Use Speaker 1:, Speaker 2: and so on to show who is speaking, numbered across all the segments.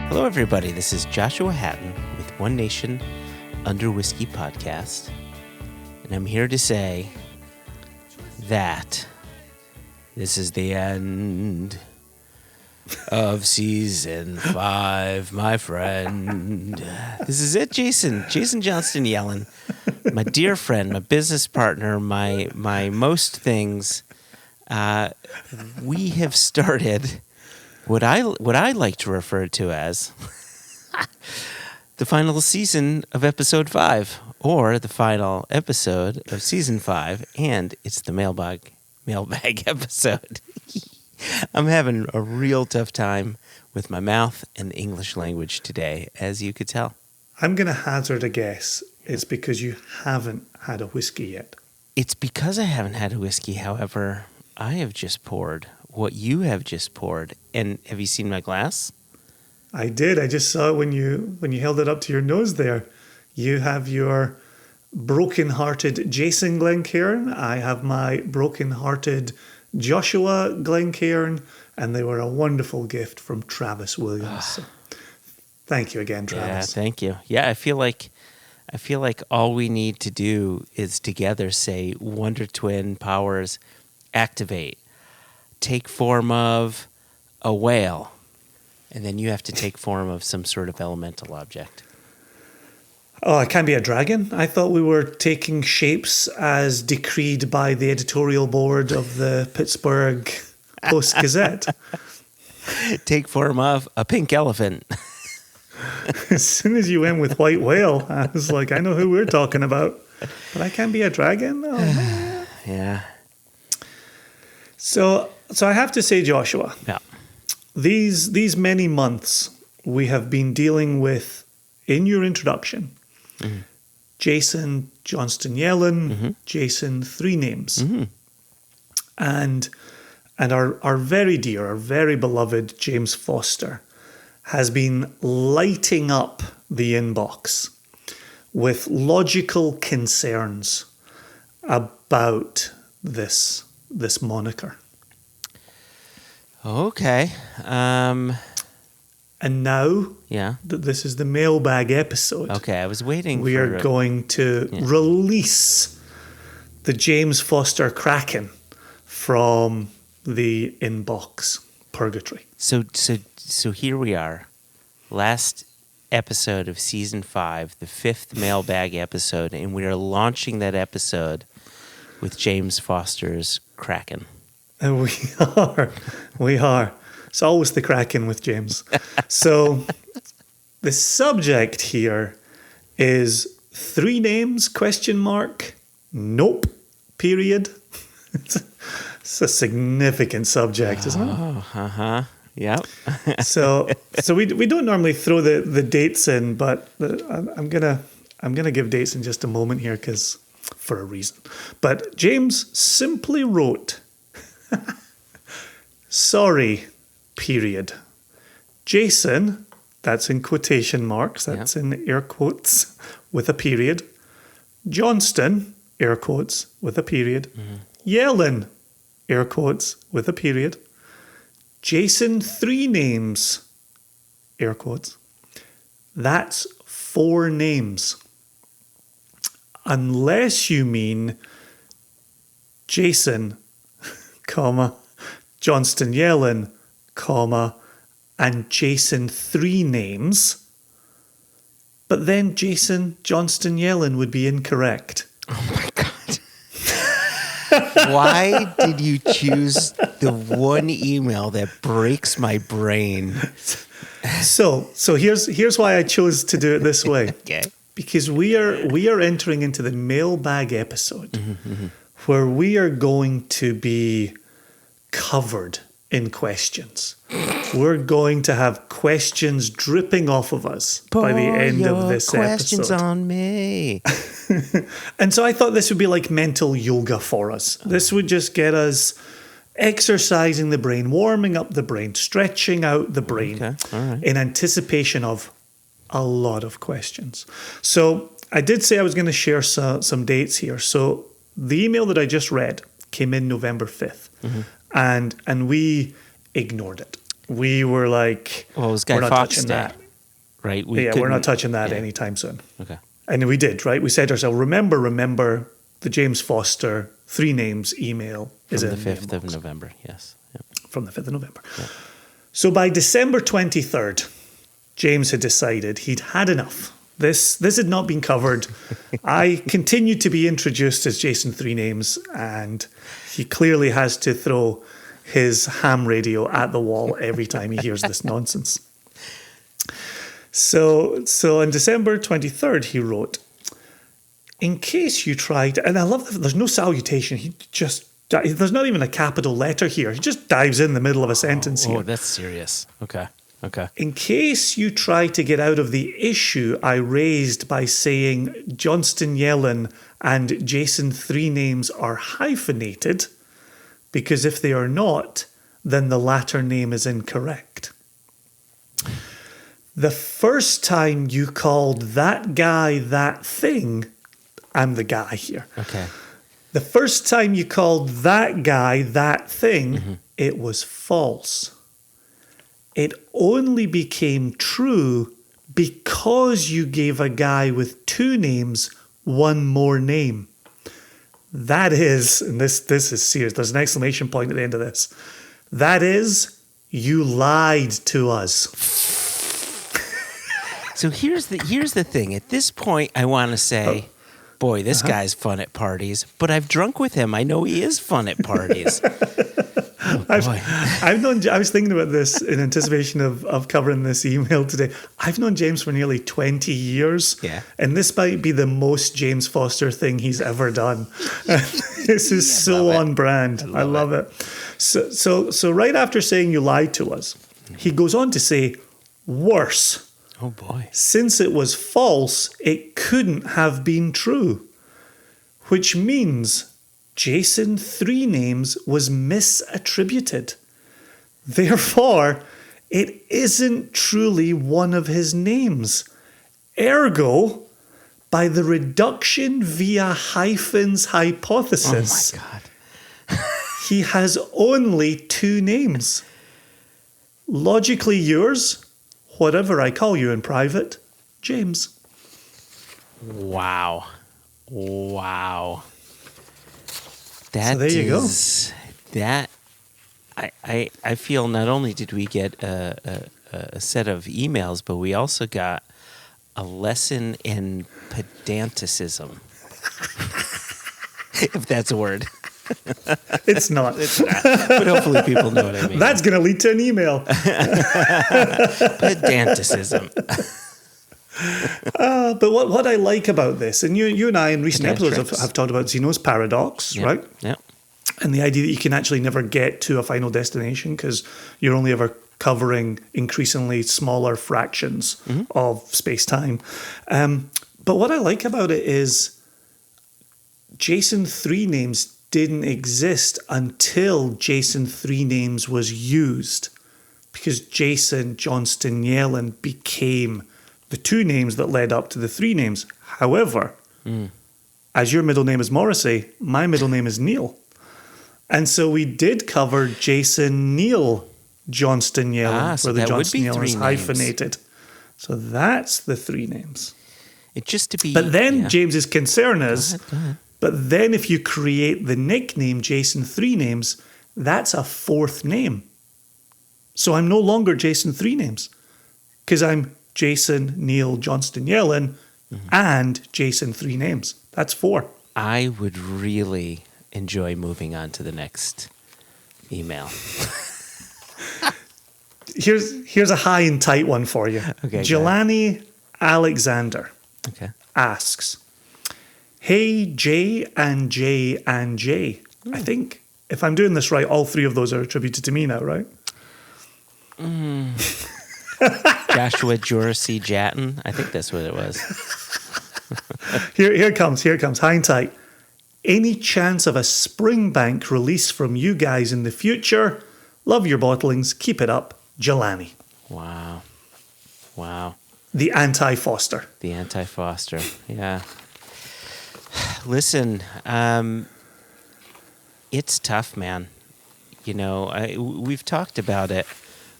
Speaker 1: Hello, everybody. This is Joshua Hatton with One Nation Under Whiskey Podcast. And I'm here to say that this is the end of season 5, my friend. This is it, Jason Johnston Yellen, my dear friend, my business partner, my most things. We have started what I like to refer to as the final season of episode 5, or the final episode of season 5, and it's the mailbag episode. I'm having a real tough time with my mouth and the English language today, as you could tell.
Speaker 2: I'm going to hazard a guess. It's because you haven't had a whiskey yet.
Speaker 1: It's because I haven't had a whiskey. However, I have just poured what you have just poured. And have you seen my glass?
Speaker 2: I did. I just saw it when you held it up to your nose there. You have your broken-hearted Jason Glencairn. I have my broken-hearted Joshua Glencairn. And they were a wonderful gift from Travis Williams. So thank you again, Travis.
Speaker 1: Yeah, thank you. Yeah, I feel like all we need to do is together say Wonder Twin powers activate. Take form of a whale, and then you have to take form of some sort of elemental object.
Speaker 2: Oh, it can't be a dragon? I thought we were taking shapes as decreed by the editorial board of the Pittsburgh Post-Gazette.
Speaker 1: Take form of a pink elephant.
Speaker 2: As soon as you went with white whale, I was like, I know who we're talking about. But I can't be a dragon? Oh, man.
Speaker 1: Yeah.
Speaker 2: So I have to say, Joshua,
Speaker 1: Yeah.
Speaker 2: these many months we have been dealing with, in your introduction, Jason Johnston Yellen, Jason 3 names, and our very dear, our very beloved James Foster has been lighting up the inbox with logical concerns about this moniker.
Speaker 1: Okay.
Speaker 2: And now
Speaker 1: Yeah.
Speaker 2: that this is the mailbag episode,
Speaker 1: Okay, I was waiting
Speaker 2: we are going to release the James Foster Kraken from the inbox purgatory.
Speaker 1: So here we are. Last episode of season 5, the 5th mailbag episode, and we are launching that episode with James Foster's Kraken.
Speaker 2: And we are. It's always the Kraken with James. So the subject here is 3 names, ? Nope, period. It's a significant subject, isn't it?
Speaker 1: Oh, uh-huh. Yep.
Speaker 2: So we don't normally throw the dates in, but I'm gonna give dates in just a moment here because for a reason. But James simply wrote, sorry, period. Jason, that's in quotation marks, that's in air quotes with a period. Johnston, air quotes with a period. Yellen, air quotes with a period. Jason 3 names, air quotes. That's 4 names. Unless you mean Jason, comma, Johnston Yellen, comma, and Jason 3 names. But then Jason Johnston Yellen would be incorrect.
Speaker 1: Oh my God. Why did you choose the one email that breaks my brain?
Speaker 2: So here's why I chose to do it this way.
Speaker 1: Okay.
Speaker 2: Because we are entering into the mailbag episode where we are going to be covered in questions. We're going to have questions dripping off of us by the end of this
Speaker 1: questions
Speaker 2: episode.
Speaker 1: on me.
Speaker 2: And so I thought this would be like mental yoga for us. This would just get us exercising the brain, warming up the brain, stretching out the brain in anticipation of a lot of questions. So I did say I was going to share some dates here. So the email that I just read came in November 5th, and we ignored it. we were like,
Speaker 1: Well, it was Guy
Speaker 2: we're not
Speaker 1: Fawkes
Speaker 2: touching
Speaker 1: Day,
Speaker 2: that.
Speaker 1: right?
Speaker 2: We're not touching that anytime soon.
Speaker 1: Okay.
Speaker 2: And we did, right? We said to ourselves, remember the James Foster 3 names email is
Speaker 1: From
Speaker 2: in
Speaker 1: the 5th of
Speaker 2: inbox.
Speaker 1: November, yes. Yep.
Speaker 2: From the 5th of November.
Speaker 1: Yep.
Speaker 2: So by December 23rd, James had decided he'd had enough. This had not been covered. I continued to be introduced as Jason 3 Names, and he clearly has to throw his ham radio at the wall every time he hears this nonsense. So on December 23rd, he wrote, in case you tried, and I love that there's no salutation. There's not even a capital letter here. He just dives in the middle of a sentence here.
Speaker 1: Oh, that's serious. Okay.
Speaker 2: In case you try to get out of the issue I raised by saying Johnston Yellen and Jason 3 Names are hyphenated, because if they are not, then the latter name is incorrect. The first time you called that guy that thing, I'm the guy here.
Speaker 1: Okay.
Speaker 2: The first time you called that guy that thing, it was false. It only became true because you gave a guy with 2 names one more name. That is, and this is serious, there's an exclamation point at the end of this. That is, you lied to us.
Speaker 1: So here's the thing. At this point, I want to say, boy, this guy's fun at parties. But I've drunk with him. I know he is fun at parties.
Speaker 2: I was thinking about this in anticipation of covering this email today. I've known James for nearly 20 years.
Speaker 1: Yeah.
Speaker 2: And this might be the most James Foster thing he's ever done. This is so on brand. I love it. So right after saying you lied to us, he goes on to say, worse.
Speaker 1: Oh, boy.
Speaker 2: Since it was false, it couldn't have been true. Which means Jason 3 Names was misattributed. Therefore, it isn't truly one of his names. Ergo, by the reduction via hyphens hypothesis,
Speaker 1: Oh, my God.
Speaker 2: he has only 2 names. Logically yours, whatever I call you in private, James.
Speaker 1: Wow. That
Speaker 2: So there you go.
Speaker 1: That I feel not only did we get a set of emails, but we also got a lesson in pedanticism. If that's a word.
Speaker 2: It's not.
Speaker 1: It's not. But hopefully people know what I mean.
Speaker 2: That's going to lead to an email.
Speaker 1: Pedanticism.
Speaker 2: But what I like about this, and you and I in recent episodes
Speaker 1: Pedantics.
Speaker 2: have talked about Zeno's paradox, right?
Speaker 1: Yeah.
Speaker 2: And the idea that you can actually never get to a final destination because you're only ever covering increasingly smaller fractions of space-time. But what I like about it is Jason 3 Names didn't exist until Jason 3 Names was used, because Jason Johnston Yellen became the 2 names that led up to the 3 names. However, as your middle name is Morrissey, my middle name is Neil. And so we did cover Jason Neil Johnston Yellen,
Speaker 1: so
Speaker 2: where the
Speaker 1: that would
Speaker 2: Johnston
Speaker 1: be
Speaker 2: Yellen
Speaker 1: 3
Speaker 2: is
Speaker 1: names.
Speaker 2: hyphenated. So that's the 3 names.
Speaker 1: It just to be.
Speaker 2: But then
Speaker 1: yeah.
Speaker 2: James's concern is,
Speaker 1: Go ahead.
Speaker 2: but then if you create the nickname Jason 3 Names, that's a 4th name. So I'm no longer Jason 3 Names, because I'm Jason Neil Johnston Yellen and Jason 3 Names. That's 4.
Speaker 1: I would really enjoy moving on to the next email.
Speaker 2: Here's a high and tight one for you.
Speaker 1: Okay, go
Speaker 2: Jelani Alexander
Speaker 1: Okay.
Speaker 2: asks, hey, J and J and J. I think, if I'm doing this right, all 3 of those are attributed to me now, right?
Speaker 1: Joshua Jorsey Jatton. I think that's what it was.
Speaker 2: Here it comes. High and tight. Any chance of a Springbank release from you guys in the future? Love your bottlings. Keep it up. Jelani.
Speaker 1: Wow.
Speaker 2: The anti-Foster.
Speaker 1: The anti-Foster. Yeah. Listen, it's tough, man. You know, we've talked about it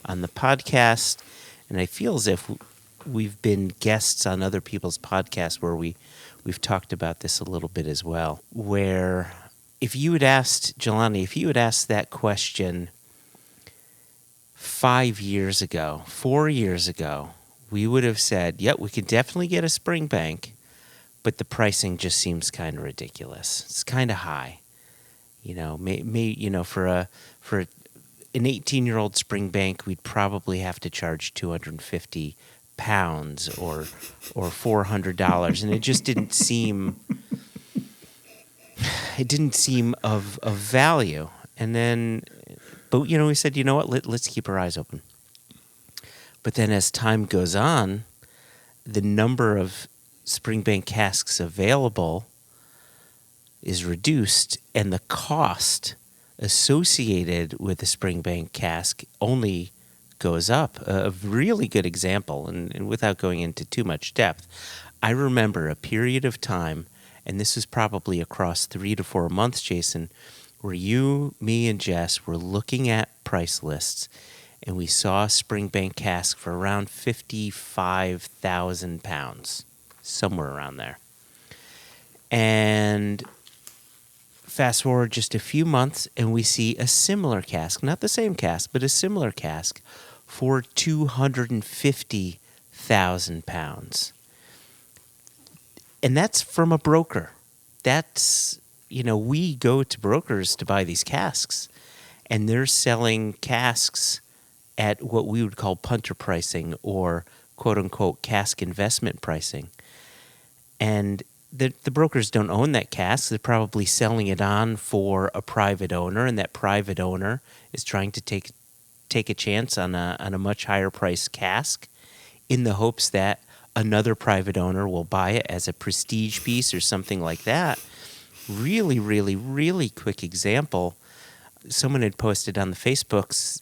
Speaker 1: on the podcast, and I feel as if we've been guests on other people's podcasts where we've talked about this a little bit as well, where if you had asked, Jelani, if you had asked that question 5 years ago, 4 years ago, we would have said, yep, we could definitely get a spring bank, but the pricing just seems kind of ridiculous. It's kind of high. For an 18-year-old spring bank, we'd probably have to charge £250 or $400, and it just didn't seem of value. And then, but we said, you know what, let's keep our eyes open. But then as time goes on, the number of spring bank casks available is reduced, and the cost associated with the spring bank cask only goes up. A really good example, and without going into too much depth, I remember a period of time, and this is probably across 3 to 4 months, Jason, where you, me, and Jess were looking at price lists, and we saw a spring bank cask for around £55,000, somewhere around there. And fast forward just a few months, and we see a similar cask, not the same cask, but a similar cask for £250,000. And that's from a broker. That's, we go to brokers to buy these casks, and they're selling casks at what we would call punter pricing or quote-unquote cask investment pricing. And the brokers don't own that cask. They're probably selling it on for a private owner, and that private owner is trying to take a chance on a much higher priced cask in the hopes that another private owner will buy it as a prestige piece or something like that. Really, really, really quick example. Someone had posted on the Facebooks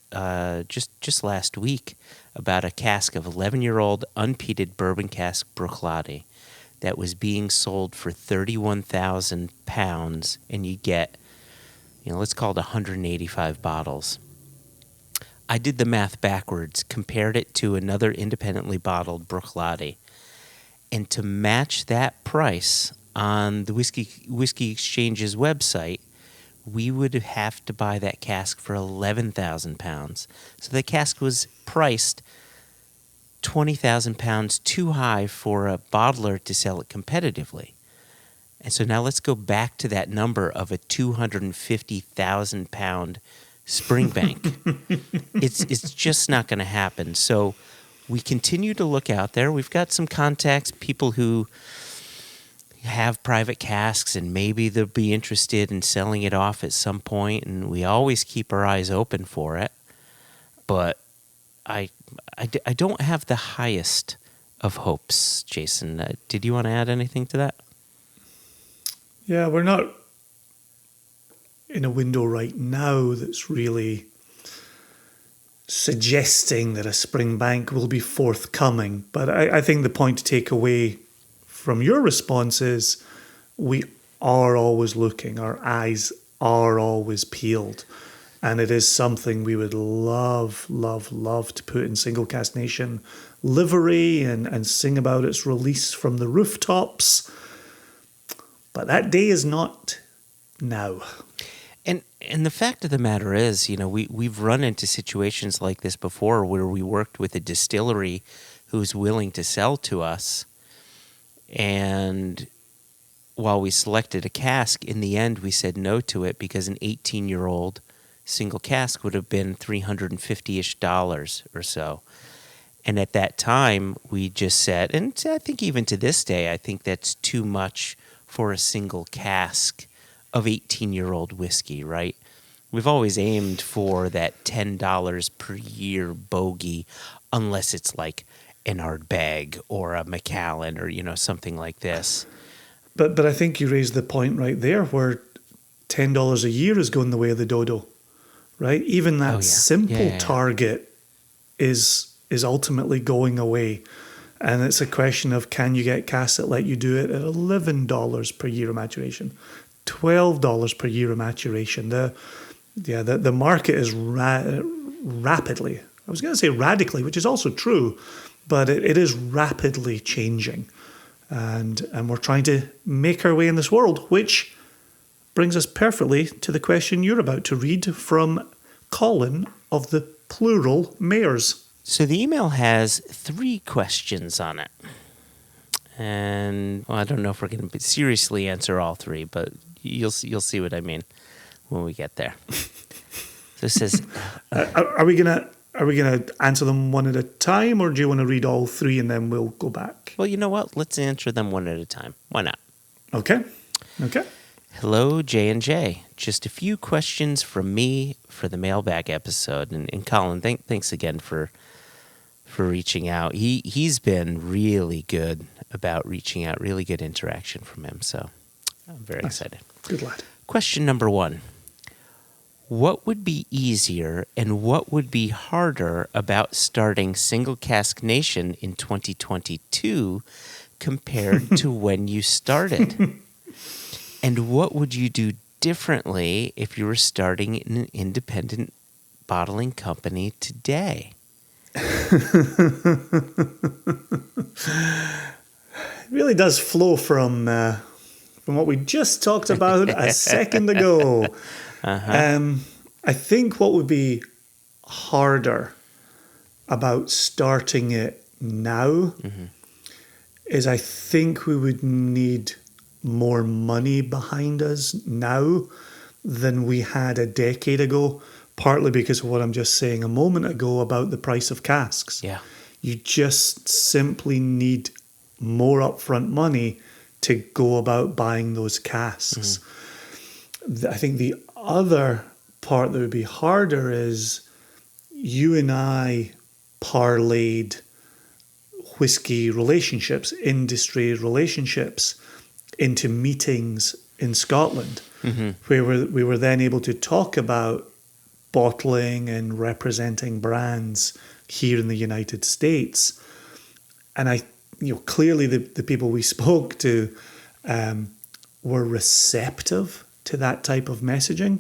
Speaker 1: just last week about a cask of 11-year-old unpeated bourbon cask Bruichladdich that was being sold for £31,000, and you get, let's call it 185 bottles. I did the math backwards, compared it to another independently bottled Bruichladdich, and to match that price on the Whiskey Exchange's website, we would have to buy that cask for £11,000. So the cask was priced £20,000 too high for a bottler to sell it competitively. And so now let's go back to that number of a £250,000 spring bank. It's just not going to happen. So we continue to look out there. We've got some contacts, people who have private casks, and maybe they'll be interested in selling it off at some point, and we always keep our eyes open for it. But I don't have the highest of hopes, Jason. Did you want to add anything to that?
Speaker 2: Yeah, we're not in a window right now that's really suggesting that a spring bank will be forthcoming. But I think the point to take away from your response is we are always looking. Our eyes are always peeled. And it is something we would love, love, love to put in Single Cask Nation livery and sing about its release from the rooftops. But that day is not now.
Speaker 1: And the fact of the matter is, we've run into situations like this before where we worked with a distillery who's willing to sell to us. And while we selected a cask, in the end we said no to it because an 18-year-old single cask would have been $350-ish or so. And at that time, we just said, and I think even to this day, I think that's too much for a single cask of 18-year-old whiskey, right? We've always aimed for that $10 per year bogey, unless it's like an Ardbeg or a Macallan or, something like this.
Speaker 2: But I think you raised the point right there where $10 a year is going the way of the dodo, right? Even that simple target is ultimately going away. And it's a question of, can you get casks that let you do it at $11 per year of maturation, $12 per year of maturation? The market is rapidly I was going to say radically, which is also true, but it is rapidly changing. And we're trying to make our way in this world, which brings us perfectly to the question you're about to read from Colin of the Plural Mayors.
Speaker 1: So the email has 3 questions on it. And I don't know if we're going to seriously answer all 3, but you'll see what I mean when we get there. So it says,
Speaker 2: are we gonna answer them one at a time, or do you want to read all 3 and then we'll go back?
Speaker 1: well, you know what? Let's answer them one at a time. Why not?
Speaker 2: Okay.
Speaker 1: Hello, J&J. Just a few questions from me for the Mailbag episode. And Colin, thanks again for reaching out. He's been really good about reaching out, really good interaction from him. So I'm very excited.
Speaker 2: Good lad.
Speaker 1: Question number 1. What would be easier and what would be harder about starting Single Cask Nation in 2022 compared to when you started? And what would you do differently if you were starting an independent bottling company today?
Speaker 2: It really does flow from what we just talked about a second ago. I think what would be harder about starting it now is I think we would need more money behind us now than we had a decade ago, partly because of what I'm just saying a moment ago about the price of casks.
Speaker 1: Yeah.
Speaker 2: You just simply need more upfront money to go about buying those casks. I think the other part that would be harder is you and I parlayed whiskey relationships, industry relationships, into meetings in Scotland, where we were then able to talk about bottling and representing brands here in the United States. And clearly the people we spoke to were receptive to that type of messaging.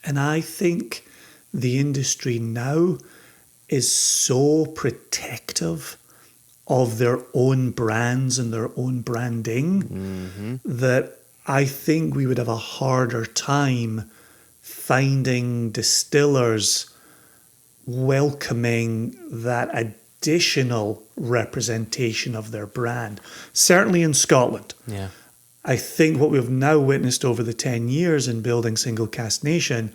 Speaker 2: And I think the industry now is so protective of their own brands and their own branding that I think we would have a harder time finding distillers welcoming that additional representation of their brand. Certainly in Scotland.
Speaker 1: Yeah.
Speaker 2: I think what we've now witnessed over the 10 years in building Single Cask Nation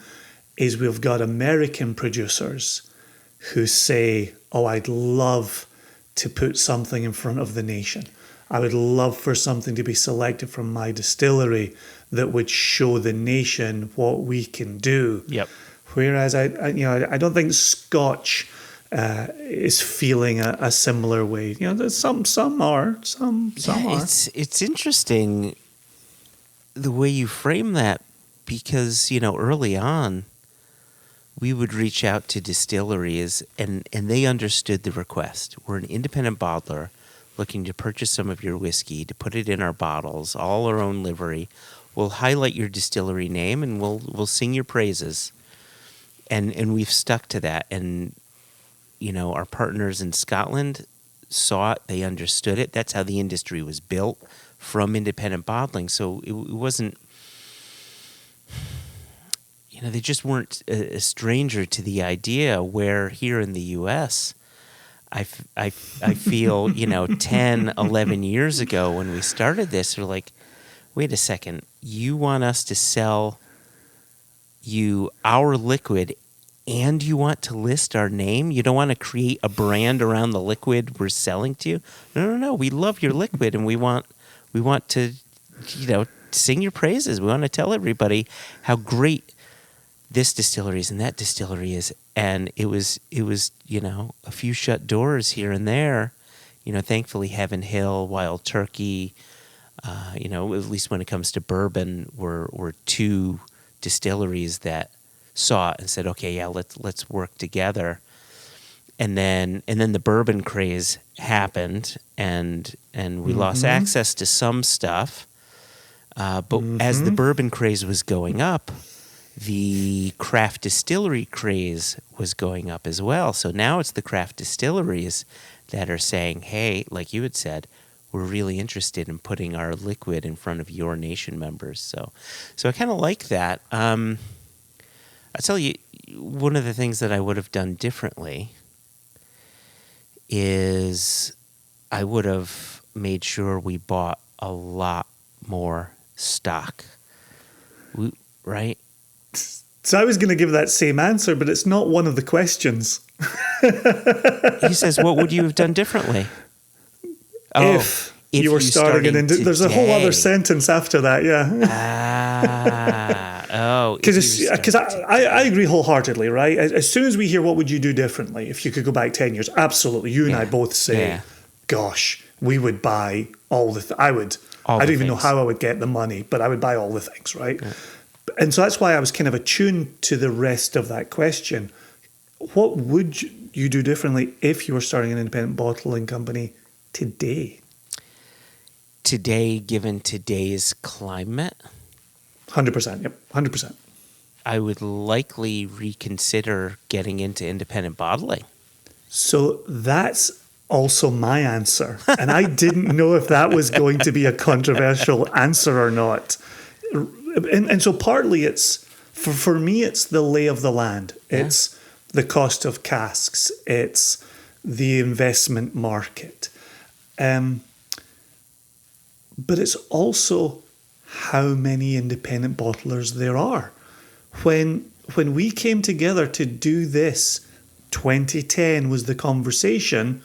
Speaker 2: is we've got American producers who say, oh, I'd love to put something in front of the nation. I would love for something to be selected from my distillery that would show the nation what we can do.
Speaker 1: Yep.
Speaker 2: Whereas I don't think Scotch is feeling a similar way. There's some are.
Speaker 1: It's interesting the way you frame that, because early on we would reach out to distilleries and they understood the request. We're an independent bottler looking to purchase some of your whiskey, to put it in our bottles, all our own livery. We'll highlight your distillery name and we'll sing your praises. And we've stuck to that. And our partners in Scotland saw it, they understood it. That's how the industry was built, from independent bottling. So it wasn't, they just weren't a stranger to the idea, where here in the U.S., I feel, 10, 11 years ago when we started this, they're like, wait a second, you want us to sell you our liquid and you want to list our name? You don't want to create a brand around the liquid we're selling to you? No. We love your liquid and we want to, sing your praises. We want to tell everybody how great this distillery is and that distillery is. And it was a few shut doors here and there. Thankfully Heaven Hill, Wild Turkey, at least when it comes to bourbon, were 2 distilleries that saw it and said, okay, yeah, let's work together. And then the bourbon craze happened, and we lost access to some stuff. But as the bourbon craze was going up, the craft distillery craze was going up as well. So now it's the craft distilleries that are saying, hey, like you had said, we're really interested in putting our liquid in front of your nation members. So I kind of like that. I tell you, one of the things that I would have done differently is I would have made sure we bought a lot more stock. Right?
Speaker 2: So I was going to give that same answer, but it's not one of the questions.
Speaker 1: He says, what would you have done differently?
Speaker 2: If you were starting an there's a whole other sentence after that, Because I agree wholeheartedly, right? As soon as we hear what would you do differently if you could go back 10 years, absolutely. You and I both say, gosh, we would buy all the I don't even know how I would get the money, but I would buy all the things, right? Yeah. And so that's why I was kind of attuned to the rest of that question. What would you do differently if you were starting an independent bottling company today?
Speaker 1: Today, given today's climate?
Speaker 2: 100%, yep, 100%.
Speaker 1: I would likely reconsider getting into independent bottling.
Speaker 2: So that's also my answer. And I didn't know if that was going to be a controversial answer or not. And so partly it's, for me, it's the lay of the land. Yeah. It's the cost of casks. It's the investment market. But it's also how many independent bottlers there are. When we came together to do this, 2010 was the conversation.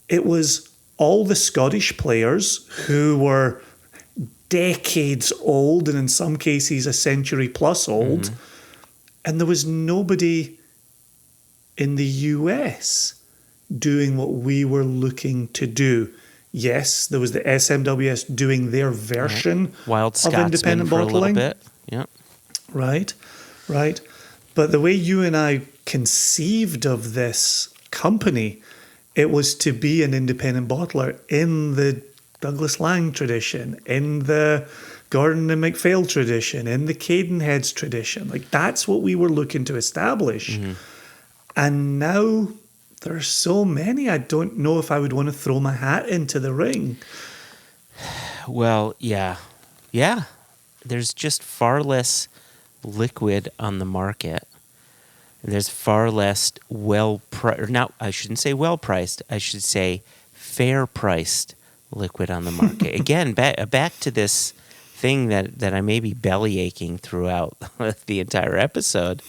Speaker 2: It was all the Scottish players who were decades old and in some cases a century plus old. Mm-hmm. And there was nobody in the US doing what we were looking to do. Yes, there was the SMWS doing their version
Speaker 1: Wild
Speaker 2: of independent bottling.
Speaker 1: For a little bit. Yeah.
Speaker 2: Right. But the way you and I conceived of this company, it was to be an independent bottler in the Douglas Lang tradition, in the Gordon and MacPhail tradition, in the Cadenheads tradition. Like, that's what we were looking to establish. Mm-hmm. And now there are so many, I don't know if I would want to throw my hat into the ring.
Speaker 1: Well, yeah. There's just far less liquid on the market. There's far less I shouldn't say well-priced, I should say fair-priced liquid on the market. Again, back to this thing that I may be belly aching throughout the entire episode.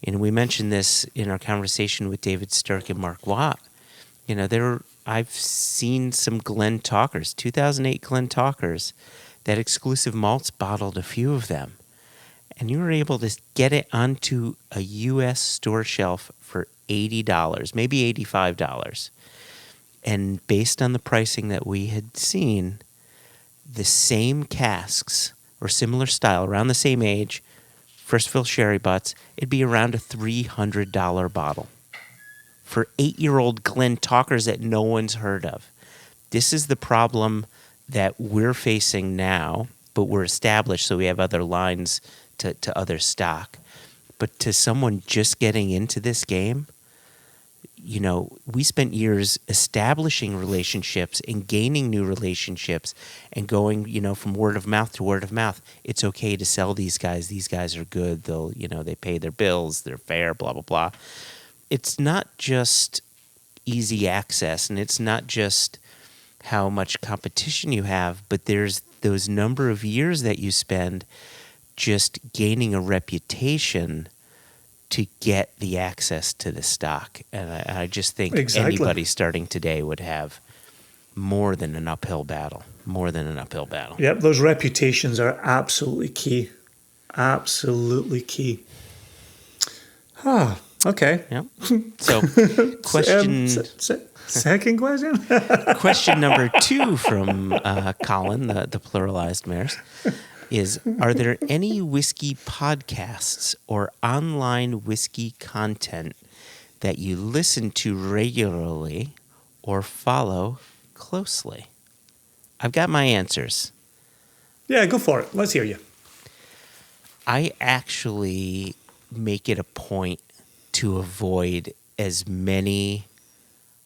Speaker 1: And we mentioned this in our conversation with David Stirk and Mark Watt. I've seen some Glen Talkers, 2008 Glen Talkers, that Exclusive Malts bottled a few of them. And you were able to get it onto a U.S. store shelf for $80, maybe $85. And based on the pricing that we had seen, the same casks or similar style, around the same age, first fill sherry butts, it'd be around a $300 bottle for 8-year-old Glen Talkers that no one's heard of. This is the problem that we're facing now, but we're established, so we have other lines to other stock. But to someone just getting into this game, we spent years establishing relationships and gaining new relationships and going, from word of mouth to word of mouth. It's okay to sell these guys. These guys are good. They'll, they pay their bills. They're fair, blah, blah, blah. It's not just easy access, and it's not just how much competition you have, but there's those number of years that you spend just gaining a reputation to get the access to the stock. And I just think anybody starting today would have more than an uphill battle. Yep, those reputations are absolutely key. Absolutely key. Okay. Yep. So, question...
Speaker 2: second question?
Speaker 1: Question number 2 from Colin, the pluralized mares, is, are there any whiskey podcasts or online whiskey content that you listen to regularly or follow closely? I've got my answers.
Speaker 2: Yeah, go for it. Let's hear you.
Speaker 1: I actually make it a point to avoid as many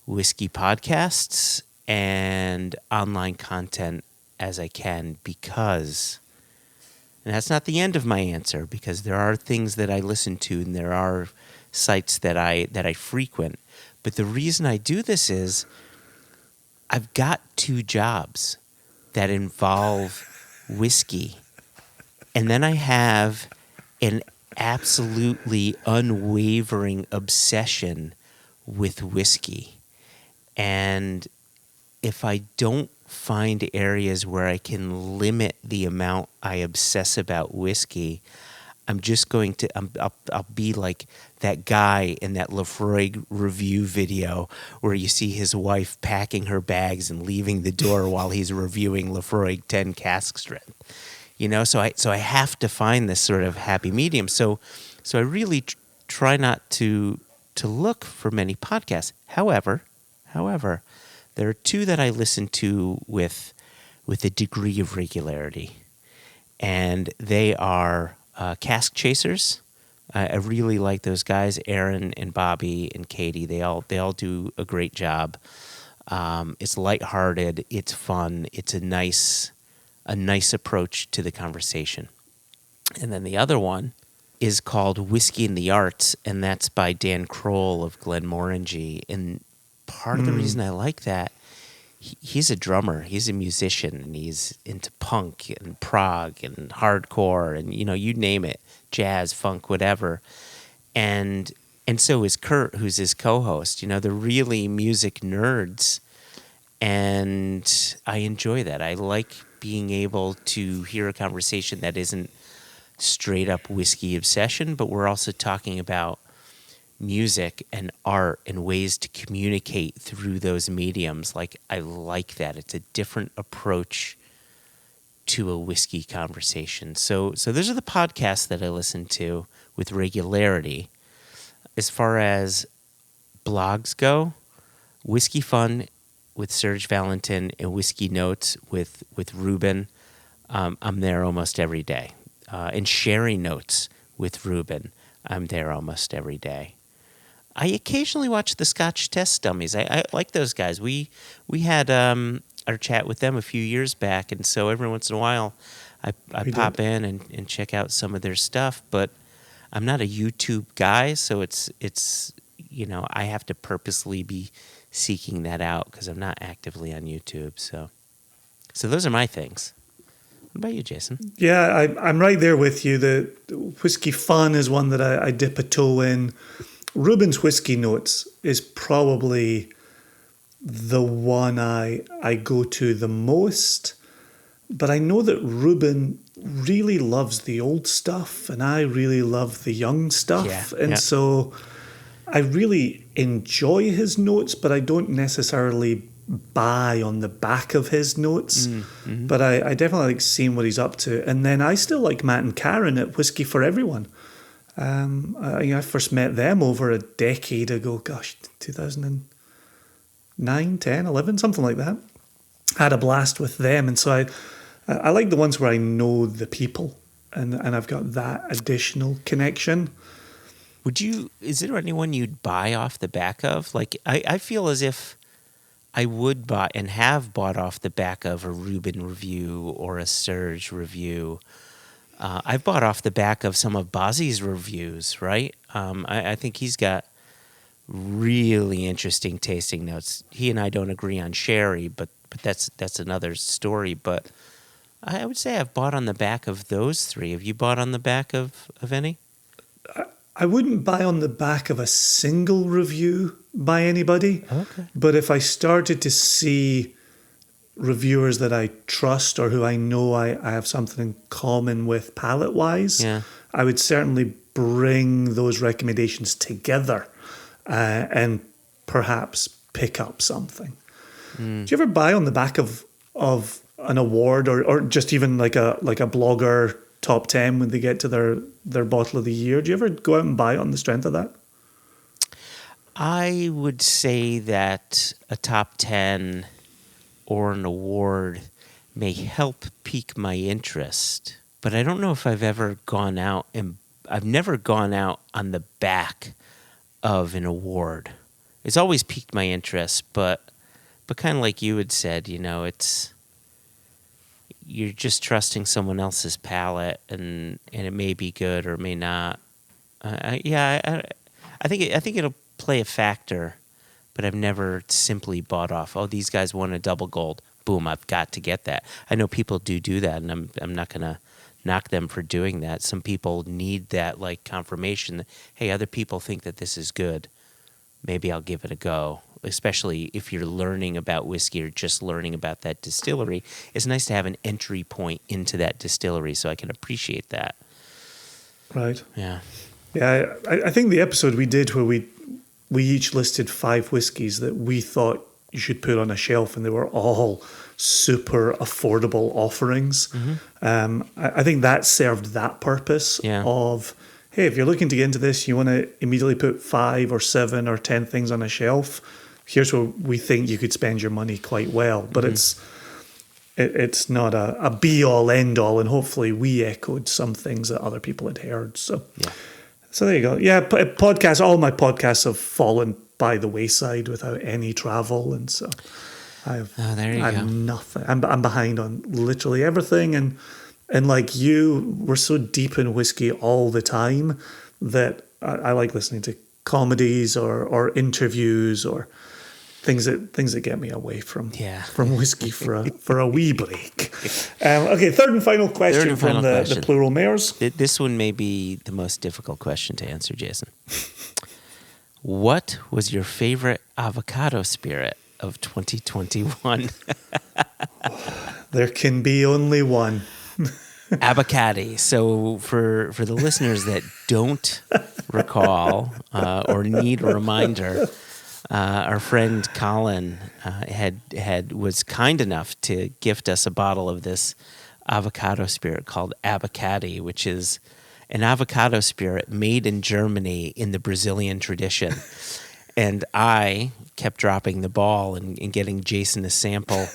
Speaker 1: whiskey podcasts and online content as I can because, and that's not the end of my answer, because there are things that I listen to and there are sites that I frequent. But the reason I do this is I've got 2 jobs that involve whiskey. And then I have an absolutely unwavering obsession with whiskey. And if I don't find areas where I can limit the amount I obsess about whiskey, I'm just going to, I'll be like that guy in that Lefroy review video where you see his wife packing her bags and leaving the door while he's reviewing Lefroy 10 cask strength. You know, so I have to find this sort of happy medium. So I really try not to look for many podcasts. However, there are 2 that I listen to with a degree of regularity, and they are Cask Chasers. I really like those guys, Aaron and Bobby and Katie. They all do a great job. It's lighthearted. It's fun. It's a nice approach to the conversation. And then the other one is called Whiskey and the Arts, and that's by Dan Kroll of Glenmorangie. And part of the reason I like that, he's a drummer, he's a musician, and he's into punk and prog and hardcore and, you know, you name it, jazz, funk, whatever. And so is Kurt, who's his co-host. You know, they're really music nerds, and I enjoy that. I like being able to hear a conversation that isn't straight up whiskey obsession, but we're also talking about music and art and ways to communicate through those mediums. Like, I like that. It's a different approach to a whiskey conversation. So those are the podcasts that I listen to with regularity. As far as blogs go, Whiskey Fun with Serge Valentin and Whiskey Notes with Ruben, I'm there almost every day. And Sherry Notes with Ruben, I'm there almost every day. I occasionally watch the Scotch Test Dummies. I like those guys. We had our chat with them a few years back, and so every once in a while I pop in and check out some of their stuff. But I'm not a YouTube guy, so it's you know, I have to purposely be seeking that out because I'm not actively on YouTube. So those are my things. What about you, Jason?
Speaker 2: Yeah, I'm right there with you. The Whiskey Fun is one that I dip a toe in. Ruben's Whiskey Notes is probably the one I go to the most. But I know that Ruben really loves the old stuff, and I really love the young stuff. So I really enjoy his notes, but I don't necessarily buy on the back of his notes. Mm-hmm. But I definitely like seeing what he's up to. And then I still like Matt and Karen at Whiskey for Everyone. I first met them over a decade ago, 2009, 10, 11, something like that. I had a blast with them. And so I like the ones where I know the people and I've got that additional connection.
Speaker 1: Is there anyone you'd buy off the back of? Like, I feel as if I would buy and have bought off the back of a Ruben review or a Serge review. I've bought off the back of some of Bozzy's reviews, right? I think he's got really interesting tasting notes. He and I don't agree on sherry, but that's another story. But I would say I've bought on the back of those 3. Have you bought on the back of any?
Speaker 2: I wouldn't buy on the back of a single review by anybody.
Speaker 1: Okay.
Speaker 2: But if I started to see reviewers that I trust or who I know I have something in common with palate-wise, I would certainly bring those recommendations together and perhaps pick up something. Do you ever buy on the back of an award or just even like a blogger top 10 when they get to their bottle of the year? Do you ever go out and buy it on the strength of that?
Speaker 1: I would say that a top 10 or an award may help pique my interest, but I don't know if I've ever gone out and I've never gone out on the back of an award. It's always piqued my interest, but kind of like you had said, you're just trusting someone else's palate, and it may be good or it may not. I think it'll play a factor, but I've never simply bought off. Oh, these guys won a double gold. Boom, I've got to get that. I know people do that, and I'm not gonna knock them for doing that. Some people need that like confirmation that, hey, other people think that this is good. Maybe I'll give it a go. Especially if you're learning about whiskey or just learning about that distillery. It's nice to have an entry point into that distillery so I can appreciate that.
Speaker 2: Right.
Speaker 1: Yeah.
Speaker 2: Yeah, I think the episode we did where we each listed 5 whiskies that we thought you should put on a shelf, and they were all super affordable offerings. Mm-hmm. I think that served that purpose of, hey, if you're looking to get into this, you want to immediately put 5 or 7 or 10 things on a shelf. Here's where we think you could spend your money quite well. But it's not a be-all, end-all, and hopefully we echoed some things that other people had heard. So there you go. Yeah, podcasts, all my podcasts have fallen by the wayside without any travel, and so I have nothing. I'm behind on literally everything, and like you, we're so deep in whiskey all the time that I like listening to comedies or interviews or things that get me away from whiskey for a wee break. Okay, third and final question from the plural mayors.
Speaker 1: This one may be the most difficult question to answer, Jason. What was your favorite avocado spirit of 2021?
Speaker 2: There can be only one.
Speaker 1: Abacati. So for the listeners that don't recall or need a reminder, our friend Colin was kind enough to gift us a bottle of this avocado spirit called Abacati, which is an avocado spirit made in Germany in the Brazilian tradition. And I kept dropping the ball and getting Jason a sample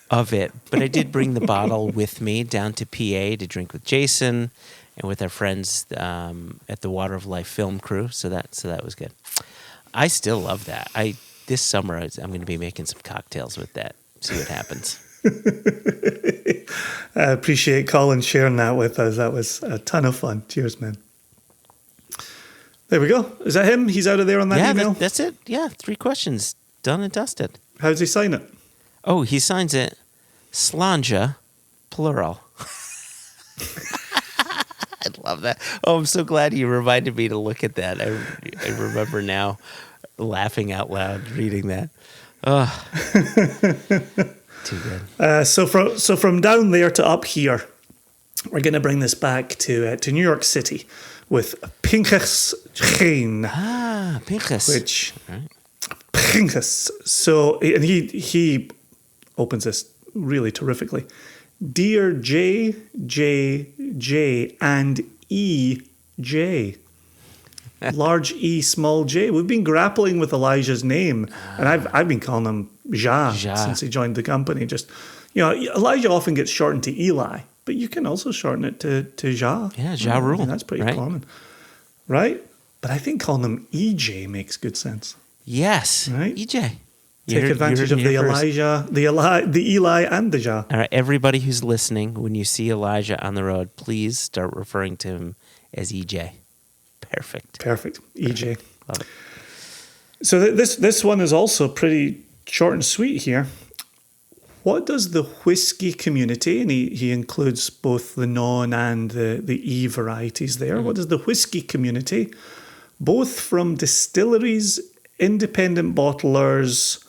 Speaker 1: of it. But I did bring the bottle with me down to PA to drink with Jason and with our friends at the Water of Life film crew. So that was good. I still love that. This summer I'm going to be making some cocktails with that. See what happens.
Speaker 2: I appreciate Colin sharing that with us. That was a ton of fun. Cheers, man. There we go. Is that him? He's out of there on that email?
Speaker 1: That's it. Yeah, 3 questions. Done and dusted.
Speaker 2: How does he sign it?
Speaker 1: Oh, he signs it Slanja, plural. I love that. Oh, I'm so glad you reminded me to look at that. I remember now laughing out loud reading that. Oh, too good. So
Speaker 2: from down there to up here, we're going to bring this back to New York City with Pinchas Chain.
Speaker 1: Ah, Pinchas.
Speaker 2: Which Pinchas. So and he opens this really terrifically. Dear J, J, J, and E, J. Large E, small j. We've been grappling with Elijah's name, and I've been calling him Ja since he joined the company. Just, Elijah often gets shortened to Eli, but you can also shorten it to Ja.
Speaker 1: Yeah, Ja Rule.
Speaker 2: And that's pretty common. Right? But I think calling him EJ makes good sense.
Speaker 1: Yes,
Speaker 2: right?
Speaker 1: EJ.
Speaker 2: Take advantage of the Elijah, the Eli, and the Ja.
Speaker 1: All right, everybody who's listening, when you see Elijah on the road, please start referring to him as EJ. Perfect.
Speaker 2: EJ.
Speaker 1: Love it.
Speaker 2: So this one is also pretty short and sweet here. What does the whiskey community, and he includes both the non and the E varieties there, what does the whiskey community, both from distilleries, independent bottlers,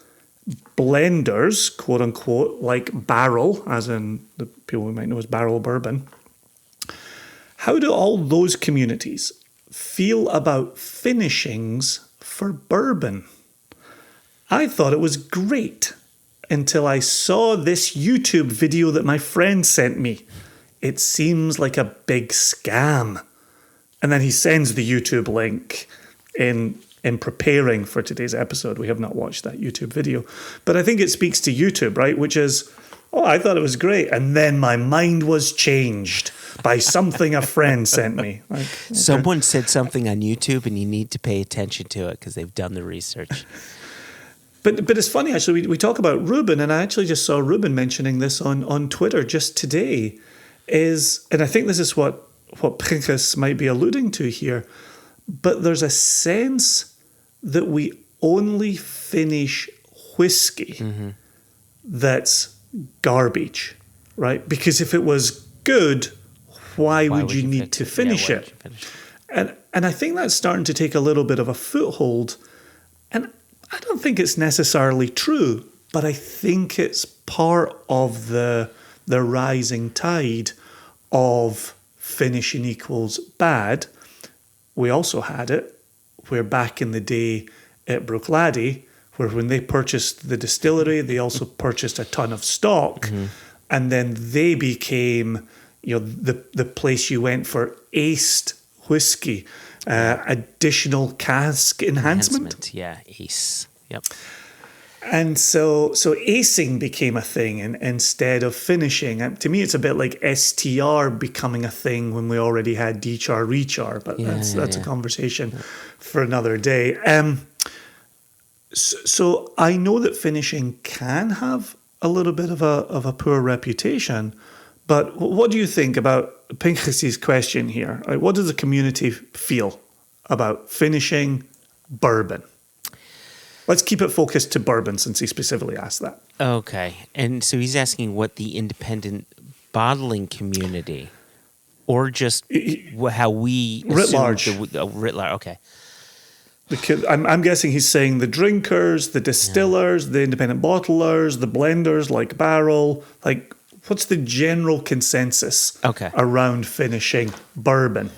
Speaker 2: blenders, quote unquote, like Barrel, as in the people we might know as Barrel Bourbon, how do all those communities feel about finishings for bourbon? I thought it was great until I saw this YouTube video that my friend sent me. It seems like a big scam. And then he sends the YouTube link in preparing for today's episode. We have not watched that YouTube video. But I think it speaks to YouTube, right? Which is, I thought it was great. And then my mind was changed by something a friend sent me. Like,
Speaker 1: Someone said something on YouTube, and you need to pay attention to it because they've done the research.
Speaker 2: But it's funny, actually, we talk about Ruben, and I actually just saw Ruben mentioning this on Twitter just today, and I think this is what Pinchas might be alluding to here, but there's a sense that we only finish whiskey that's garbage, right? Because if it was good, why would you need to finish it? And I think that's starting to take a little bit of a foothold, and I don't think it's necessarily true, but I think it's part of the rising tide of finishing equals bad. We also had it where back in the day at Bruichladdich, where when they purchased the distillery, they also purchased a ton of stock, and then they became, the place you went for aced whiskey. Additional cask enhancement.
Speaker 1: Yeah, ACE. Yep.
Speaker 2: And so acing became a thing instead of finishing. And to me, it's a bit like STR becoming a thing when we already had DCHAR, RECHAR, but that's a conversation for another day. So I know that finishing can have a little bit of a poor reputation, but what do you think about Pinchas's question here? What does the community feel about finishing bourbon? Let's keep it focused to bourbon since he specifically asked that.
Speaker 1: Okay. And so he's asking what the independent bottling community, or just how we
Speaker 2: writ large.
Speaker 1: Writ large. Okay.
Speaker 2: I'm guessing he's saying the drinkers, the distillers, the independent bottlers, the blenders like Barrel. Like, what's the general consensus around finishing bourbon?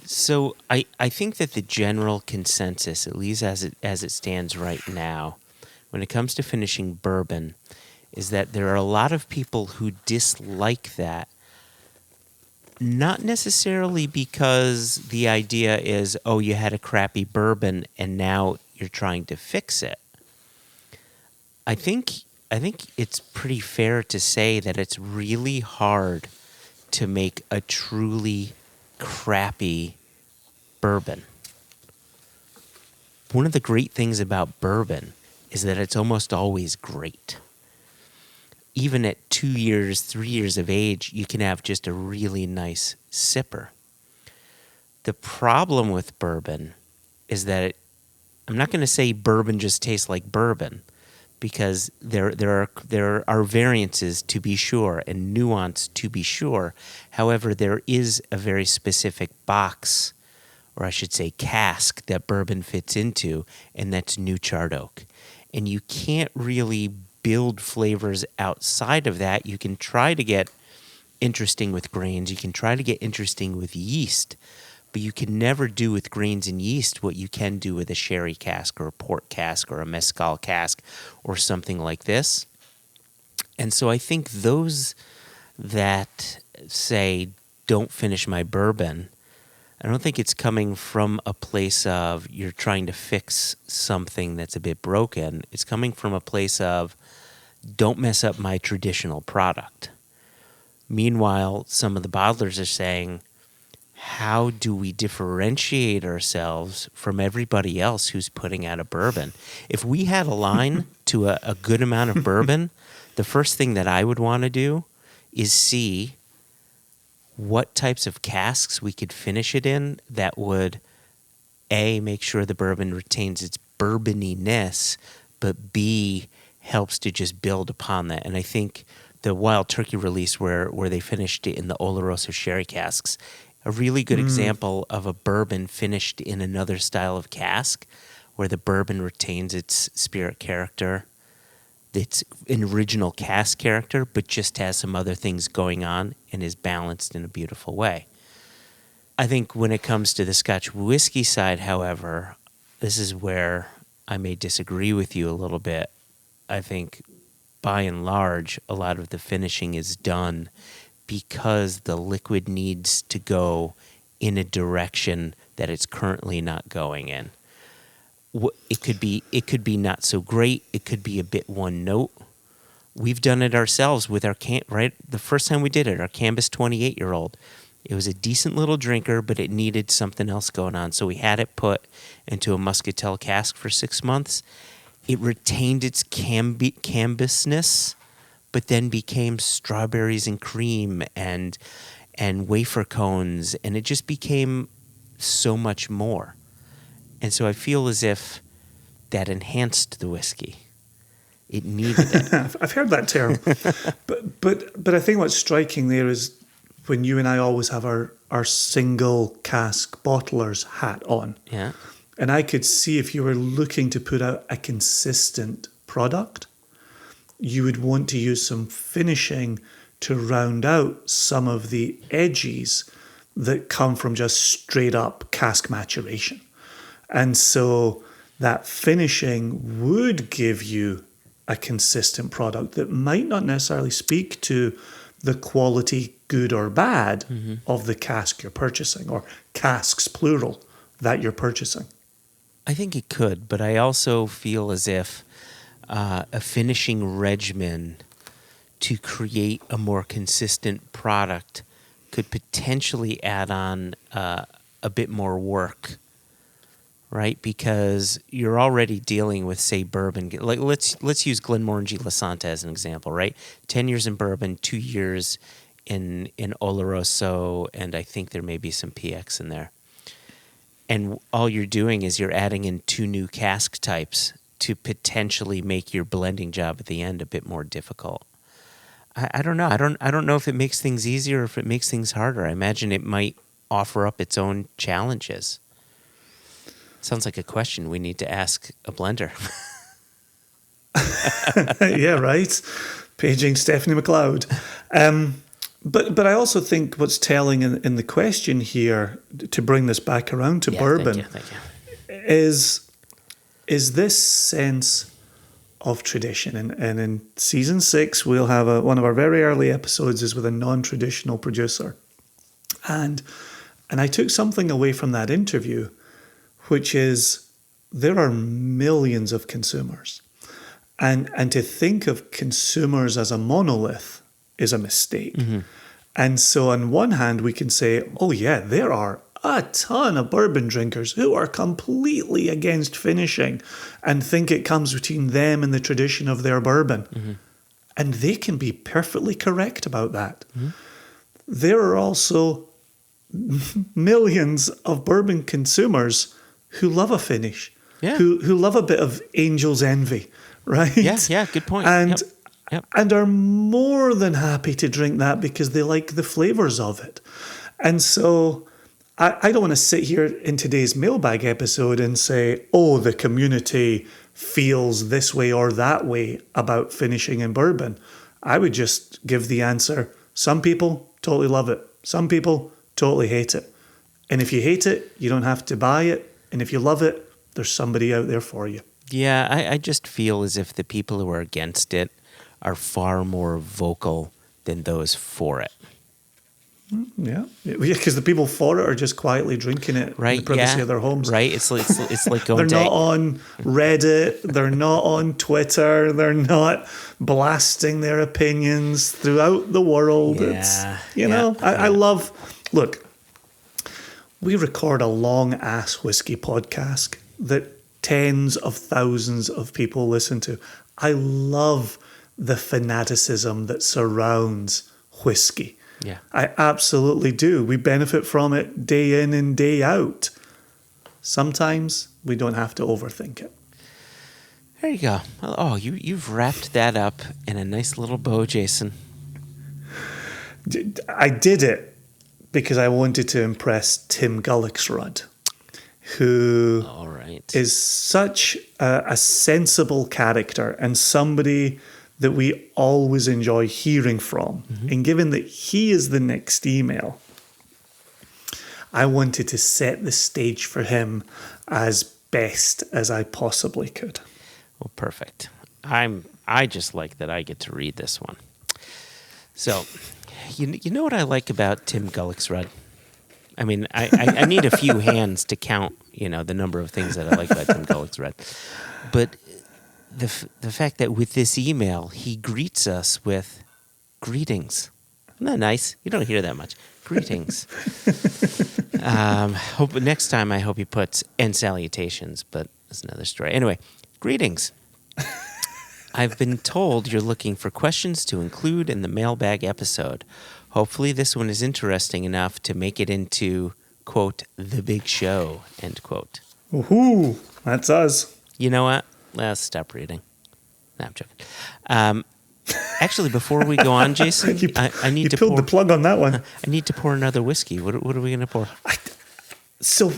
Speaker 1: So I think that the general consensus, at least as it stands right now, when it comes to finishing bourbon, is that there are a lot of people who dislike that, not necessarily because the idea is, oh, you had a crappy bourbon and now you're trying to fix it. I think it's pretty fair to say that it's really hard to make a truly crappy bourbon. One of the great things about bourbon is that it's almost always great. Even at 2 years, 3 years of age, you can have just a really nice sipper. The problem with bourbon is that I'm not going to say bourbon just tastes like bourbon, because there are variances to be sure and nuance to be sure. However, there is a very specific box, or I should say cask, that bourbon fits into, and that's new charred oak. And you can't really build flavors outside of that. You can try to get interesting with grains. You can try to get interesting with yeast, but you can never do with grains and yeast what you can do with a sherry cask or a port cask or a mezcal cask or something like this. And so I think those that say, don't finish my bourbon, I don't think it's coming from a place of you're trying to fix something that's a bit broken. It's coming from a place of don't mess up my traditional product. Meanwhile, some of the bottlers are saying, how do we differentiate ourselves from everybody else who's putting out a bourbon? If we had a line to a good amount of bourbon, the first thing that I would want to do is see what types of casks we could finish it in that would, A, make sure the bourbon retains its bourboniness, but B, helps to just build upon that. And I think the Wild Turkey release where they finished it in the Oloroso sherry casks, a really good example of a bourbon finished in another style of cask where the bourbon retains its spirit character, its original cask character, but just has some other things going on and is balanced in a beautiful way. I think when it comes to the Scotch whiskey side, however, this is where I may disagree with you a little bit. I think by and large, a lot of the finishing is done because the liquid needs to go in a direction that it's currently not going in. It could be not so great. It could be a bit one note, we've done it ourselves with our right. The first time we did it, our Canvas 28-year-old, it was a decent little drinker, but it needed something else going on. So we had it put into a muscatel cask for 6 months. It retained its cambusness, but then became strawberries and cream and wafer cones, and it just became so much more. And so I feel as if that enhanced the whiskey. It needed it.
Speaker 2: I've heard that term. but I think what's striking there is when you and I always have our single cask bottler's hat on.
Speaker 1: Yeah.
Speaker 2: And I could see if you were looking to put out a consistent product, you would want to use some finishing to round out some of the edges that come from just straight up cask maturation. And so that finishing would give you a consistent product that might not necessarily speak to the quality, good or bad, of the cask you're purchasing, or casks, plural, that you're purchasing.
Speaker 1: I think it could, but I also feel as if a finishing regimen to create a more consistent product could potentially add on a bit more work, right? Because you're already dealing with, say, bourbon. Like let's use Glenmorangie Lasanta as an example, right? 10 years in bourbon, 2 years in Oloroso, and I think there may be some PX in there. And all you're doing is you're adding in 2 new cask types to potentially make your blending job at the end a bit more difficult. I don't know. I don't know if it makes things easier or if it makes things harder. I imagine it might offer up its own challenges. Sounds like a question we need to ask a blender.
Speaker 2: Yeah, right. Paging Stephanie McLeod. But I also think what's telling in the question here, to bring this back around to bourbon,
Speaker 1: thank you.
Speaker 2: is this sense of tradition. And in season 6, we'll have one of our very early episodes is with a non-traditional producer. And I took something away from that interview, which is there are millions of consumers. And to think of consumers as a monolith is a mistake. Mm-hmm. And so on one hand, we can say, oh yeah, there are a ton of bourbon drinkers who are completely against finishing and think it comes between them and the tradition of their bourbon. Mm-hmm. And they can be perfectly correct about that. Mm-hmm. There are also millions of bourbon consumers who love a finish, who love a bit of angel's envy, right?
Speaker 1: Yeah, good point.
Speaker 2: And are more than happy to drink that because they like the flavors of it. And so I don't want to sit here in today's Mailbag episode and say, oh, the community feels this way or that way about finishing in bourbon. I would just give the answer, some people totally love it. Some people totally hate it. And if you hate it, you don't have to buy it. And if you love it, there's somebody out there for you.
Speaker 1: Yeah, I just feel as if the people who are against it are far more vocal than those for it.
Speaker 2: Yeah, because the people for it are just quietly drinking it in the privacy of their homes.
Speaker 1: Right, it's like going
Speaker 2: they're not on Reddit, they're not on Twitter, they're not blasting their opinions throughout the world.
Speaker 1: Yeah,
Speaker 2: it's, I love, look, we record a long-ass whiskey podcast that tens of thousands of people listen to. I love the fanaticism that surrounds whiskey.
Speaker 1: Yeah,
Speaker 2: I absolutely do. We benefit from it day in and day out. Sometimes we don't have to overthink it.
Speaker 1: There you go. Oh, you've wrapped that up in a nice little bow, Jason.
Speaker 2: I did it because I wanted to impress Tim Gullicksrud, who is such a sensible character and somebody that we always enjoy hearing from. Mm-hmm. And given that he is the next email, I wanted to set the stage for him as best as I possibly could.
Speaker 1: Well, perfect. I just like that I get to read this one. So, you know what I like about Tim Gullicksrud? I mean, I need a few hands to count, the number of things that I like about Tim Gullicksrud. But the fact that with this email, he greets us with greetings. Isn't that nice? You don't hear that much. Greetings. Hope next time I hope he puts and salutations, but that's another story. Anyway, greetings. I've been told you're looking for questions to include in the mailbag episode. Hopefully this one is interesting enough to make it into, quote, the big show, end quote.
Speaker 2: Woohoo! That's us.
Speaker 1: You know what? Let's stop reading. No, I'm joking. Actually, before we go on, Jason, I need to
Speaker 2: pulled the plug on that one.
Speaker 1: I need to pour another whiskey. What are we going to pour?
Speaker 2: So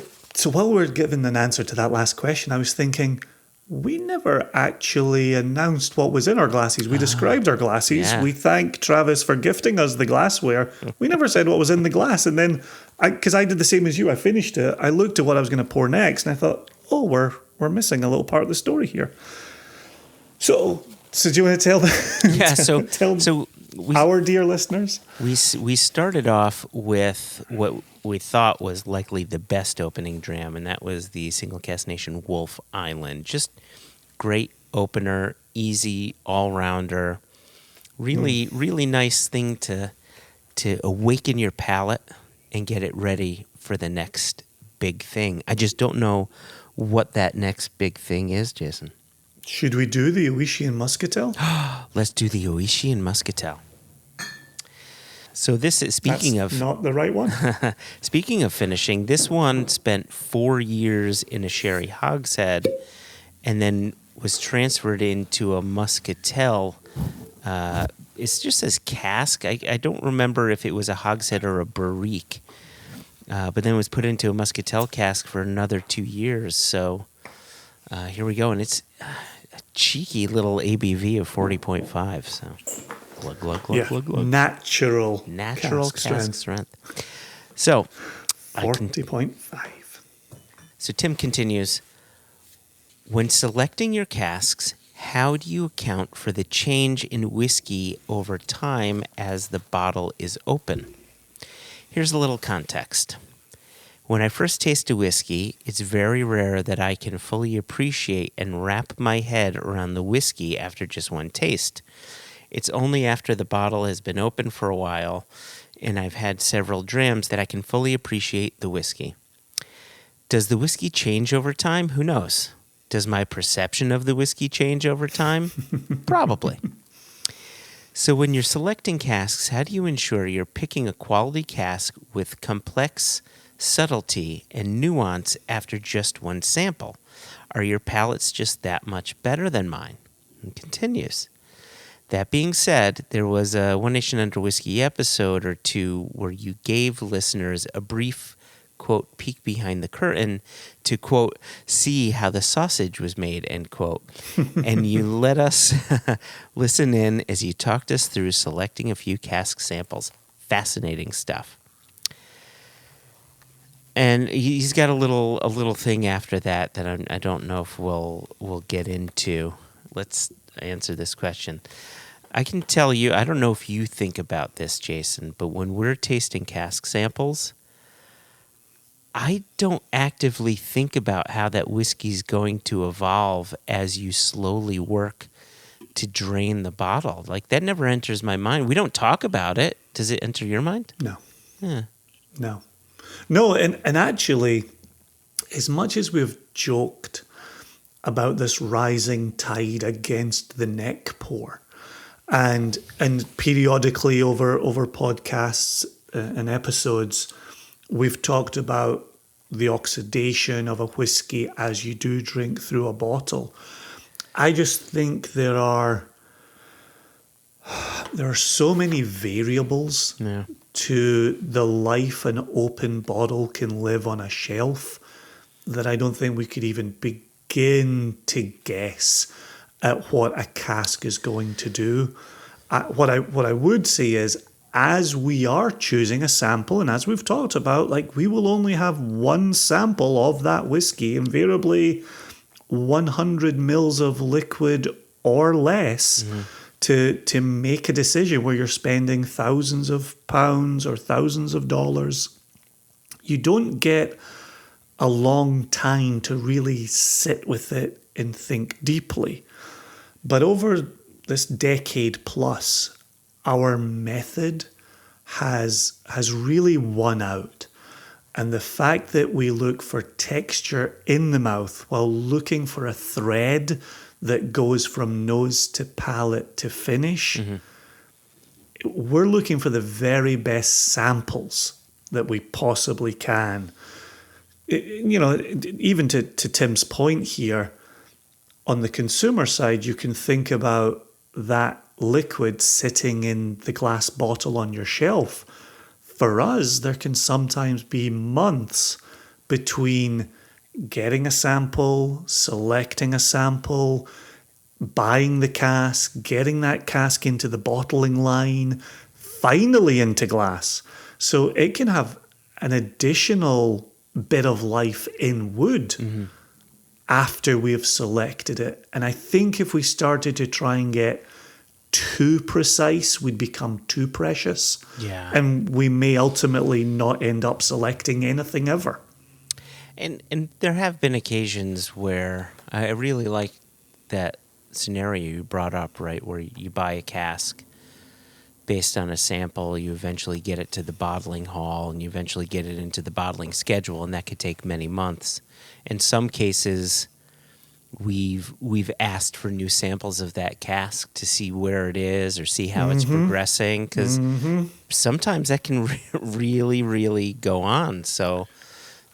Speaker 2: while we're giving an answer to that last question, I was thinking, we never actually announced what was in our glasses. We described our glasses.
Speaker 1: Yeah.
Speaker 2: We thank Travis for gifting us the glassware. We never said what was in the glass. And then, because I did the same as you, I finished it. I looked at what I was going to pour next, and I thought, oh, we're missing a little part of the story here. So do you want to tell them?
Speaker 1: Yeah,
Speaker 2: tell our dear listeners?
Speaker 1: We started off with what we thought was likely the best opening dram, and that was the Single Cask Nation Wolf Island. Just great opener, easy, all-rounder. Really, really nice thing to awaken your palate and get it ready for the next big thing. I just don't know what that next big thing is, Jason.
Speaker 2: Should we do the Oishi and Muscatel?
Speaker 1: Let's do the Oishi and Muscatel. So this is
Speaker 2: That's not the right one.
Speaker 1: Speaking of finishing, this one spent 4 years in a sherry hogshead, and then was transferred into a Muscatel. It just says cask. I don't remember if it was a hogshead or a barrique, but then it was put into a Muscatel cask for another 2 years. So here we go, and it's a cheeky little ABV of 40.5. So. Glug, glug, glug,
Speaker 2: yeah.
Speaker 1: glug, glug.
Speaker 2: Natural
Speaker 1: cask strength. So,
Speaker 2: 40.5.
Speaker 1: So Tim continues, when selecting your casks, how do you account for the change in whiskey over time as the bottle is open? Here's a little context. When I first taste a whiskey, it's very rare that I can fully appreciate and wrap my head around the whiskey after just one taste. It's only after the bottle has been open for a while and I've had several drams that I can fully appreciate the whiskey. Does the whiskey change over time? Who knows? Does my perception of the whiskey change over time? Probably. So when you're selecting casks, how do you ensure you're picking a quality cask with complex subtlety and nuance after just one sample? Are your palates just that much better than mine? And continues. That being said, there was a One Nation Under Whiskey episode or two where you gave listeners a brief, quote, peek behind the curtain to, quote, see how the sausage was made, end quote. And you let us listen in as you talked us through selecting a few cask samples. Fascinating stuff. And he's got a little thing after that I don't know if we'll get into. Let's answer this question. I can tell you, I don't know if you think about this, Jason, but when we're tasting cask samples, I don't actively think about how that whiskey's going to evolve as you slowly work to drain the bottle. Like, that never enters my mind. We don't talk about it. Does it enter your mind?
Speaker 2: No.
Speaker 1: Yeah.
Speaker 2: No, and actually, as much as we've joked about this rising tide against the neck pour, and periodically over podcasts and episodes, we've talked about the oxidation of a whiskey as you do drink through a bottle. I just think there are so many variables to the life an open bottle can live on a shelf that I don't think we could even begin to guess at what a cask is going to do. What I would say is, as we are choosing a sample, and as we've talked about, like, we will only have one sample of that whiskey, invariably 100 mils of liquid or less, to make a decision where you're spending thousands of pounds or thousands of dollars. You don't get a long time to really sit with it and think deeply. But over this decade plus, our method has really won out. And the fact that we look for texture in the mouth while looking for a thread that goes from nose to palate to finish, we're looking for the very best samples that we possibly can. Even to Tim's point here, on the consumer side, you can think about that liquid sitting in the glass bottle on your shelf. For us, there can sometimes be months between getting a sample, selecting a sample, buying the cask, getting that cask into the bottling line, finally into glass. So it can have an additional bit of life in wood after we've selected it. And I think if we started to try and get too precise, we'd become too precious.
Speaker 1: Yeah.
Speaker 2: And we may ultimately not end up selecting anything ever.
Speaker 1: And there have been occasions where I really like that scenario you brought up, right, where you buy a cask based on a sample, you eventually get it to the bottling hall, and you eventually get it into the bottling schedule, and that could take many months. In some cases, we've asked for new samples of that cask to see where it is or see how it's progressing, because sometimes that can really, really go on. So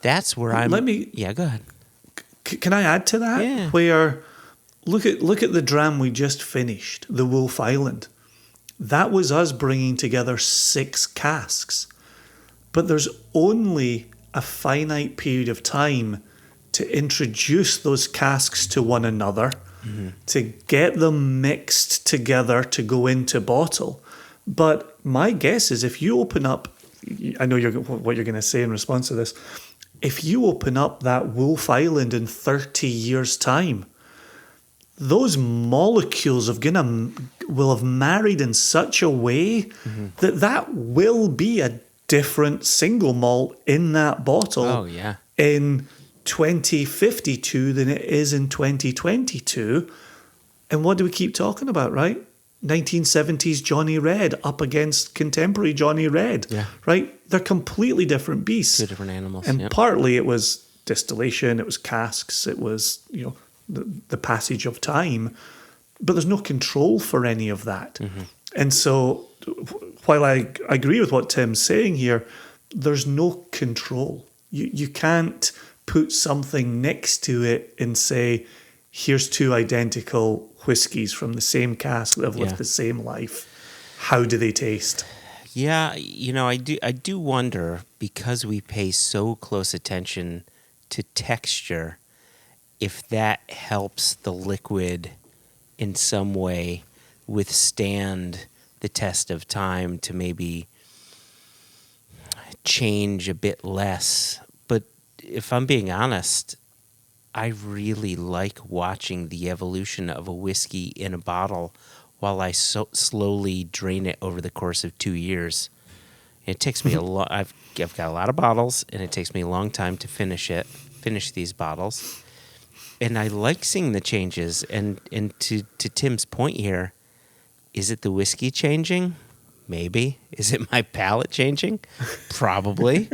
Speaker 1: that's where Yeah, go ahead.
Speaker 2: Can I add to that?
Speaker 1: Yeah.
Speaker 2: Where look at the dram we just finished, the Wolf Island. That was us bringing together 6 casks, but there's only a finite period of time to introduce those casks to one another, to get them mixed together to go into bottle. But my guess is if you open up, I know what you're going to say in response to this, if you open up that Wolf Island in 30 years' time, those molecules will have married in such a way that will be a different single malt in that bottle in 2052 than it is in 2022. And what do we keep talking about, right? 1970s Johnny Red up against contemporary Johnny Red, right? They're completely different beasts.
Speaker 1: 2 different animals.
Speaker 2: And partly it was distillation, it was casks, it was, the passage of time, but there's no control for any of that. And so while I agree with what Tim's saying here, there's no control. You can't put something next to it and say, here's 2 identical whiskies from the same cask that have lived the same life. How do they taste?
Speaker 1: Yeah, I do wonder, because we pay so close attention to texture, if that helps the liquid in some way withstand the test of time to maybe change a bit less. But if I'm being honest, I really like watching the evolution of a whiskey in a bottle while I slowly drain it over the course of 2 years. It takes me a lot. I've got a lot of bottles, and it takes me a long time to finish these bottles. And I like seeing the changes. And to Tim's point here, is it the whiskey changing? Maybe. Is it my palate changing? Probably.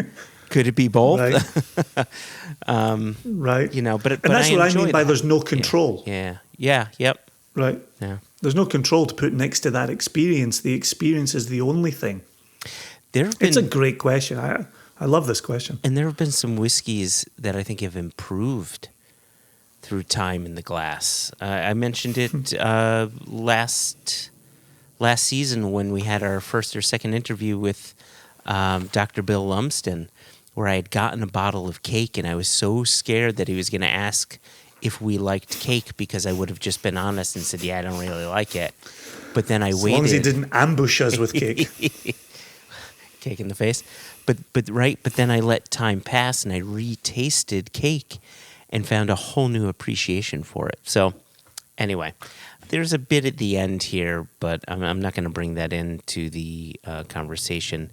Speaker 1: Could it be both?
Speaker 2: Right. Right.
Speaker 1: But
Speaker 2: that's what I mean by
Speaker 1: that.
Speaker 2: There's no control.
Speaker 1: Yeah. Yep.
Speaker 2: Right.
Speaker 1: Yeah.
Speaker 2: There's no control to put next to that experience. The experience is the only thing. It's a great question. I love this question.
Speaker 1: And there have been some whiskeys that I think have improved through time in the glass. I mentioned it last season when we had our first or second interview with Dr. Bill Lumsden, where I had gotten a bottle of cake, and I was so scared that he was going to ask if we liked cake, because I would have just been honest and said, yeah, I don't really like it. But then I waited. As
Speaker 2: long as he didn't ambush us with cake.
Speaker 1: Cake in the face. But then I let time pass, and I retasted cake and found a whole new appreciation for it. So anyway, there's a bit at the end here, but I'm not going to bring that into the conversation.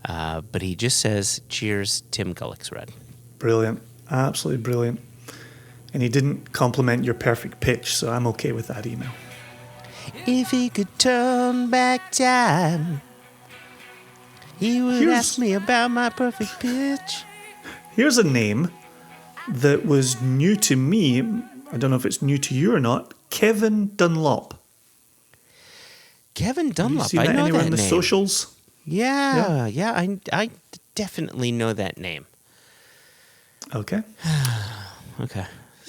Speaker 1: But he just says, cheers, Tim Gullick's Red.
Speaker 2: Brilliant. Absolutely brilliant. And he didn't compliment your perfect pitch, so I'm okay with that email.
Speaker 1: If he could turn back time, he would ask me about my perfect pitch.
Speaker 2: Here's a name that was new to me. I don't know if it's new to you or not. Kevin Dunlop.
Speaker 1: Kevin Dunlop.
Speaker 2: Have you seen that
Speaker 1: I know
Speaker 2: anywhere
Speaker 1: that
Speaker 2: in the
Speaker 1: name.
Speaker 2: socials?
Speaker 1: Yeah. I definitely know that name.
Speaker 2: Okay.
Speaker 1: Okay.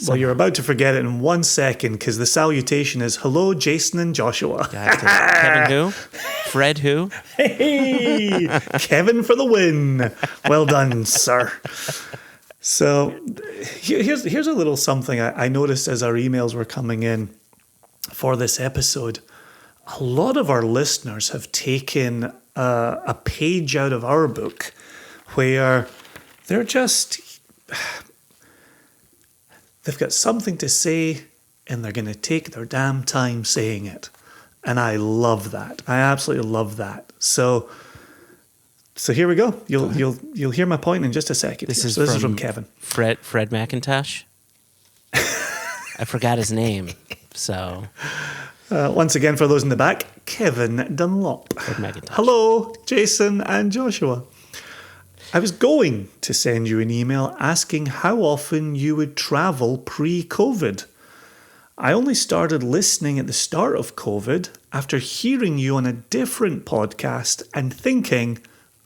Speaker 2: Well, you're about to forget it in 1 second because the salutation is, hello, Jason and Joshua.
Speaker 1: Kevin who? Fred who?
Speaker 2: Hey, Kevin for the win. Well done, sir. So here's a little something I noticed as our emails were coming in for this episode. A lot of our listeners have taken a page out of our book where they're just... They've got something to say and they're going to take their damn time saying it. And I love that. I absolutely love that. So here we go. You'll hear my point in just a second.
Speaker 1: This is
Speaker 2: from Kevin.
Speaker 1: Fred McIntosh. I forgot his name. So
Speaker 2: once again, for those in the back, Kevin Dunlop.
Speaker 1: Fred McIntosh.
Speaker 2: Hello, Jason and Joshua. I was going to send you an email asking how often you would travel pre-COVID. I only started listening at the start of COVID after hearing you on a different podcast and thinking,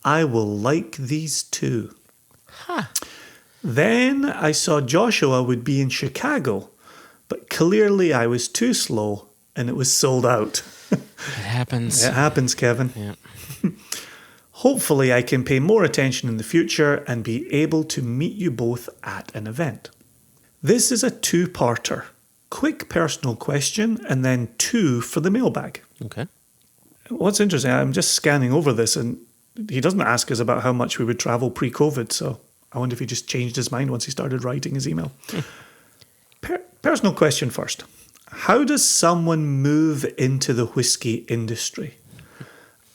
Speaker 2: I will like these too.
Speaker 1: Huh.
Speaker 2: Then I saw Joshua would be in Chicago, but clearly I was too slow and it was sold out.
Speaker 1: It happens.
Speaker 2: It happens, Kevin.
Speaker 1: Yeah.
Speaker 2: Hopefully I can pay more attention in the future and be able to meet you both at an event. This is a two-parter. Quick personal question and then 2 for the mailbag.
Speaker 1: Okay.
Speaker 2: What's interesting, I'm just scanning over this and he doesn't ask us about how much we would travel pre-COVID, so I wonder if he just changed his mind once he started writing his email. Personal question first. How does someone move into the whiskey industry?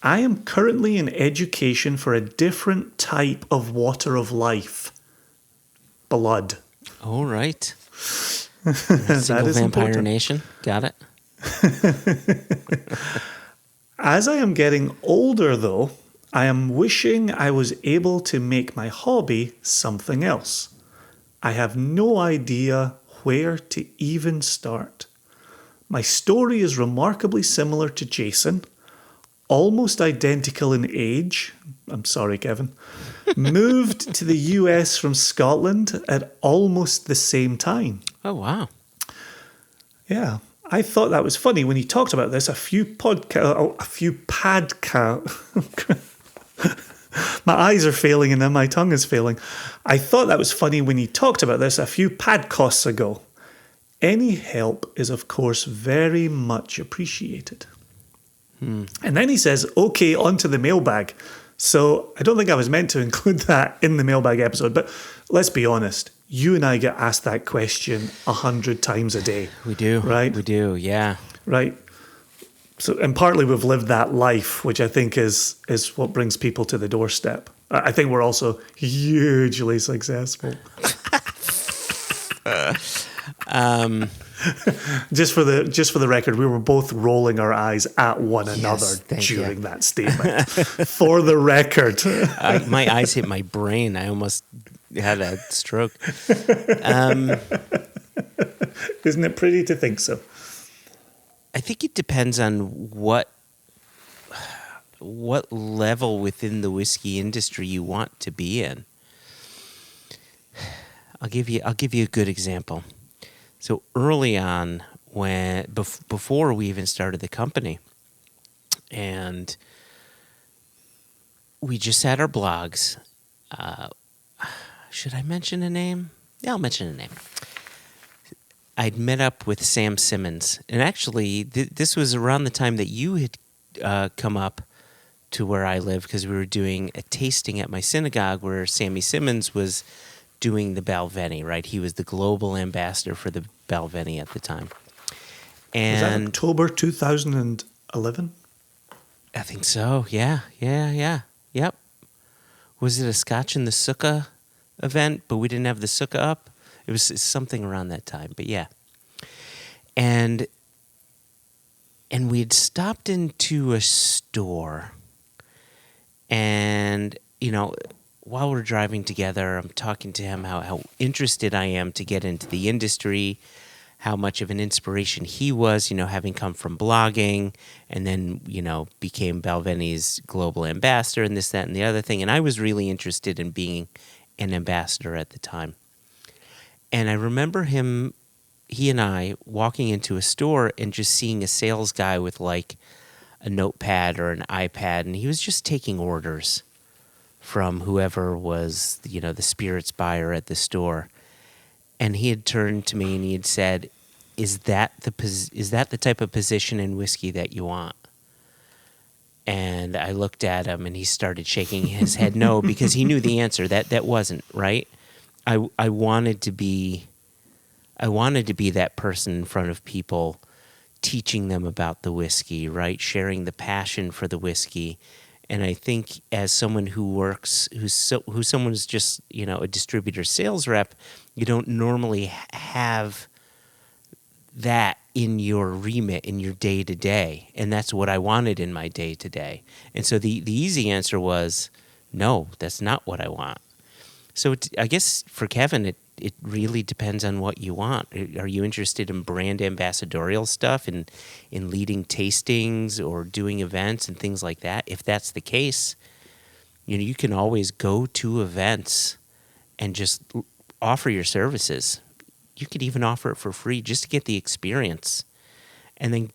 Speaker 2: I am currently in education for a different type of water of life. Blood.
Speaker 1: All right.
Speaker 2: That
Speaker 1: Single
Speaker 2: is
Speaker 1: Vampire
Speaker 2: important.
Speaker 1: Nation. Got it.
Speaker 2: As I am getting older, though, I am wishing I was able to make my hobby something else. I have no idea where to even start. My story is remarkably similar to Jason, almost identical in age. I'm sorry, Kevin. Moved to the US from Scotland at almost the same time.
Speaker 1: Oh, wow.
Speaker 2: Yeah. I thought that was funny when he talked about this. My eyes are failing and then my tongue is failing. I thought that was funny when he talked about this a few podcasts ago. Any help is, of course, very much appreciated. And then he says, okay, on to the mailbag. So I don't think I was meant to include that in the mailbag episode, but let's be honest. You and I get asked that question 100 times a day.
Speaker 1: We do.
Speaker 2: Right?
Speaker 1: We do, yeah.
Speaker 2: Right. So, and partly we've lived that life, which I think is what brings people to the doorstep. I think we're also hugely successful. Just for the record, we were both rolling our eyes at one another during that statement. For the record,
Speaker 1: my eyes hit my brain. I almost had a stroke.
Speaker 2: Isn't it pretty to think so?
Speaker 1: I think it depends on what level within the whiskey industry you want to be in. I'll give you a good example. So early on, before we even started the company, and we just had our blogs. Should I mention a name? Yeah, I'll mention a name. I'd met up with Sam Simmons, and actually, this was around the time that you had come up to where I live, because we were doing a tasting at my synagogue where Sammy Simmons was doing the Balvenie, right? He was the global ambassador for the Balvenie at the time. And
Speaker 2: was that October 2011?
Speaker 1: I think so. Yeah. Yep. Was it a Scotch in the Sukkah event, but we didn't have the Sukkah up? It was something around that time, but yeah. And And we had stopped into a store, and, while we're driving together, I'm talking to him how interested I am to get into the industry, how much of an inspiration he was, having come from blogging and then, became Balveni's global ambassador and this, that, and the other thing. And I was really interested in being an ambassador at the time. And I remember he and I walking into a store and just seeing a sales guy with like a notepad or an iPad, and he was just taking orders from whoever was, the spirits buyer at the store. And he had turned to me and he had said, "Is that the type of position in whiskey that you want?" And I looked at him and he started shaking his head no, because he knew the answer. That wasn't right. I wanted to be that person in front of people, teaching them about the whiskey, right? Sharing the passion for the whiskey. And I think as someone who's someone who's just, a distributor sales rep, you don't normally have that in your remit, in your day-to-day. And that's what I wanted in my day-to-day. And so the easy answer was, no, that's not what I want. So I guess for Kevin, it really depends on what you want. Are you interested in brand ambassadorial stuff and in leading tastings or doing events and things like that? If that's the case, you can always go to events and just offer your services. You could even offer it for free just to get the experience and then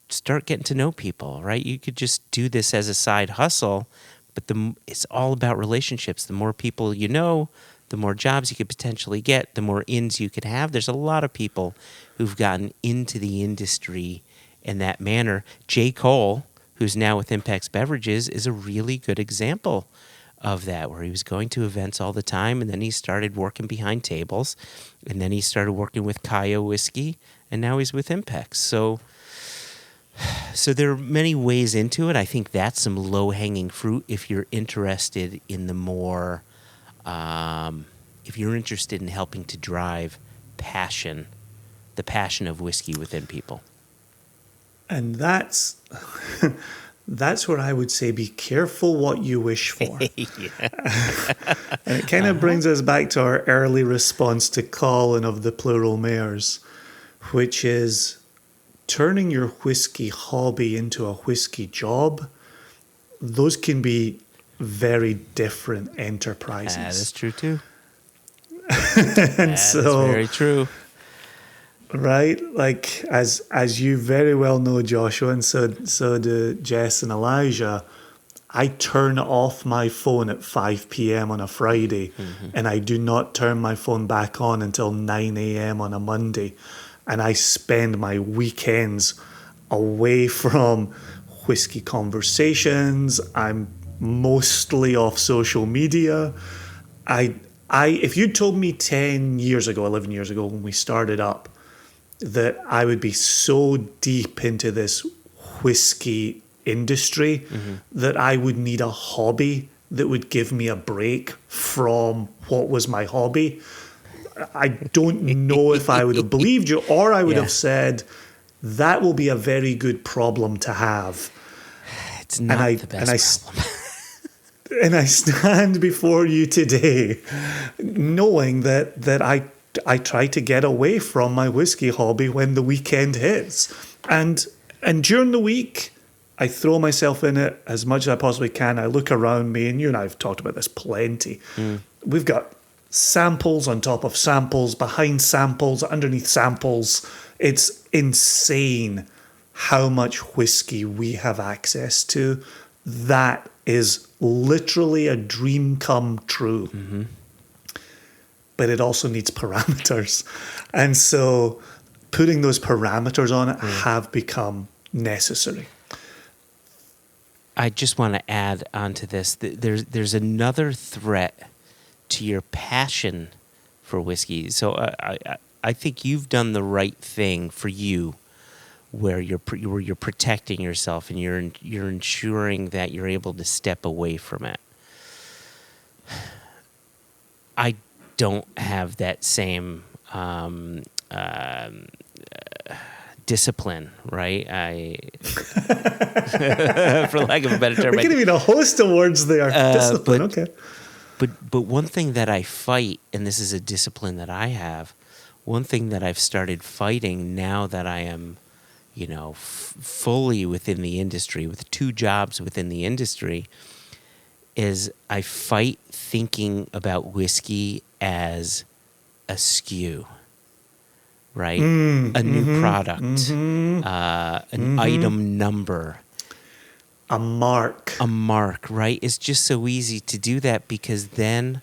Speaker 1: start getting to know people, right? You could just do this as a side hustle, but it's all about relationships. The more people you know, the more jobs you could potentially get, the more ins you could have. There's a lot of people who've gotten into the industry in that manner. J. Cole, who's now with Impex Beverages, is a really good example of that, where he was going to events all the time, and then he started working behind tables, and then he started working with Kaya Whiskey, and now he's with Impex. So there are many ways into it. I think that's some low-hanging fruit if you're interested in the more, if you're interested in helping to drive passion, the passion of whiskey within people.
Speaker 2: And that's where I would say be careful what you wish for. And it kind of brings us back to our early response to Colin of the Plural Mares, which is turning your whiskey hobby into a whiskey job. Those can be very different enterprises.
Speaker 1: That is true too.
Speaker 2: And
Speaker 1: that is very true.
Speaker 2: Right? Like, as you very well know, Joshua, and so do Jess and Elijah, I turn off my phone at 5 p.m. on a Friday, and I do not turn my phone back on until 9 a.m. on a Monday. And I spend my weekends away from whiskey conversations. I'm mostly off social media. If you told me 10 years ago, 11 years ago, when we started up, that I would be so deep into this whiskey industry that I would need a hobby that would give me a break from what was my hobby, I don't know if I would have believed you, or I would have said, that will be a very good problem to have.
Speaker 1: It's not the best problem.
Speaker 2: And I stand before you today knowing that I try to get away from my whiskey hobby when the weekend hits. And during the week, I throw myself in it as much as I possibly can. I look around me, and you and I have talked about this plenty. We've got samples on top of samples, behind samples, underneath samples. It's insane how much whiskey we have access to. That is literally a dream come true. But it also needs parameters. And so putting those parameters on it have become necessary.
Speaker 1: I just want to add onto this. There's another threat to your passion for whiskey. So I think you've done the right thing for you, where you're protecting yourself and you're ensuring that you're able to step away from it. I don't have that same discipline, right? For lack of a better term.
Speaker 2: We could even a host of words there. Discipline, okay.
Speaker 1: But one thing that I fight, and this is a discipline that I have, one thing that I've started fighting now that I am, fully within the industry, with 2 jobs within the industry, is I fight thinking about whiskey as a SKU, right? A new product, an item number.
Speaker 2: A mark,
Speaker 1: right? It's just so easy to do that because then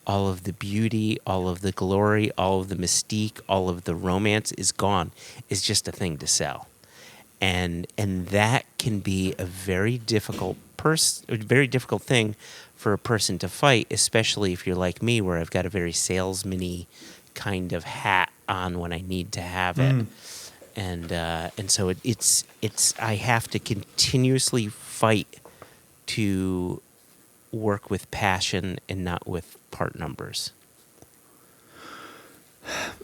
Speaker 1: all of the beauty, all of the glory, all of the mystique, all of the romance is gone. It's just a thing to sell. And that can be a very difficult thing for a person to fight, especially if you're like me, where I've got a very salesman-y kind of hat on when I need to have it. And so it's I have to continuously fight to work with passion and not with part numbers.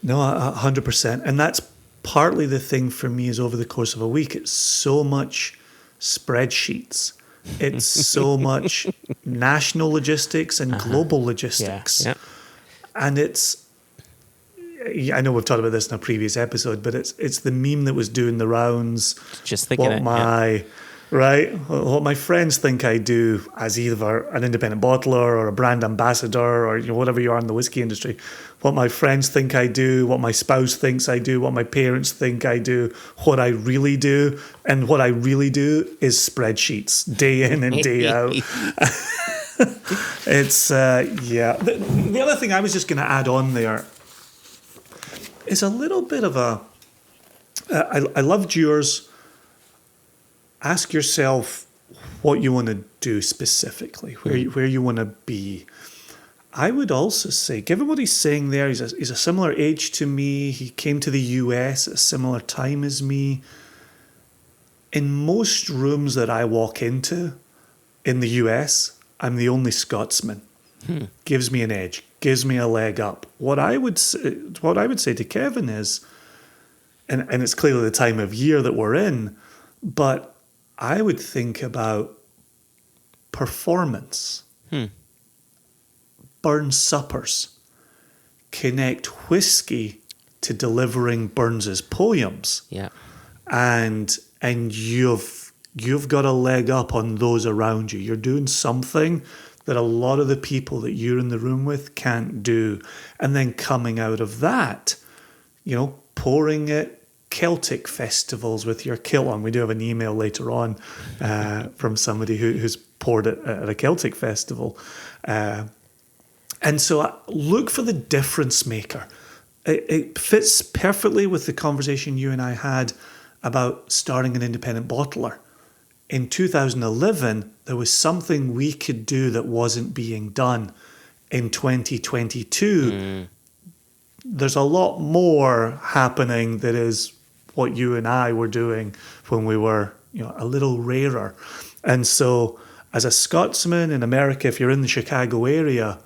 Speaker 2: No, 100%. And that's partly the thing for me is over the course of a week, it's so much spreadsheets. It's so much national logistics and global logistics.
Speaker 1: Yeah.
Speaker 2: And I know we've talked about this in a previous episode, but it's the meme that was doing the rounds.
Speaker 1: Just thinking
Speaker 2: what my friends think I do as either an independent bottler or a brand ambassador or whatever you are in the whiskey industry. What my friends think I do, what my spouse thinks I do, what my parents think I do, what I really do. And what I really do is spreadsheets day in and day out. It's, The other thing I was just going to add on there is a little bit of I loved yours. Ask yourself what you want to do specifically, where you want to be. I would also say, given what he's saying there, he's a similar age to me. He came to the US at a similar time as me. In most rooms that I walk into in the US, I'm the only Scotsman. Gives me an edge, gives me a leg up. What I would say to Kevin is, and it's clearly the time of year that we're in, but I would think about performance, Burns suppers, connect whiskey to delivering Burns's poems, and you've got a leg up on those around you. You're doing something that a lot of the people that you're in the room with can't do, and then coming out of that, pouring it. Celtic festivals with your kilt on. We do have an email later on from somebody who's poured it at a Celtic festival. And so look for the difference maker. It fits perfectly with the conversation you and I had about starting an independent bottler. In 2011, there was something we could do that wasn't being done. In 2022, there's a lot more happening that is what you and I were doing when we were, a little rarer. And so as a Scotsman in America, if you're in the Chicago area,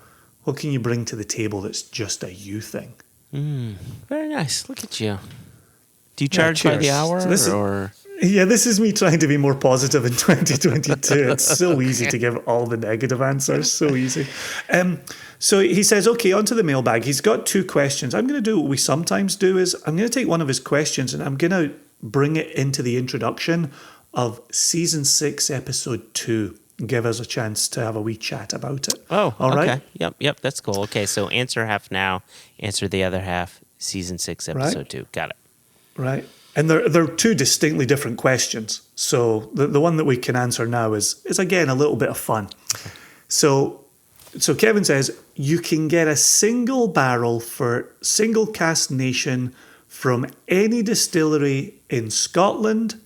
Speaker 2: what can you bring to the table that's just a you thing?
Speaker 1: Very nice. Look at you. Do you charge by the hour or?
Speaker 2: This is me trying to be more positive in 2022. It's so easy to give all the negative answers. So easy. So he says, okay, onto the mailbag. He's got 2 questions. I'm going to do what we sometimes do is I'm going to take one of his questions and I'm going to bring it into the introduction of season 6, episode 2. Give us a chance to have a wee chat about it.
Speaker 1: Oh,
Speaker 2: all
Speaker 1: okay.
Speaker 2: right?
Speaker 1: Yep, that's cool. Okay, so answer half now, answer the other half, season 6, episode 2. Got it.
Speaker 2: Right. And they're 2 distinctly different questions. So the one that we can answer now is again a little bit of fun. So Kevin says, you can get a single barrel for single cask nation from any distillery in Scotland,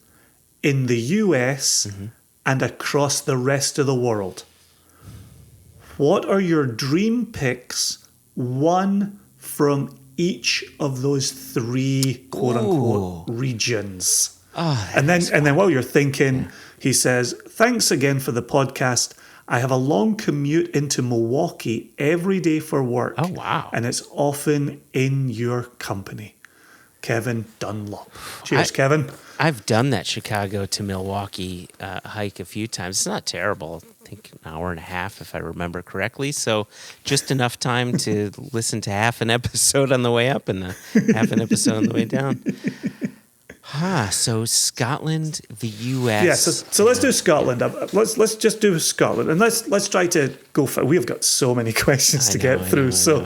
Speaker 2: in the US, and across the rest of the world. What are your dream picks, one from each of those 3 quote-unquote regions? And then while you're thinking, he says, thanks again for the podcast. I have a long commute into Milwaukee every day for work.
Speaker 1: Oh, wow.
Speaker 2: And it's often in your company. Kevin Dunlop. Cheers, Kevin.
Speaker 1: I've done that Chicago to Milwaukee hike a few times. It's not terrible. I think an hour and a half, if I remember correctly. So just enough time to listen to half an episode on the way up and half an episode on the way down. So Scotland, the U.S.
Speaker 2: Yeah, so let's do Scotland. Let's just do Scotland, and let's try to go for. We've got so many questions to get through. So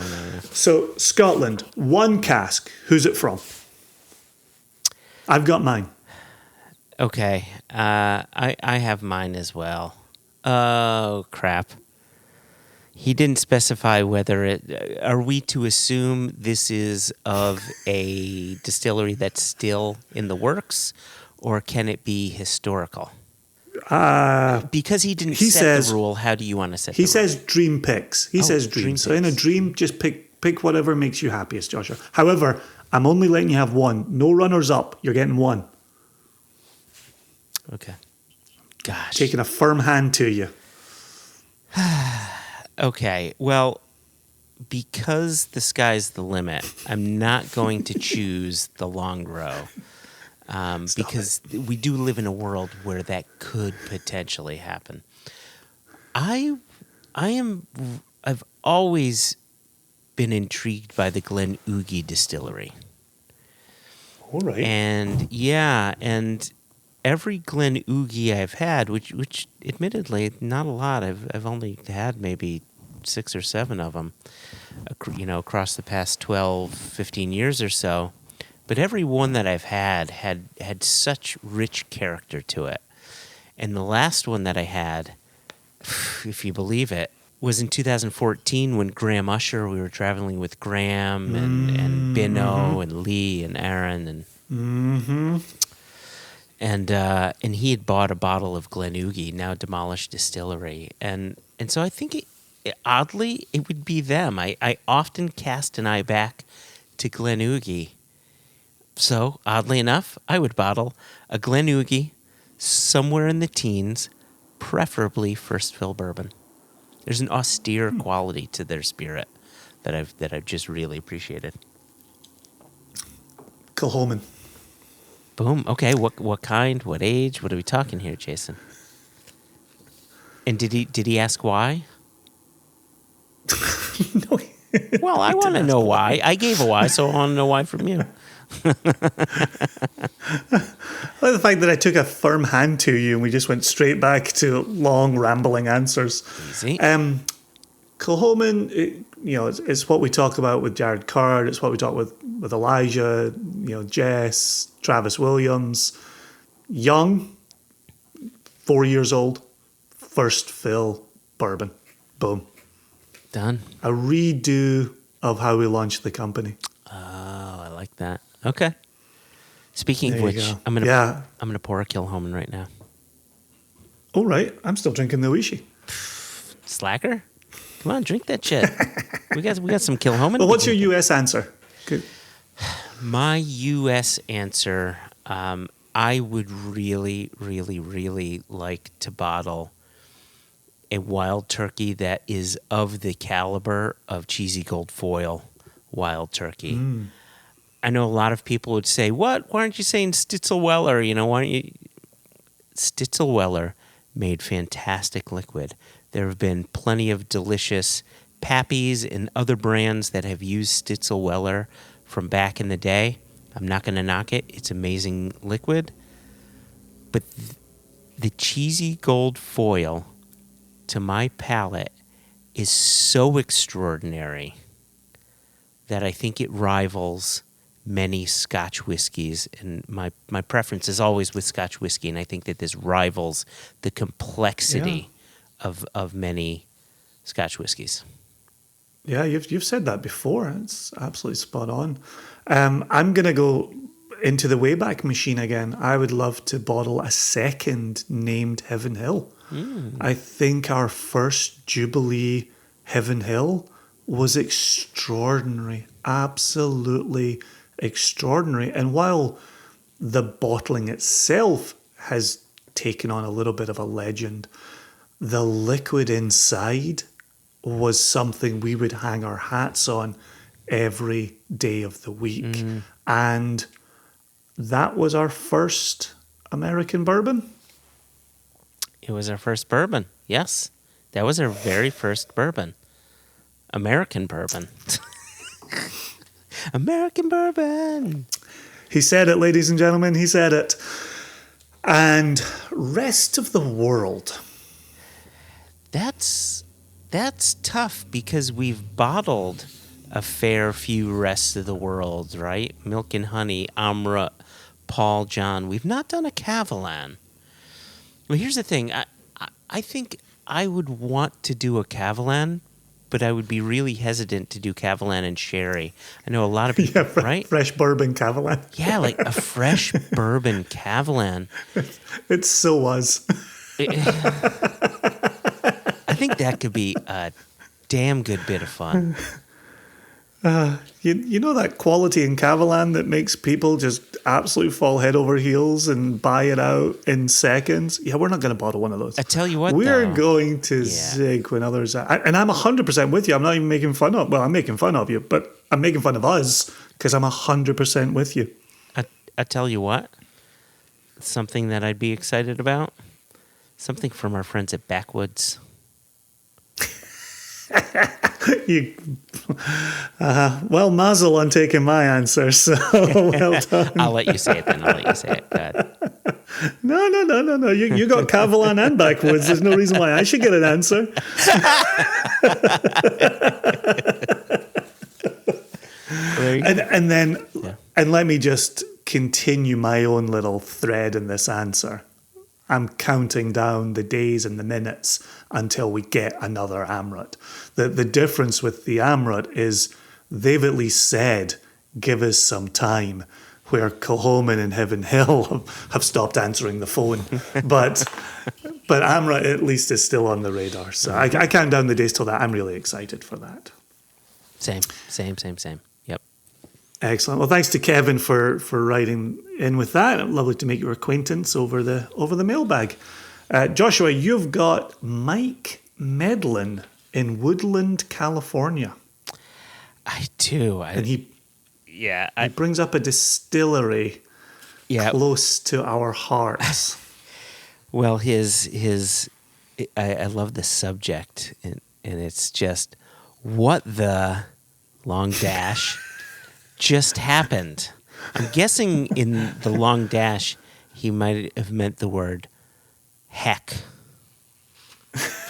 Speaker 2: Scotland, one cask. Who's it from? I've got mine.
Speaker 1: Okay, I have mine as well. Oh crap! He didn't specify whether it. Are we to assume this is of a distillery that's still in the works, or can it be historical? Because he didn't set the rule, how do you want to set the rule? He
Speaker 2: says dream picks. He says dream. So in a dream, just pick whatever makes you happiest, Joshua. However, I'm only letting you have one. No runners up. You're getting one.
Speaker 1: Okay. Gosh.
Speaker 2: Taking a firm hand to you.
Speaker 1: Okay, well, because the sky's the limit, I'm not going to choose the long row because we do live in a world where that could potentially happen. I've always been intrigued by the Glenougie distillery.
Speaker 2: All right.
Speaker 1: And every Glenougie I've had, which admittedly not a lot. I've only had maybe 6 or 7 of them, across the past 12, 15 years or so. But every one that I've had such rich character to it. And the last one that I had, if you believe it, was in 2014 when Graham Usher, we were traveling with Graham and Bino and Lee and Aaron and.
Speaker 2: Mm-hmm.
Speaker 1: And he had bought a bottle of Glenougie, now demolished distillery, and so I think oddly it would be them. I often cast an eye back to Glenougie, so oddly enough, I would bottle a Glenougie somewhere in the teens, preferably first fill bourbon. There's an austere quality to their spirit that I've just really appreciated.
Speaker 2: Kilchoman.
Speaker 1: Boom. Okay. What kind? What age? What are we talking here, Jason? And did he ask why?
Speaker 2: No.
Speaker 1: Well, I want to know why. I gave a why, so I want to know why from you.
Speaker 2: I like the fact that I took a firm hand to you and we just went straight back to long, rambling answers.
Speaker 1: Easy.
Speaker 2: Kilchoman, it's what we talk about with Jared Card. It's what we talk with Elijah, Jess, Travis Williams. Young, 4 years old, first fill bourbon. Boom.
Speaker 1: Done.
Speaker 2: A redo of how we launched the company.
Speaker 1: Oh, I like that. Okay. Speaking of which,
Speaker 2: go.
Speaker 1: I'm gonna pour a Kilchoman right now.
Speaker 2: All right, I'm still drinking the Oishi.
Speaker 1: Slacker. Come on, drink that shit. we got some Kilchoman.
Speaker 2: Well, what's your U.S. answer? Good.
Speaker 1: My U.S. answer, I would really, really, really like to bottle a wild turkey that is of the caliber of Cheesy Gold Foil wild turkey. I know a lot of people would say, "What? Why aren't you saying Stitzelweller? Why aren't you?" Stitzelweller made fantastic liquid. There have been plenty of delicious Pappies and other brands that have used Stitzelweller from back in the day. I'm not going to knock it. It's amazing liquid. But the Cheesy Gold Foil, to my palate, is so extraordinary that I think it rivals many Scotch whiskeys. And my preference is always with Scotch whiskey, and I think that this rivals the complexity of many Scotch whiskeys.
Speaker 2: Yeah, you've said that before. It's absolutely spot on. I'm going to go into the Wayback Machine again. I would love to bottle a second named Heaven Hill. I think our first Jubilee Heaven Hill was extraordinary, absolutely extraordinary. And while the bottling itself has taken on a little bit of a legend, the liquid inside was something we would hang our hats on every day of the week. And that was our first American bourbon.
Speaker 1: It was our first bourbon. Yes. That was our very first bourbon. American bourbon. American bourbon.
Speaker 2: He said it, ladies and gentlemen. He said it. And rest of the world.
Speaker 1: That's tough because we've bottled a fair few rest of the world, right? Milk and Honey, Amrut, Paul John. We've not done a Cavalan. Well, here's the thing. I think I would want to do a Cavalan, but I would be really hesitant to do Cavalan and sherry. I know a lot of people, right?
Speaker 2: Fresh bourbon Cavalan.
Speaker 1: Yeah, like a fresh bourbon Cavalan.
Speaker 2: It so was.
Speaker 1: I think that could be a damn good bit of fun.
Speaker 2: You know that quality in Cavalan that makes people just absolutely fall head over heels and buy it out in seconds? Yeah, we're not going to bottle one of those.
Speaker 1: I tell you what,
Speaker 2: we're
Speaker 1: though,
Speaker 2: going to zig when others are. And I'm 100% with you. I'm not even making fun of. Well, I'm making fun of you, but I'm making fun of us because I'm 100% with you.
Speaker 1: I tell you what, something that I'd be excited about, something from our friends at Backwoods.
Speaker 2: Well, mazel on taking my answer, so well done.
Speaker 1: I'll let you say it then. I'll let you say it. Go ahead.
Speaker 2: No. You got Cavalan and Backwoods. There's no reason why I should get an answer. And let me just continue my own little thread in this answer. I'm counting down the days and the minutes until we get another Amrut. The difference with the Amrut is they've at least said, give us some time, where Kilchoman and Heaven Hill have stopped answering the phone. But Amrut at least is still on the radar. So I count down the days till that. I'm really excited for that.
Speaker 1: Same. Yep.
Speaker 2: Excellent. Well, thanks to Kevin for writing in with that. Lovely to make your acquaintance over the mailbag. Joshua, you've got Mike Medlin in Woodland, California.
Speaker 1: I do.
Speaker 2: And he brings up a distillery close to our hearts.
Speaker 1: Well, I love the subject, and it's just, what the long dash just happened. I'm guessing in the long dash, he might have meant the word heck.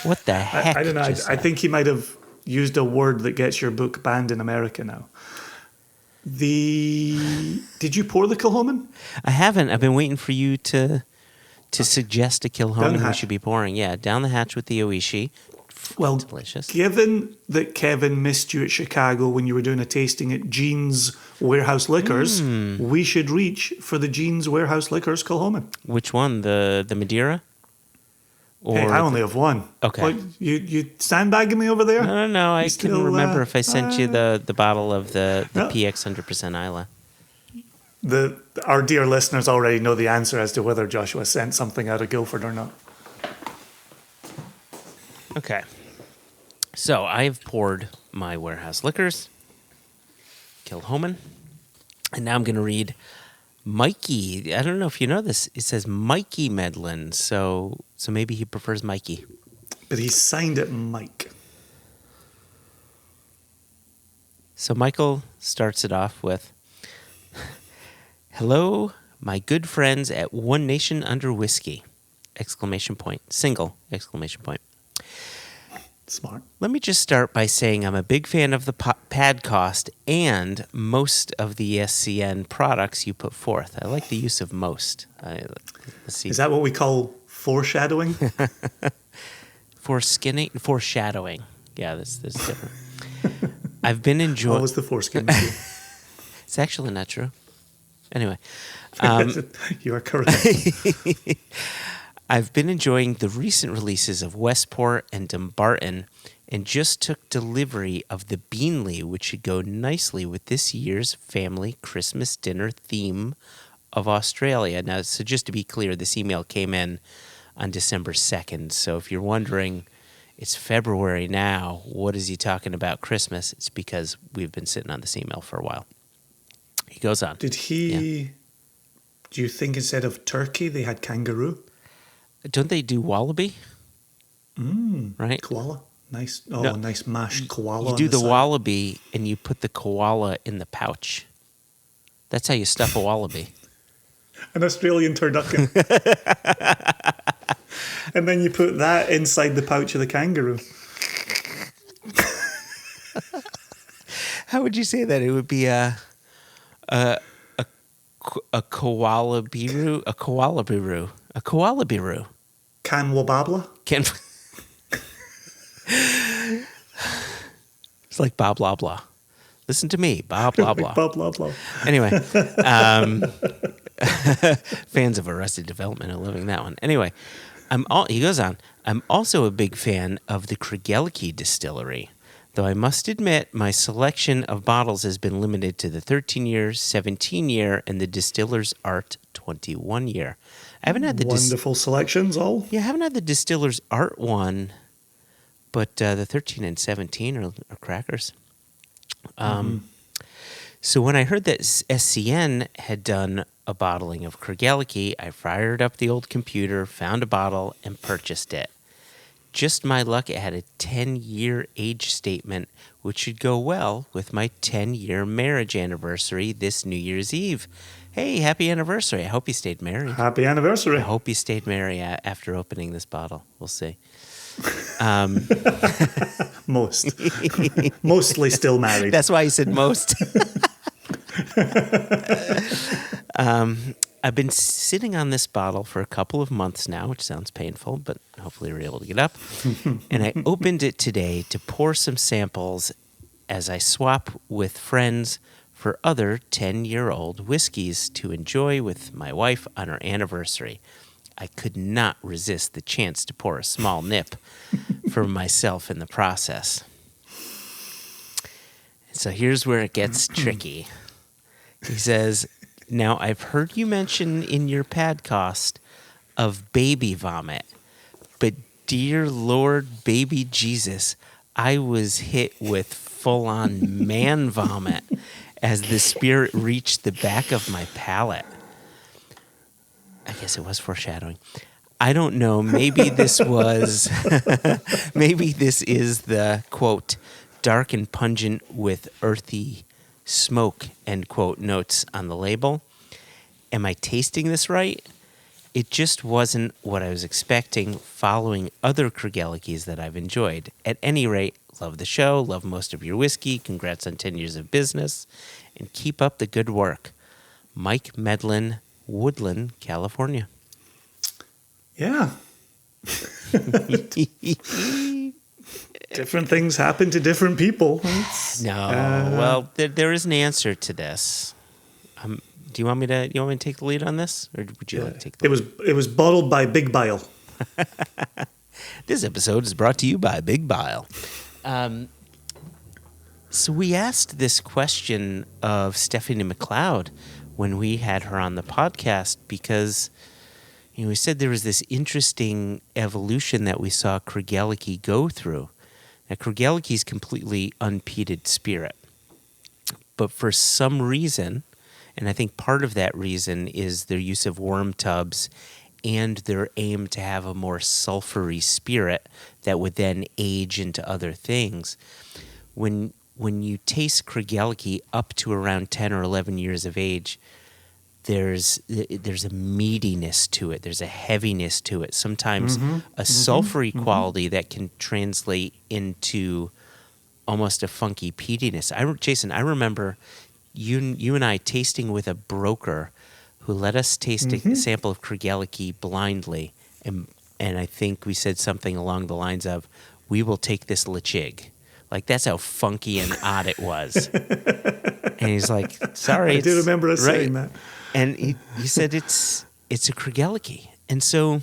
Speaker 1: What the heck?
Speaker 2: I don't know. I think he might have used a word that gets your book banned in America now. Did you pour the Kilchoman?
Speaker 1: I haven't. I've been waiting for you to suggest a Kilchoman we should be pouring. Yeah, down the hatch with the Oishi.
Speaker 2: Well,
Speaker 1: delicious.
Speaker 2: Given that Kevin missed you at Chicago when you were doing a tasting at Jean's Warehouse Liquors, we should reach for the Jean's Warehouse Liquors Kilchoman.
Speaker 1: Which one? The Madeira?
Speaker 2: Or hey, I only have one.
Speaker 1: Okay.
Speaker 2: What, you sandbagging me over there?
Speaker 1: No. I couldn't remember if I sent you the bottle of the PX 100% Isla.
Speaker 2: Our dear listeners already know the answer as to whether Joshua sent something out of Guildford or not.
Speaker 1: Okay. So I've poured my Warehouse Liquors, Kilchoman, and now I'm going to read Mikey. I don't know if you know this. It says Mikey Medlin, so maybe he prefers Mikey.
Speaker 2: But he signed it Mike.
Speaker 1: So Michael starts it off with, "Hello, my good friends at One Nation Under Whiskey!" Exclamation point. Single exclamation point.
Speaker 2: Smart.
Speaker 1: Let me just start by saying I'm a big fan of the Padcost and most of the SCN products you put forth. I like the use of most. Let's see.
Speaker 2: Is that what we call foreshadowing?
Speaker 1: Foreshadowing. Yeah, that's different. I've been enjoying...
Speaker 2: What was the foreskin?
Speaker 1: It's actually not true. Anyway.
Speaker 2: You are correct.
Speaker 1: I've been enjoying the recent releases of Westport and Dumbarton and just took delivery of the Beanley, which should go nicely with this year's family Christmas dinner theme of Australia. Now, so just to be clear, this email came in on December 2nd. So if you're wondering, it's February now, what is he talking about Christmas? It's because we've been sitting on this email for a while. He goes on.
Speaker 2: Did he... Do you think instead of turkey, they had kangaroo?
Speaker 1: Don't they do wallaby? Right?
Speaker 2: Koala. Nice. Oh,
Speaker 1: No,
Speaker 2: nice mashed koala.
Speaker 1: You
Speaker 2: on
Speaker 1: do the
Speaker 2: side.
Speaker 1: wallaby and you put the koala in the pouch. That's how you stuff a wallaby.
Speaker 2: An Australian turducken. And then you put that inside the pouch of the kangaroo.
Speaker 1: How would you say that? It would be a koala biru, a koala biru, a koala biru.
Speaker 2: Canwababla.
Speaker 1: It's like blah blah blah. Listen to me, blah blah blah.
Speaker 2: Blah, blah, blah.
Speaker 1: Anyway, fans of Arrested Development are loving that one. Anyway, he goes on. I'm also a big fan of the Kregelke distillery, though I must admit my selection of bottles has been limited to the 13-year, 17-year, and the Distiller's Art 21-year. I haven't had the
Speaker 2: wonderful selections, all.
Speaker 1: Yeah, I haven't had the Distiller's Art one, but the 13 and 17 are crackers. So when I heard that SCN had done a bottling of Kregelke, I fired up the old computer, found a bottle, and purchased it. Just my luck, it had a 10-year age statement, which should go well with my 10-year marriage anniversary this New Year's Eve. Hey, happy anniversary. I hope you stayed married.
Speaker 2: Happy anniversary.
Speaker 1: I hope you stayed married after opening this bottle. We'll see.
Speaker 2: Mostly still married.
Speaker 1: That's why I said most. I've been sitting on this bottle for a couple of months now, which sounds painful, but hopefully we're able to get up. And I opened it today to pour some samples as I swap with friends for other 10-year-old whiskeys to enjoy with my wife on our anniversary. I could not resist the chance to pour a small nip for myself in the process. So here's where it gets tricky. He says, now I've heard you mention in your podcast of baby vomit, but dear Lord baby Jesus, I was hit with full-on man vomit as the spirit reached the back of my palate. I guess it was foreshadowing. I don't know. Maybe this was, maybe this is the, quote, dark and pungent with earthy smoke, end quote, notes on the label. Am I tasting this right? It just wasn't what I was expecting following other Kregelkes that I've enjoyed. At any rate, love the show, love most of your whiskey, congrats on 10 years of business, and keep up the good work. Mike Medlin, Woodland, California.
Speaker 2: Yeah. Different things happen to different people.
Speaker 1: Well, there is an answer to this. Do you want me to take the lead on this, or would you like to take the lead?
Speaker 2: It was bottled by Big Bile.
Speaker 1: This episode is brought to you by Big Bile. So we asked this question of Stephanie McLeod when we had her on the podcast because we said there was this interesting evolution that we saw Kregelke go through. Now, Kregelke is completely unpeated spirit. But for some reason, and I think part of that reason is their use of worm tubs and their aim to have a more sulfury spirit that would then age into other things. When you taste Kregelke up to around 10 or 11 years of age, there's a meatiness to it. There's a heaviness to it. Sometimes a sulfury quality that can translate into almost a funky peatiness. Jason, I remember you and I tasting with a broker who let us taste a sample of Kregelke blindly, and I think we said something along the lines of, "We will take this Lechig." Like, that's how funky and odd it was. And he's like, "Sorry."
Speaker 2: I do remember us saying that.
Speaker 1: And he said it's a Kregelke. And so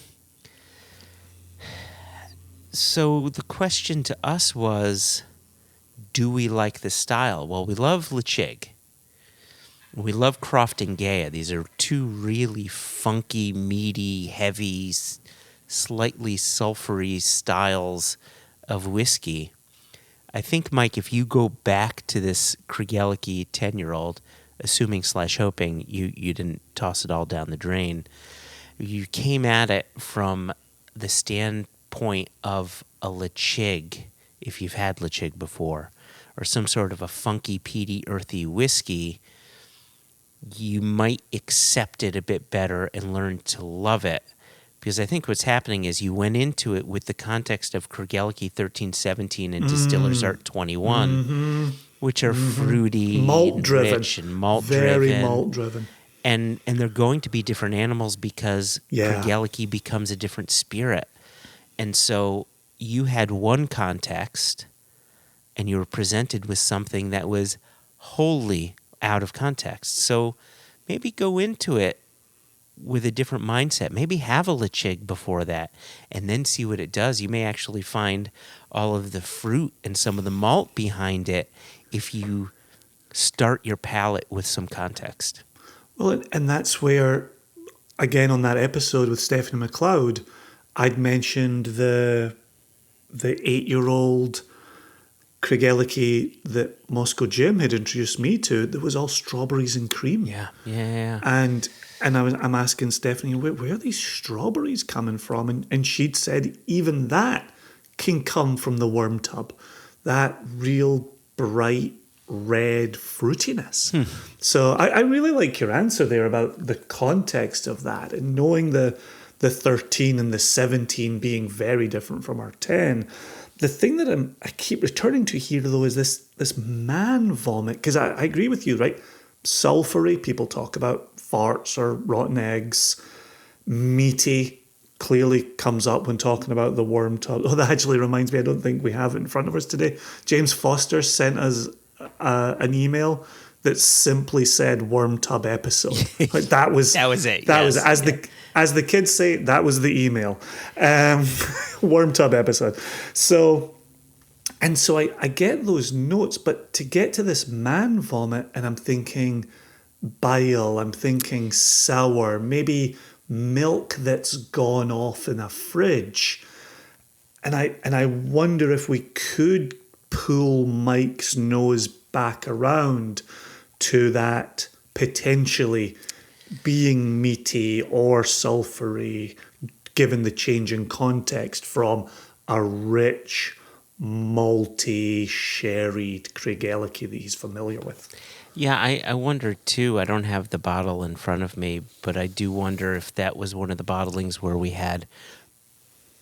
Speaker 1: the question to us was, do we like the style? Well, we love Lechig. We love Croft and Gaia. These are two really funky, meaty, heavy, slightly sulfury styles of whiskey. I think, Mike, if you go back to this Kregelke 10-year-old, assuming / hoping you didn't toss it all down the drain. You came at it from the standpoint of a Lechig, if you've had Lechig before, or some sort of a funky, peaty, earthy whiskey. You might accept it a bit better and learn to love it. Because I think what's happening is you went into it with the context of Krgeliki 1317 and Distiller's Art 21, which are fruity,
Speaker 2: malt-driven,
Speaker 1: rich, and malt-driven.
Speaker 2: Very malt-driven.
Speaker 1: And they're going to be different animals because Krgeliki becomes a different spirit. And so you had one context, and you were presented with something that was wholly out of context. So maybe go into it with a different mindset. Maybe have a Lechig before that and then see what it does. You may actually find all of the fruit and some of the malt behind it if you start your palate with some context.
Speaker 2: Well, and that's where, again, on that episode with Stephanie McLeod, I'd mentioned the 8-year-old Krgeliki that Moscow Jim had introduced me to that was all strawberries and cream.
Speaker 1: Yeah.
Speaker 2: And I'm asking Stephanie, where are these strawberries coming from? And she'd said even that can come from the worm tub, that real bright red fruitiness. So I really like your answer there about the context of that and knowing the 13 and the 17 being very different from our 10. The thing that I keep returning to here, though, is this man vomit, because I agree with you, right? Sulfury, people talk about farts or rotten eggs. Meaty clearly comes up when talking about the worm tub. Oh, that actually reminds me, I don't think we have it in front of us today. James Foster sent us an email that simply said worm tub episode. Like that was
Speaker 1: it.
Speaker 2: That was as the kids say, that was the email. Worm tub episode. So I get those notes, but to get to this man vomit, and I'm thinking bile, I'm thinking sour, maybe milk that's gone off in a fridge. And I wonder if we could pull Mike's nose back around to that potentially being meaty or sulfury, given the change in context from a rich, malty, sherried Krgeliki that he's familiar with.
Speaker 1: Yeah, I wonder too. I don't have the bottle in front of me, but I do wonder if that was one of the bottlings where we had,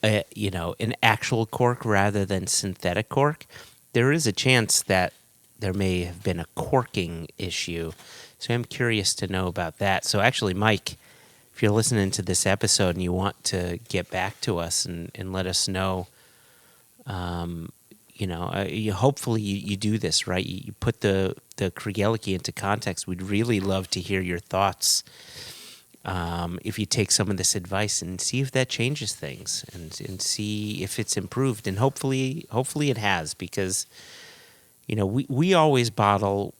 Speaker 1: an actual cork rather than synthetic cork. There is a chance that there may have been a corking issue. So I'm curious to know about that. So actually, Mike, if you're listening to this episode and you want to get back to us and let us know, hopefully you do this, right? You put the Krgeliki into context. We'd really love to hear your thoughts if you take some of this advice and see if that changes things and see if it's improved. And hopefully it has, because, we always bottle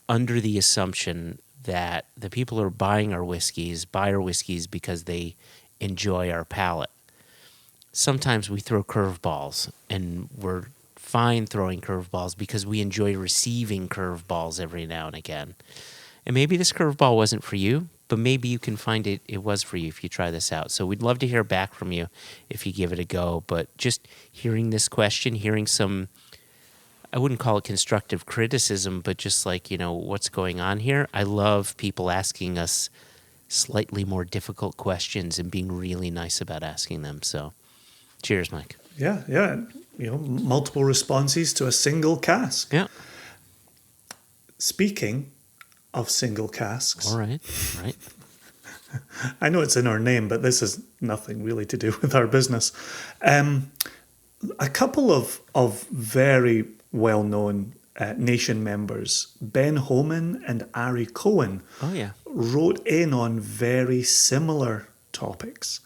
Speaker 1: under the assumption that the people who are buying our whiskeys buy our whiskeys because they enjoy our palate. Sometimes we throw curveballs, and we're fine throwing curveballs because we enjoy receiving curveballs every now and again. And maybe this curveball wasn't for you, but maybe you can find it was for you if you try this out. So we'd love to hear back from you if you give it a go. But just hearing this question, hearing some, I wouldn't call it constructive criticism, but just like, what's going on here. I love people asking us slightly more difficult questions and being really nice about asking them. So cheers, Mike.
Speaker 2: Yeah. Multiple responses to a single cask.
Speaker 1: Yeah.
Speaker 2: Speaking of single casks.
Speaker 1: All right.
Speaker 2: I know it's in our name, but this has nothing really to do with our business. A couple of very well-known Nation members, Ben Homan and Ari Cohen, wrote in on very similar topics.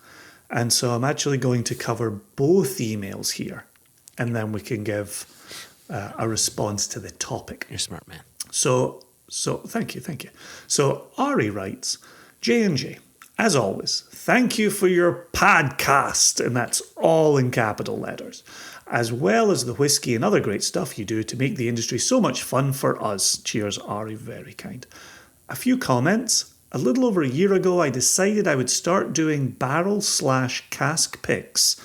Speaker 2: And so I'm actually going to cover both emails here, and then we can give a response to the topic.
Speaker 1: You're a smart man.
Speaker 2: So thank you. So Ari writes, J&J, as always, thank you for your podcast, and that's all in capital letters, as well as the whiskey and other great stuff you do to make the industry so much fun for us. Cheers, Ari, very kind. A few comments. A little over a year ago, I decided I would start doing barrel/cask picks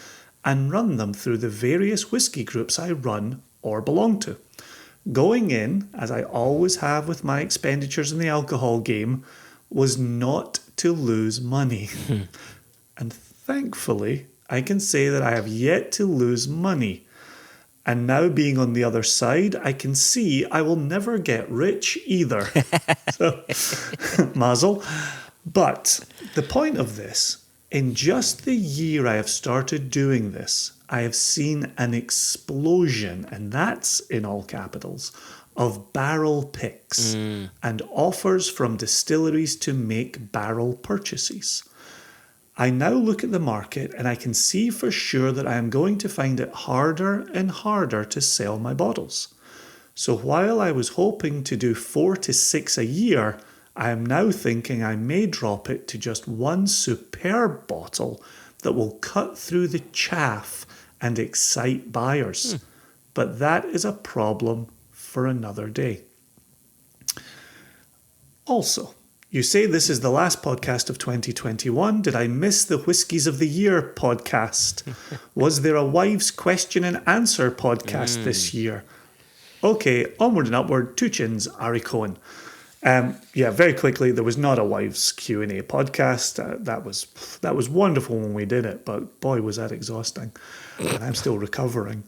Speaker 2: and run them through the various whiskey groups I run or belong to. Going in, as I always have with my expenditures in the alcohol game, was not to lose money. And thankfully, I can say that I have yet to lose money. And now being on the other side, I can see I will never get rich either. So, mazel. But the point of this, in just the year I have started doing this, I have seen an explosion, and that's in all capitals, of barrel picks and offers from distilleries to make barrel purchases. I now look at the market and I can see for sure that I am going to find it harder and harder to sell my bottles. So while I was hoping to do 4 to 6 a year, I am now thinking I may drop it to just one superb bottle that will cut through the chaff and excite buyers. But that is a problem for another day. Also, you say this is the last podcast of 2021. Did I miss the Whiskies of the Year podcast? Was there a wives question and answer podcast this year? Okay, onward and upward, two chins, Ari Cohen. Very quickly, there was not a wives Q&A podcast. That was wonderful when we did it, but boy, was that exhausting. And I'm still recovering.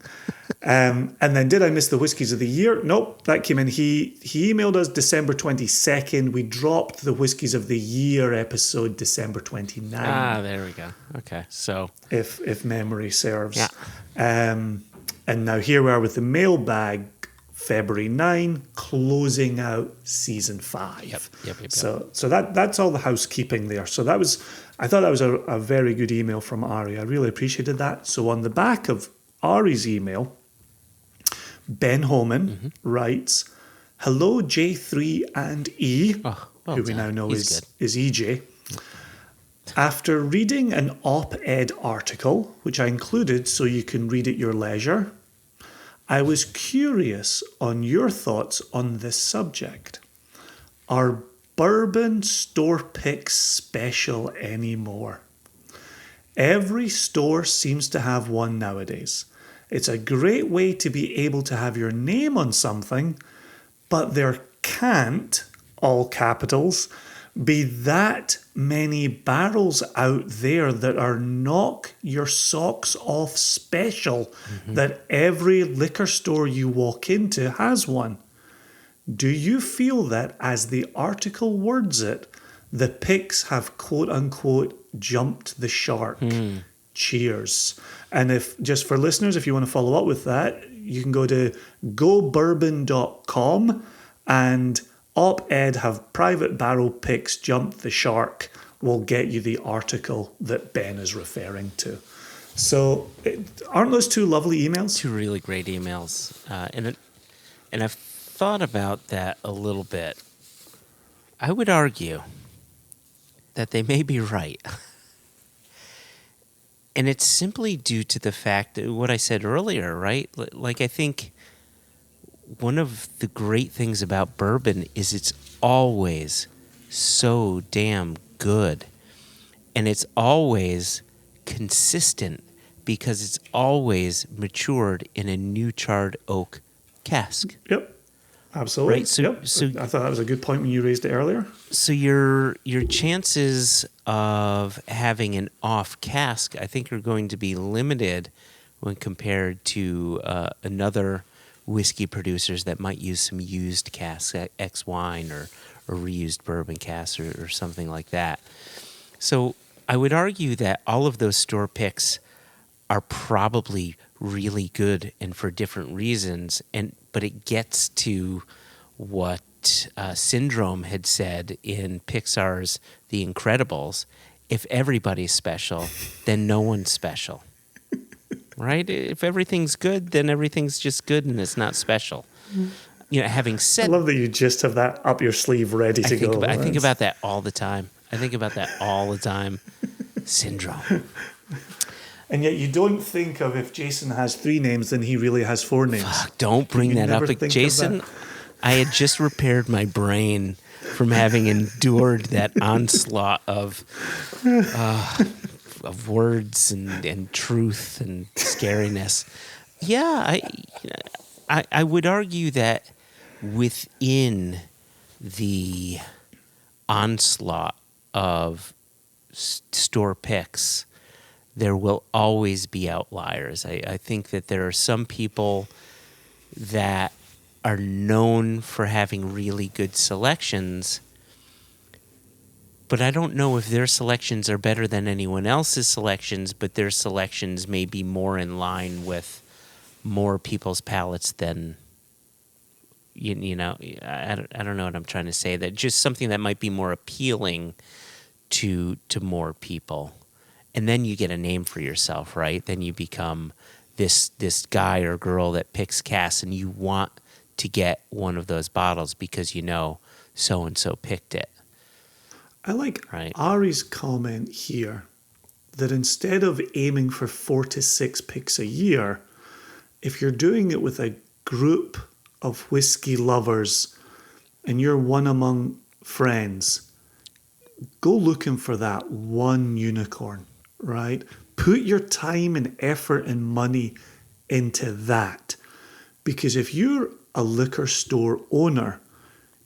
Speaker 2: And then did I miss the Whiskies of the Year? Nope, that came in. He emailed us December 22nd. We dropped the Whiskies of the Year episode December 29th.
Speaker 1: Ah, there we go. Okay, so
Speaker 2: if memory serves.
Speaker 1: Yeah.
Speaker 2: And now here we are with the mailbag, February 9, closing out season 5.
Speaker 1: Yep.
Speaker 2: So that's all the housekeeping there. So I thought that was a very good email from Ari. I really appreciated that. So on the back of Ari's email, Ben Homan writes, "Hello J3 and E," who we now know is EJ. "After reading an op-ed article, which I included so you can read at your leisure, I was curious on your thoughts on this subject. Are bourbon store picks special anymore? Every store seems to have one nowadays. It's a great way to be able to have your name on something, but there can't, all capitals, be that many barrels out there that are knock your socks off special, that every liquor store you walk into has one. Do you feel that, as the article words it, the picks have quote-unquote jumped the shark? Cheers." And if, just for listeners, if you want to follow up with that, you can go to gobourbon.com and op-ed have private barrel picks jumped the shark will get you the article that Ben is referring to. So aren't those two lovely emails?
Speaker 1: Two really great emails. And I've thought about that a little bit. I would argue that they may be right. And it's simply due to the fact that what I said earlier, right? Like, I think one of the great things about bourbon is it's always so damn good. And it's always consistent because it's always matured in a new charred oak cask.
Speaker 2: Yep, absolutely.
Speaker 1: Right? So
Speaker 2: I thought that was a good point when you raised it earlier.
Speaker 1: So your chances of having an off cask, I think, are going to be limited when compared to another whiskey producers that might use some used casks, ex wine or reused bourbon casks or something like that. So I would argue that all of those store picks are probably really good and for different reasons, but it gets to what Syndrome had said in Pixar's The Incredibles: if everybody's special, then no one's special. Right? If everything's good, then everything's just good and it's not special. You know, having said...
Speaker 2: I love that you just have that up your sleeve ready to go.
Speaker 1: I think about that all the time. Syndrome.
Speaker 2: And yet you don't think of, if Jason has 3 names, then he really has 4 names.
Speaker 1: Fuck, don't bring that up. Jason, I had just repaired my brain from having endured that onslaught of words and truth and scariness. Yeah, I would argue that within the onslaught of store picks, there will always be outliers. I think that there are some people that are known for having really good selections, but I don't know if their selections are better than anyone else's selections, but their selections may be more in line with more people's palates than, you know, I don't know what I'm trying to say. That just something that might be more appealing to more people. And then you get a name for yourself, right? Then you become this guy or girl that picks Cask, and you want to get one of those bottles because you know so-and-so picked it.
Speaker 2: I like
Speaker 1: right.
Speaker 2: Ari's comment here that instead of aiming for 4 to 6 picks a year, if you're doing it with a group of whiskey lovers and you're one among friends, go looking for that one unicorn, right? Put your time and effort and money into that. Because if you're a liquor store owner,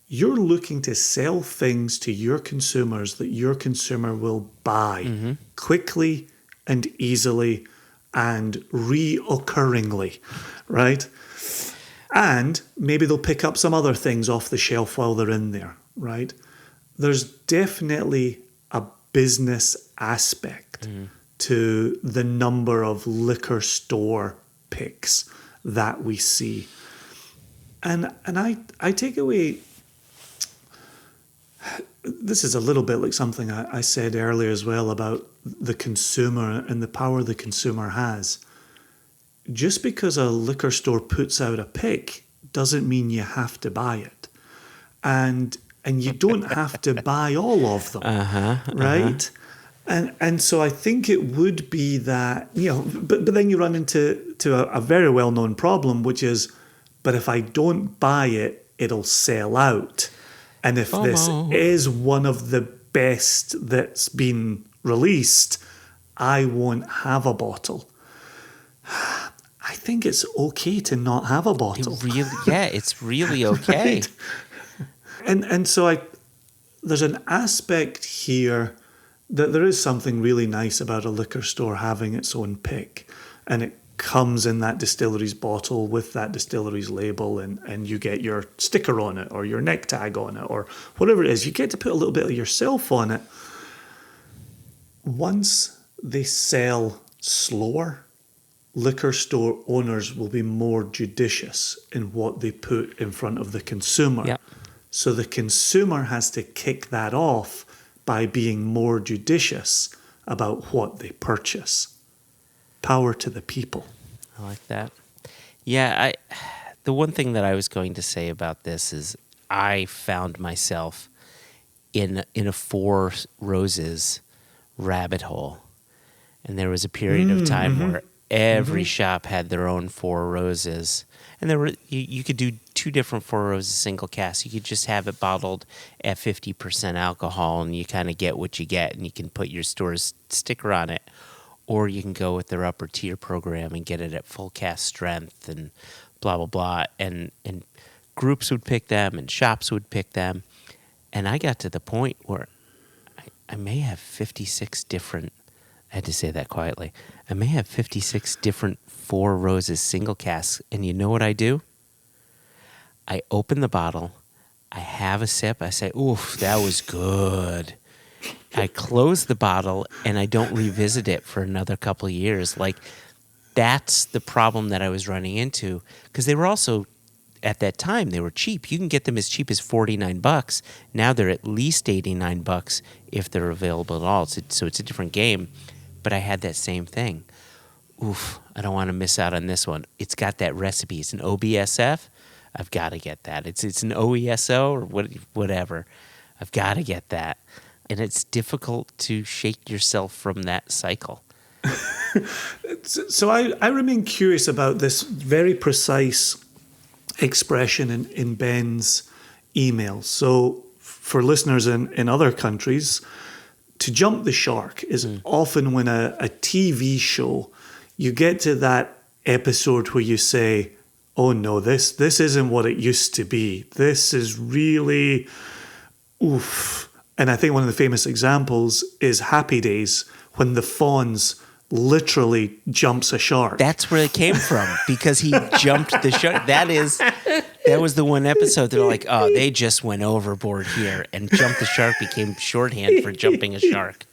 Speaker 2: you're looking to sell things to your consumers that your consumer will buy quickly and easily and reoccurringly, right? And maybe they'll pick up some other things off the shelf while they're in there, right? There's definitely a business aspect to the number of liquor store picks that we see. And I take away, this is a little bit like something I said earlier as well about the consumer and the power the consumer has. Just because a liquor store puts out a pick doesn't mean you have to buy it. And you don't have to buy all of them, right? And so I think it would be that, you know, but then you run into a very well-known problem, which is, but if I don't buy it, it'll sell out. And if this is one of the best that's been released, I won't have a bottle. I think it's okay to not have a bottle.
Speaker 1: It's really okay.
Speaker 2: Right? And so there's an aspect here that there is something really nice about a liquor store having its own pick, and it comes in that distillery's bottle with that distillery's label, and you get your sticker on it or your neck tag on it or whatever it is. You get to put a little bit of yourself on it. Once they sell slower, liquor store owners will be more judicious in what they put in front of the consumer.
Speaker 1: Yep.
Speaker 2: So the consumer has to kick that off by being more judicious about what they purchase. Power to the people.
Speaker 1: I like that. Yeah, the one thing that I was going to say about this is I found myself in a Four Roses rabbit hole. And there was a period of time where every shop had their own Four Roses. And there were you could do 2 different Four Roses single casks. You could just have it bottled at 50% alcohol, and you kind of get what you get, and you can put your store's sticker on it. Or you can go with their upper tier program and get it at full cask strength and blah, blah, blah. And groups would pick them and shops would pick them. And I got to the point where I may have 56 different, I had to say that quietly, I may have 56 different Four Roses single casks. And you know what I do? I open the bottle, I have a sip, I say, oof, that was good. I close the bottle and I don't revisit it for another couple of years. Like, that's the problem that I was running into, because they were also, at that time, they were cheap. You can get them as cheap as $49. Now they're at least $89 if they're available at all. So it's a different game. But I had that same thing. Oof, I don't want to miss out on this one. It's got that recipe. It's an OBSF. I've got to get that. It's an OESO or whatever. I've got to get that. And it's difficult to shake yourself from that cycle.
Speaker 2: So I remain curious about this very precise expression in Ben's email. So for listeners in other countries, to jump the shark is often when a TV show, you get to that episode where you say, oh no, this isn't what it used to be. This is really, oof. And I think one of the famous examples is Happy Days, when the Fonz literally jumps a shark.
Speaker 1: That's where it came from, because he jumped the shark. That was the one episode they're like, oh, they just went overboard here, and jumped the shark became shorthand for jumping a shark.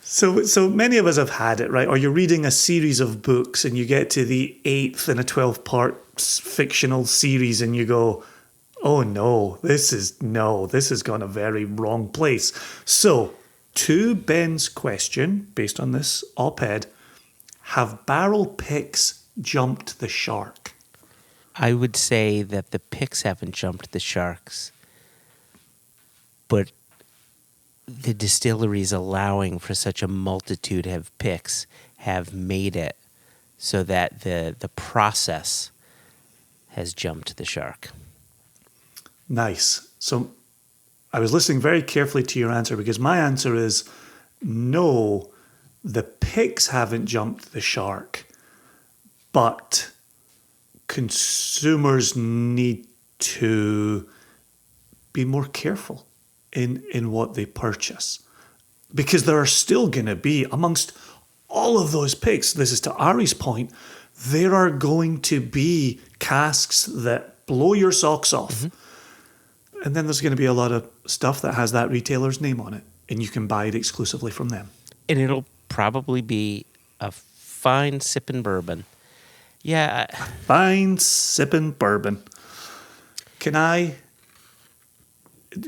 Speaker 2: So many of us have had it, right? Or you're reading a series of books and you get to the 8th in a 12-part fictional series and you go, oh no, this has gone a very wrong place. So, to Ben's question, based on this op-ed, have barrel picks jumped the shark?
Speaker 1: I would say that the picks haven't jumped the sharks, but the distilleries allowing for such a multitude of picks have made it so that the process has jumped the shark.
Speaker 2: Nice. So I was listening very carefully to your answer, because my answer is no, the picks haven't jumped the shark, but consumers need to be more careful in what they purchase, because there are still going to be, amongst all of those picks, this is to Ari's point, there are going to be casks that blow your socks off. Mm-hmm. And then there's going to be a lot of stuff that has that retailer's name on it, and you can buy it exclusively from them.
Speaker 1: And it'll probably be a fine sipping bourbon. Yeah.
Speaker 2: Fine sipping bourbon.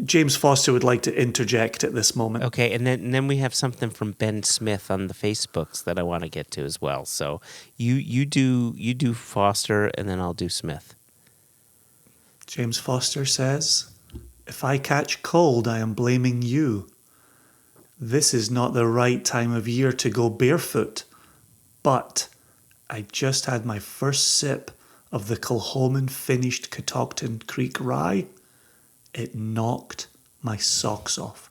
Speaker 2: James Foster would like to interject at this moment.
Speaker 1: Okay, and then we have something from Ben Smith on the Facebooks that I want to get to as well. So you do Foster, and then I'll do Smith.
Speaker 2: James Foster says, if I catch cold, I am blaming you. This is not the right time of year to go barefoot, but I just had my first sip of the Kilchoman finished Catoctin Creek rye. It knocked my socks off.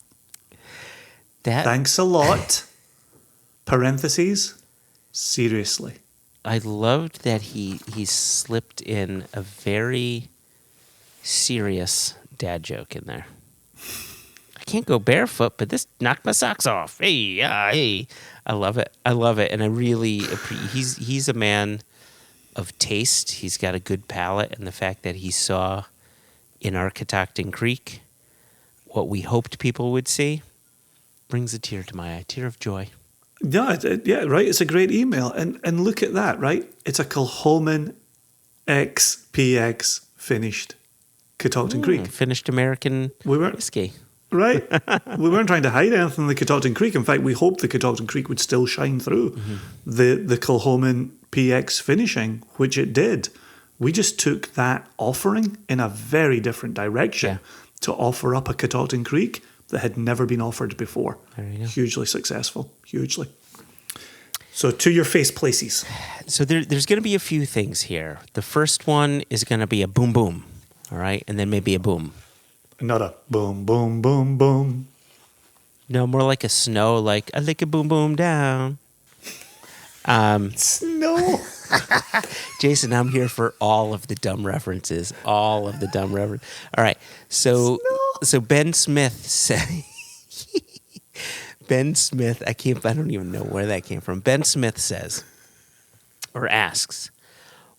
Speaker 2: Thanks a lot. Parentheses, seriously.
Speaker 1: I loved that he slipped in a very serious dad joke in there. I can't go barefoot, but this knocked my socks off. Hey, hey. I love it. And I really he's a man of taste. He's got a good palate, and the fact that he saw in our Catoctin Creek what we hoped people would see brings a tear to my eye, tear of joy.
Speaker 2: Yeah, right. It's a great email. And look at that, right? It's a Kilchoman XPX finished Catoctin Creek.
Speaker 1: Finished American whiskey.
Speaker 2: Right? We weren't trying to hide anything in the Catoctin Creek. In fact, we hoped the Catoctin Creek would still shine through the Kilchoman PX finishing, which it did. We just took that offering in a very different direction to offer up a Catoctin Creek that had never been offered before.
Speaker 1: There you go.
Speaker 2: Hugely successful. Hugely. So to your face places.
Speaker 1: So there's going to be a few things here. The first one is going to be a boom, boom. All right? And then maybe a boom.
Speaker 2: Not a boom, boom, boom, boom.
Speaker 1: No, more like a snow, like I lick a boom, boom down.
Speaker 2: Snow.
Speaker 1: Jason, I'm here for all of the dumb references. All right. So Ben Smith said, I don't even know where that came from. Ben Smith says, or asks,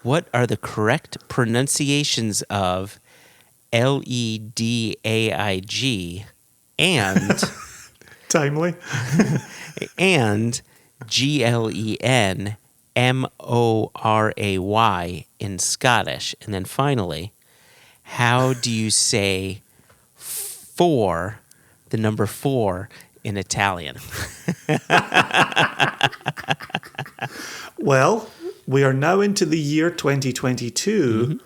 Speaker 1: what are the correct pronunciations of LEDAIG and
Speaker 2: timely
Speaker 1: and GLENMORAY in Scottish? And then finally, how do you say the number 4 in Italian?
Speaker 2: Well, we are now into the year 2022,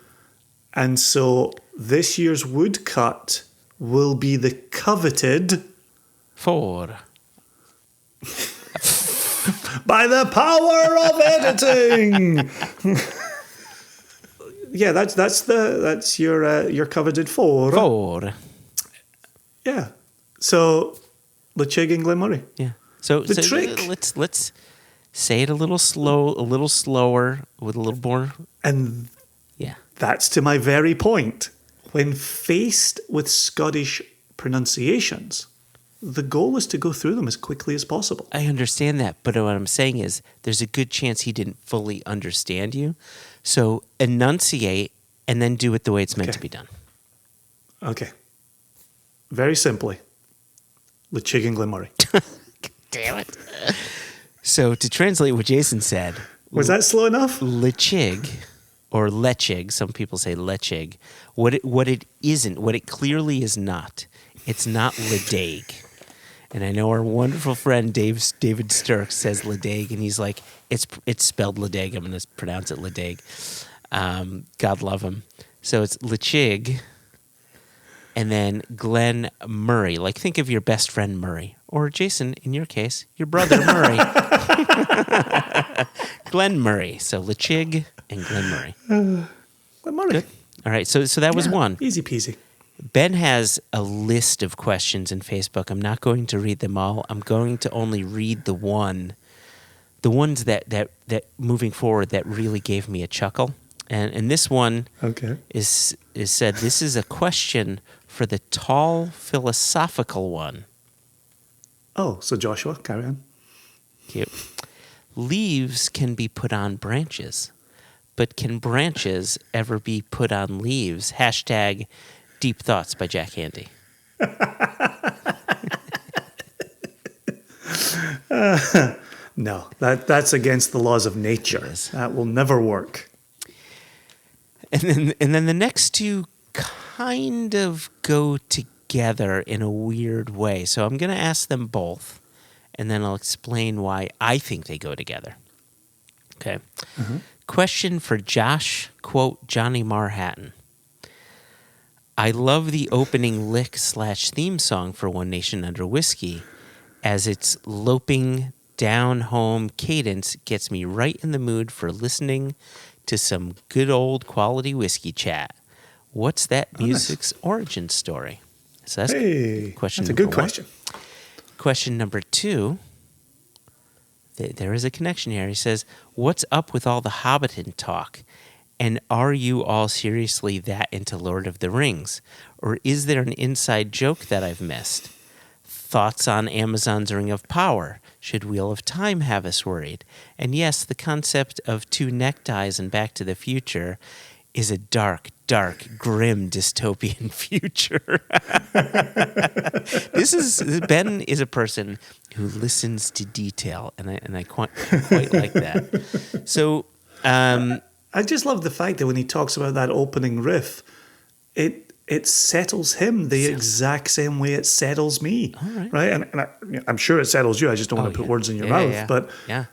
Speaker 2: and so this year's woodcut will be the coveted
Speaker 1: 4.
Speaker 2: by the power of editing. Yeah, that's your coveted 4.
Speaker 1: 4.
Speaker 2: Yeah. So, Lechig and Glenmurray.
Speaker 1: Yeah. So
Speaker 2: The trick.
Speaker 1: Let's say it a little slower, with a little more.
Speaker 2: And
Speaker 1: Yeah.
Speaker 2: that's to my very point. When faced with Scottish pronunciations, the goal is to go through them as quickly as possible.
Speaker 1: I understand that, but what I'm saying is there's a good chance he didn't fully understand you. So enunciate and then do it the way it's meant to be done.
Speaker 2: Okay. Very simply, Lechig and Glenmurray.
Speaker 1: Damn it. So to translate what Jason said.
Speaker 2: Was that slow enough?
Speaker 1: Lechig, or lechig, some people say lechig. What it isn't, what it clearly is not, it's not Ledaig. And I know our wonderful friend David Sturck says Ledaig, and he's like, it's spelled Ledaig. I'm going to pronounce it Ledaig. God love him. So it's Lechig, and then Glenn Murray. Like, think of your best friend Murray, or Jason, in your case, your brother Murray. Glenn Murray. So Lechig and Glenn Murray.
Speaker 2: Glenmurray.
Speaker 1: Good. All right. So that was one.
Speaker 2: Easy peasy.
Speaker 1: Ben has a list of questions in Facebook. I'm not going to read them all. I'm going to only read the ones that moving forward that really gave me a chuckle. And this one is said, this is a question for the tall philosophical one.
Speaker 2: Oh, so Joshua, carry on.
Speaker 1: Cute. Leaves can be put on branches, but can branches ever be put on leaves? Hashtag Deep Thoughts by Jack Handy.
Speaker 2: No, that's against the laws of nature. That will never work.
Speaker 1: And then the next two kind of go together in a weird way. So I'm going to ask them both, and then I'll explain why I think they go together. Okay. Mm-hmm. Question for Josh, quote, Johnny Marhatton. I love the opening lick/theme song for One Nation Under Whiskey, as its loping down-home cadence gets me right in the mood for listening to some good old quality whiskey chat. What's that music's origin story? So that's question.
Speaker 2: That's a good question.
Speaker 1: Question number two. There is a connection here. He says, "What's up with all the Hobbiton talk? And are you all seriously that into Lord of the Rings? Or is there an inside joke that I've missed? Thoughts on Amazon's Ring of Power? Should Wheel of Time have us worried? And yes, the concept of two neckties in Back to the Future is a dark, grim dystopian future." Ben is a person who listens to detail, and I quite like that. So,
Speaker 2: I just love the fact that when he talks about that opening riff, it settles him the exact same way it settles me.
Speaker 1: All right.
Speaker 2: Right? And I'm sure it settles you. I just don't want to put words in your mouth.
Speaker 1: Yeah.
Speaker 2: But
Speaker 1: yeah.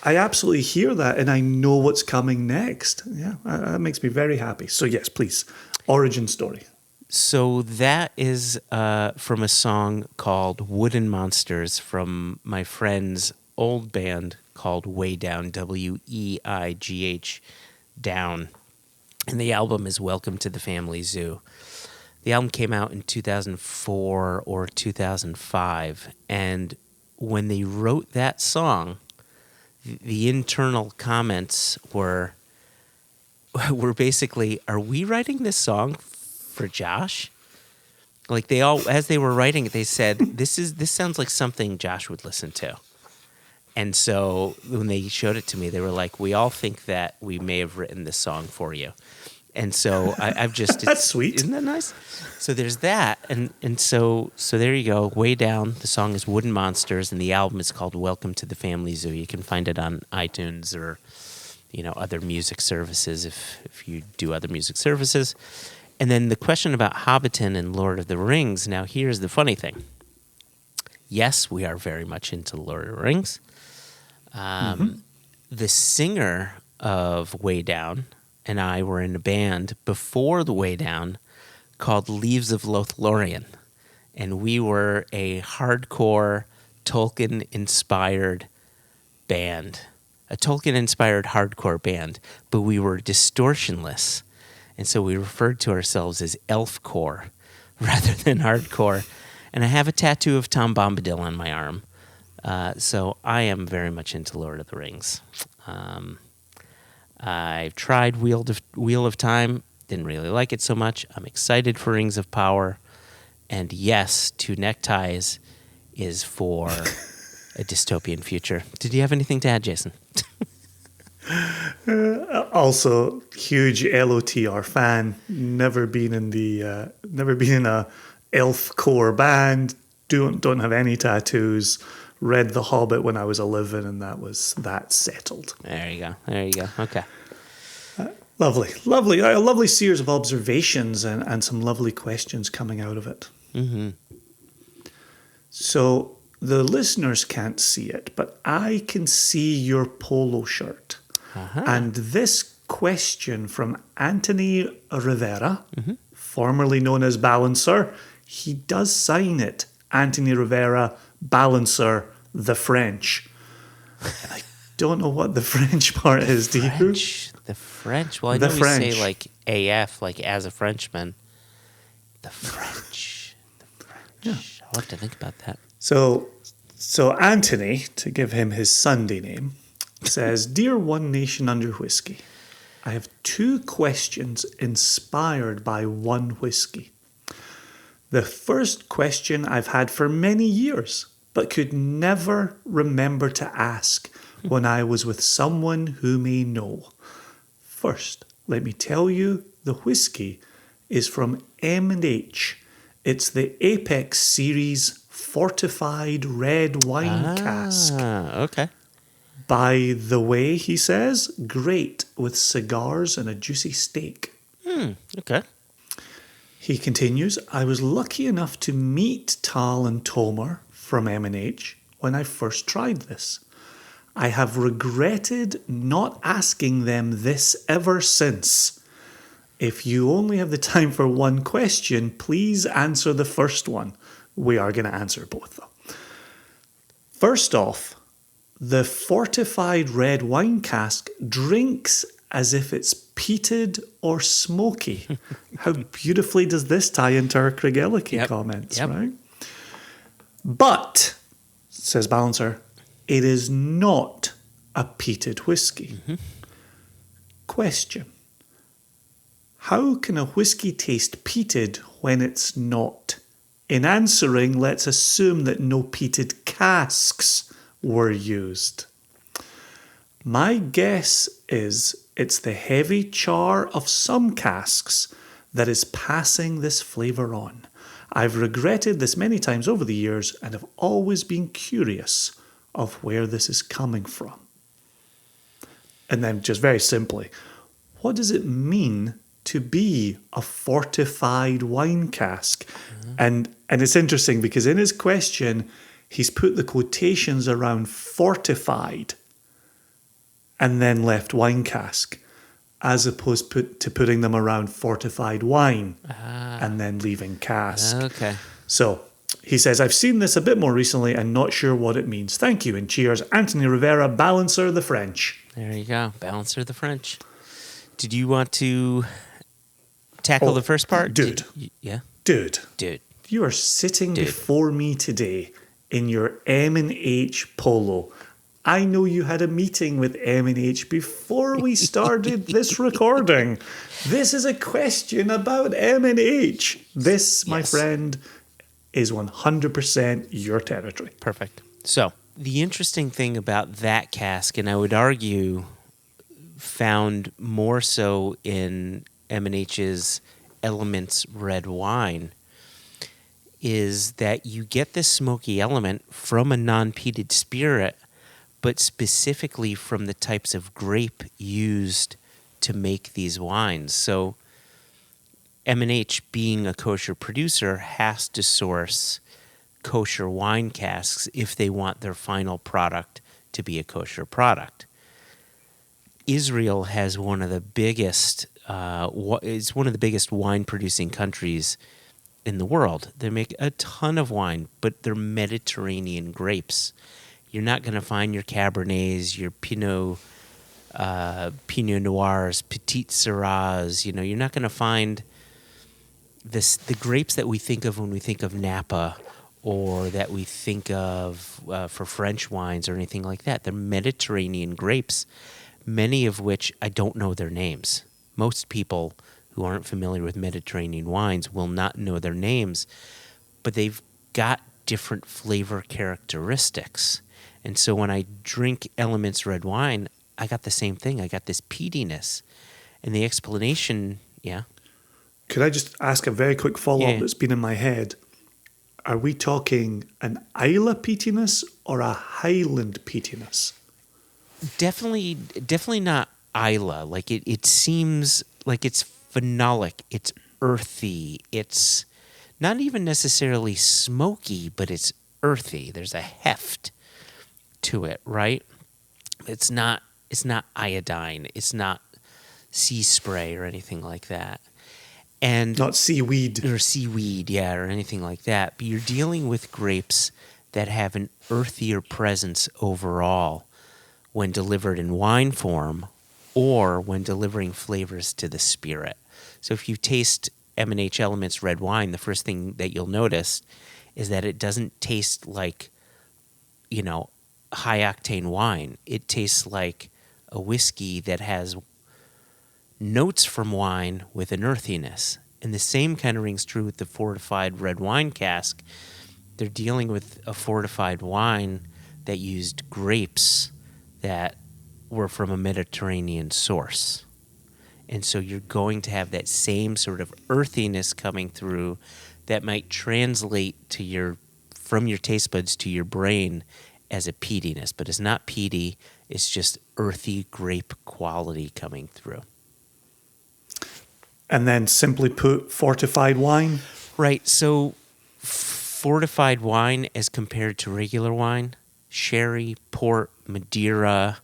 Speaker 2: I absolutely hear that, and I know what's coming next. Yeah, that makes me very happy. So yes, please, origin story.
Speaker 1: So that is from a song called Wooden Monsters from my friend's old band called Way Down, WEIGH, Down. And the album is Welcome to the Family Zoo. The album came out in 2004 or 2005. And when they wrote that song, the internal comments were basically, are we writing this song for Josh? Like, they all, as they were writing it, they said, this sounds like something Josh would listen to. And so when they showed it to me, they were like, we all think that we may have written this song for you. And so I've just...
Speaker 2: That's sweet.
Speaker 1: Isn't that nice? So there's that. And so there you go. Way Down. The song is Wooden Monsters, and the album is called Welcome to the Family Zoo. You can find it on iTunes or, other music services if you do other music services. And then the question about Hobbiton and Lord of the Rings. Now, here's the funny thing. Yes, we are very much into Lord of the Rings. The singer of Way Down and I were in a band before the Way Down called Leaves of Lothlorien. And we were a hardcore Tolkien-inspired band. A Tolkien-inspired hardcore band. But we were distortionless. And so we referred to ourselves as elfcore rather than hardcore. And I have a tattoo of Tom Bombadil on my arm. So I am very much into Lord of the Rings. I've tried Wheel of Time. Didn't really like it so much. I'm excited for Rings of Power. And yes, Two Neckties is for a dystopian future. Did you have anything to add, Jason?
Speaker 2: Also, huge LOTR fan. Never been in a elf core band. Don't have any tattoos. Read The Hobbit when I was 11, and that settled.
Speaker 1: There you go. Okay.
Speaker 2: Lovely. A lovely series of observations and some lovely questions coming out of it.
Speaker 1: Mm-hmm.
Speaker 2: So the listeners can't see it, but I can see your polo shirt.
Speaker 1: Uh-huh.
Speaker 2: And this question from Anthony Rivera, formerly known as Balancer, he does sign it. Anthony Rivera, Balancer, the French. And I don't know what the French part is, do you?
Speaker 1: The French? Well, I know we say like AF, like as a Frenchman. The French.
Speaker 2: Yeah.
Speaker 1: I'll have to think about that.
Speaker 2: So Anthony, to give him his Sunday name, says, Dear One Nation Under Whiskey, I have 2 questions inspired by one whiskey. The first question I've had for many years, but could never remember to ask when I was with someone who may know. First, let me tell you, the whiskey is from M&H. It's the Apex Series Fortified Red Wine Cask.
Speaker 1: Okay.
Speaker 2: By the way, he says, great with cigars and a juicy steak.
Speaker 1: Okay.
Speaker 2: He continues, I was lucky enough to meet Tal and Tomer from M&H when I first tried this. I have regretted not asking them this ever since. If you only have the time for one question, please answer the first one. We are going to answer both, though. First off, the fortified red wine cask drinks as if it's peated or smoky. How beautifully does this tie into our Craig Ellicky comments, right? But, says Balancer, it is not a peated whiskey. Question. How can a whiskey taste peated when it's not? In answering, let's assume that no peated casks were used. My guess is it's the heavy char of some casks that is passing this flavour on. I've regretted this many times over the years and have always been curious of where this is coming from. And then just very simply, what does it mean to be a fortified wine cask? And it's interesting because in his question, he's put the quotations around fortified and then left wine cask, as opposed to putting them around fortified wine and then leaving cask.
Speaker 1: Okay.
Speaker 2: So he says, I've seen this a bit more recently and not sure what it means. Thank you and cheers. Anthony Rivera, Balancer the French.
Speaker 1: There you go. Balancer the French. Did you want to tackle the first part?
Speaker 2: Dude.
Speaker 1: Dude.
Speaker 2: You are sitting before me today in your M&H polo. I know you had a meeting with M&H before we started this recording. This is a question about M&H. This, my friend, is 100% your territory.
Speaker 1: Perfect. So, the interesting thing about that cask, and I would argue found more so in M&H's Elements red wine, is that you get this smoky element from a non-peated spirit, but specifically from the types of grape used to make these wines. So M&H, being a kosher producer, has to source kosher wine casks if they want their final product to be a kosher product. Israel has one of the biggest, it's one of the biggest wine-producing countries in the world. They make a ton of wine, but they're Mediterranean grapes. You're not going to find your Cabernets, your Pinot Noirs, Petit Syrahs. You know, you're not going to find the grapes that we think of when we think of Napa or that we think of for French wines or anything like that. They're Mediterranean grapes, many of which I don't know their names. Most people who aren't familiar with Mediterranean wines will not know their names, but they've got different flavor characteristics. And so when I drink Elements red wine, I got the same thing. I got this peatiness. And the explanation, yeah.
Speaker 2: Could I just ask a very quick follow-up
Speaker 1: Yeah.
Speaker 2: that's been in my head? Are we talking an Isla peatiness or a Highland peatiness?
Speaker 1: Definitely not Isla. Like it seems like it's phenolic. It's earthy. It's not even necessarily smoky, but it's earthy. There's a heft to it, right? It's not iodine. It's not sea spray or anything like that. And
Speaker 2: Not seaweed.
Speaker 1: or seaweed, yeah, or anything like that. But you're dealing with grapes that have an earthier presence overall when delivered in wine form or when delivering flavors to the spirit. So if you taste M&H Elements red wine, the first thing that you'll notice is that it doesn't taste like, high octane wine. It tastes like a whiskey that has notes from wine with an earthiness. And the same kind of rings true with the fortified red wine cask. They're dealing with a fortified wine that used grapes that were from a Mediterranean source. And so you're going to have that same sort of earthiness coming through that might translate from your taste buds to your brain as a peatiness. But it's not peaty, it's just earthy grape quality coming through.
Speaker 2: And then simply put, fortified wine?
Speaker 1: Right, so fortified wine as compared to regular wine, sherry, port, Madeira,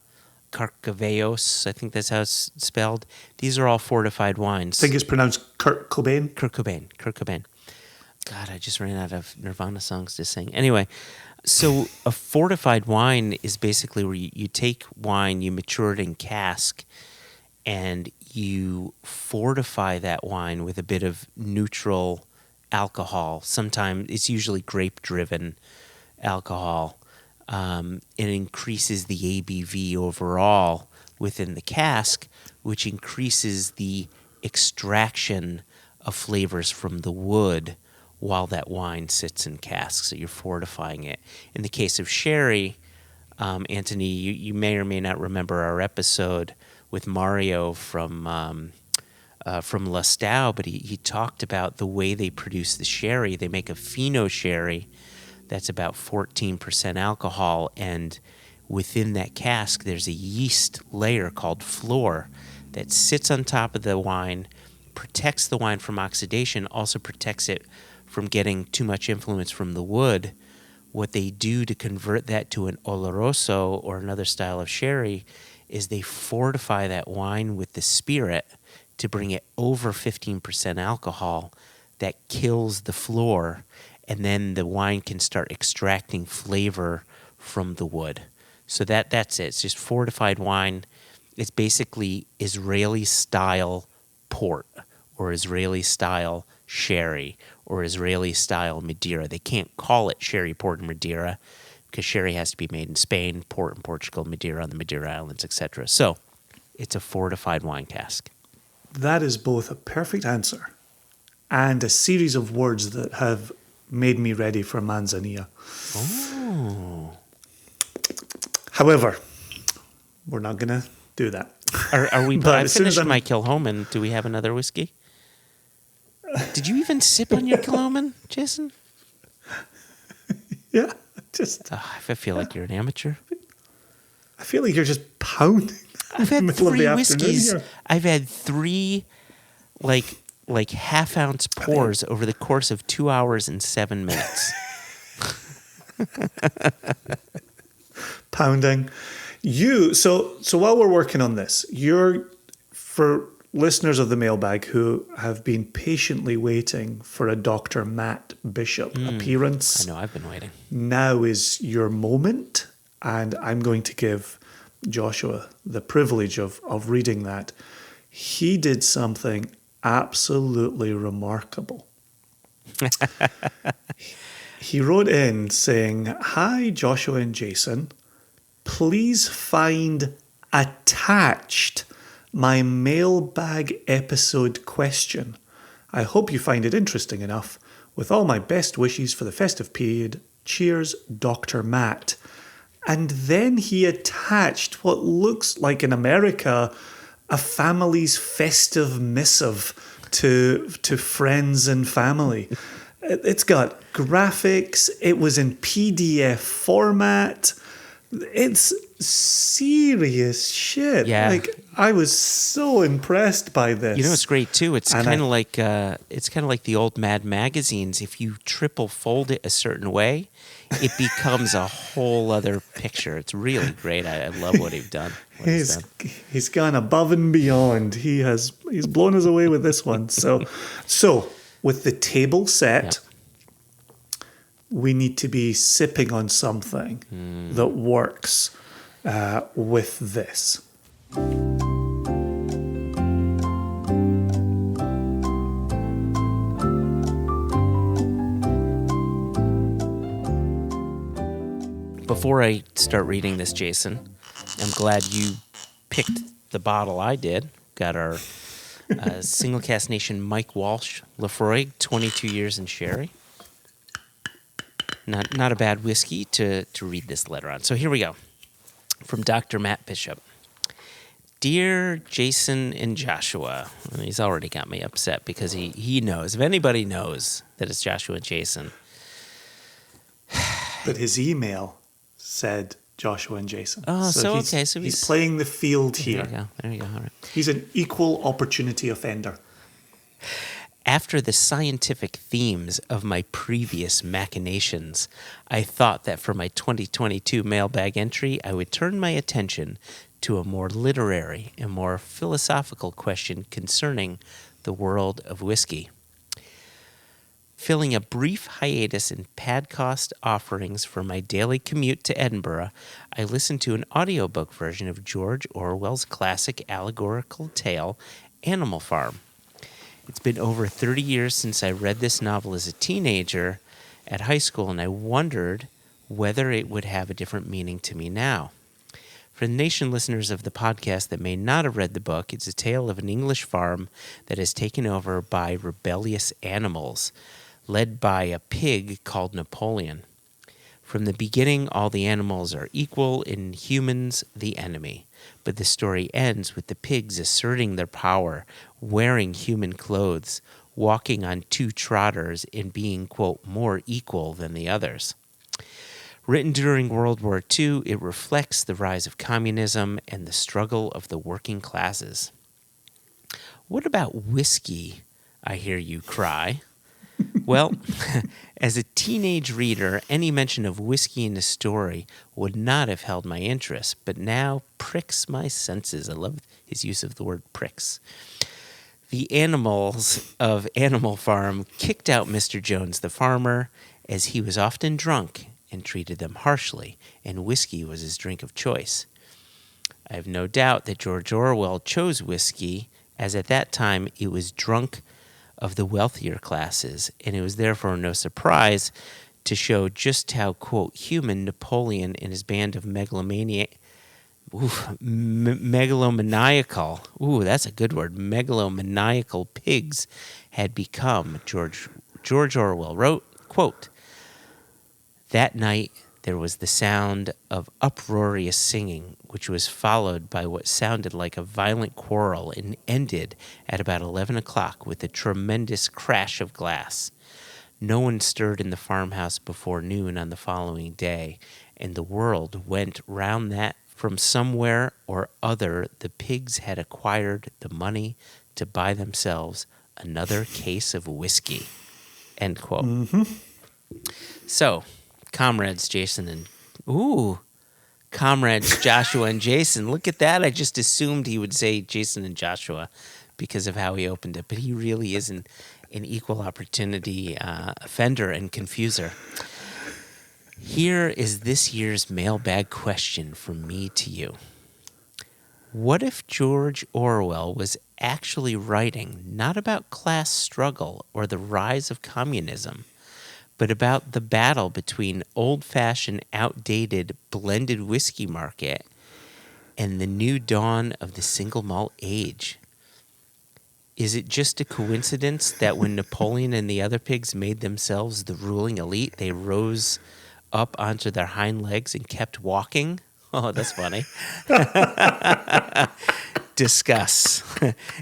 Speaker 1: Carcaveos, I think that's how it's spelled. These are all fortified wines.
Speaker 2: I think it's pronounced Kurt Cobain.
Speaker 1: Kurt Cobain. God, I just ran out of Nirvana songs to sing. Anyway, so a fortified wine is basically where you take wine, you mature it in cask, and you fortify that wine with a bit of neutral alcohol. Sometimes it's usually grape-driven alcohol. It increases the ABV overall within the cask, which increases the extraction of flavors from the wood while that wine sits in casks. So you're fortifying it. In the case of sherry, Anthony, you may or may not remember our episode with Mario from Lustau, but he talked about the way they produce the sherry. They make a Fino sherry that's about 14% alcohol, and within that cask there's a yeast layer called flor that sits on top of the wine, protects the wine from oxidation, also protects it from getting too much influence from the wood. What they do to convert that to an oloroso or another style of sherry is they fortify that wine with the spirit to bring it over 15% alcohol that kills the flor, and then the wine can start extracting flavor from the wood. So that's it. It's just fortified wine. It's basically Israeli-style port or Israeli-style sherry or Israeli-style Madeira. They can't call it sherry, port, and Madeira because sherry has to be made in Spain, port in Portugal, Madeira on the Madeira Islands, etc. So it's a fortified wine cask.
Speaker 2: That is both a perfect answer and a series of words that have made me ready for Manzanilla.
Speaker 1: Oh.
Speaker 2: However, we're not going to do that.
Speaker 1: Are we?
Speaker 2: But
Speaker 1: I
Speaker 2: as soon as
Speaker 1: finished
Speaker 2: I'm-
Speaker 1: my Kilhoman. Do we have another whiskey? Did you even sip on your Kilhoman, Jason?
Speaker 2: Yeah, just
Speaker 1: I feel like you're an amateur.
Speaker 2: I feel like you're just pounding.
Speaker 1: I've had
Speaker 2: middle of the
Speaker 1: 3
Speaker 2: afternoon
Speaker 1: whiskeys.
Speaker 2: here.
Speaker 1: I've had 3 like half-ounce pours over the course of 2 hours and 7 minutes.
Speaker 2: Pounding. So while we're working on this, for listeners of the Mailbag who have been patiently waiting for a Dr. Matt Bishop appearance,
Speaker 1: I know, I've been waiting.
Speaker 2: now is your moment, and I'm going to give Joshua the privilege of reading that. He did something absolutely remarkable. He wrote in saying, "Hi, Joshua and Jason. Please find attached my mailbag episode question. I hope you find it interesting enough. With all my best wishes for the festive period, cheers, Dr. Matt." And then he attached what looks like in America a family's festive missive to friends and family. It's got graphics. It was in PDF format. It's serious shit.
Speaker 1: Yeah.
Speaker 2: Like, I was so impressed by this.
Speaker 1: You know, it's great too. It's kind of like the old Mad magazines. If you triple fold it a certain way, it becomes a whole other picture. It's really great. I love what he's done.
Speaker 2: He's gone above and beyond. He's blown us away with this one. So with the table set, we need to be sipping on something that works with this.
Speaker 1: Before I start reading this, Jason, I'm glad you picked the bottle I did. Got our Single Cask Nation Mike Walsh Lafroig, 22 years in sherry. Not a bad whiskey to read this letter on. So here we go. From Dr. Matt Bishop. Dear Jason and Joshua, and he's already got me upset because he knows. If anybody knows that it's Joshua and Jason.
Speaker 2: But his email said Joshua and Jason.
Speaker 1: Oh, so
Speaker 2: he's playing the field here.
Speaker 1: There you go. All right.
Speaker 2: He's an equal opportunity offender.
Speaker 1: After the scientific themes of my previous machinations, I thought that for my 2022 mailbag entry, I would turn my attention to a more literary and more philosophical question concerning the world of whiskey. Filling a brief hiatus in podcast offerings for my daily commute to Edinburgh, I listened to an audiobook version of George Orwell's classic allegorical tale, Animal Farm. It's been over 30 years since I read this novel as a teenager at high school, and I wondered whether it would have a different meaning to me now. For the nation listeners of the podcast that may not have read the book, it's a tale of an English farm that is taken over by rebellious animals, led by a pig called Napoleon. From the beginning, all the animals are equal and humans the enemy. But the story ends with the pigs asserting their power, wearing human clothes, walking on two trotters, and being, quote, more equal than the others. Written during World War II, it reflects the rise of communism and the struggle of the working classes. What about whiskey, I hear you cry? Well, as a teenage reader, any mention of whiskey in the story would not have held my interest, but now pricks my senses. I love his use of the word pricks. The animals of Animal Farm kicked out Mr. Jones the farmer, as he was often drunk and treated them harshly, and whiskey was his drink of choice. I have no doubt that George Orwell chose whiskey, as at that time it was drunk of the wealthier classes, and it was therefore no surprise to show just how, quote, human Napoleon and his band of megalomaniacal, that's a good word, megalomaniacal pigs had become. George Orwell wrote, quote, "That night there was the sound of uproarious singing, which was followed by what sounded like a violent quarrel and ended at about 11 o'clock with a tremendous crash of glass. No one stirred in the farmhouse before noon on the following day, and the world went round that from somewhere or other the pigs had acquired the money to buy themselves another case of whiskey." End quote. Mm-hmm. So, comrades Joshua and Jason. Look at that. I just assumed he would say Jason and Joshua because of how he opened it, but he really is an equal opportunity offender and confuser. Here is this year's mailbag question from me to you. What if George Orwell was actually writing not about class struggle or the rise of communism, but about the battle between old-fashioned, outdated blended whiskey market and the new dawn of the single malt age. Is it just a coincidence that when Napoleon and the other pigs made themselves the ruling elite, they rose up onto their hind legs and kept walking? Oh, that's funny. Discuss.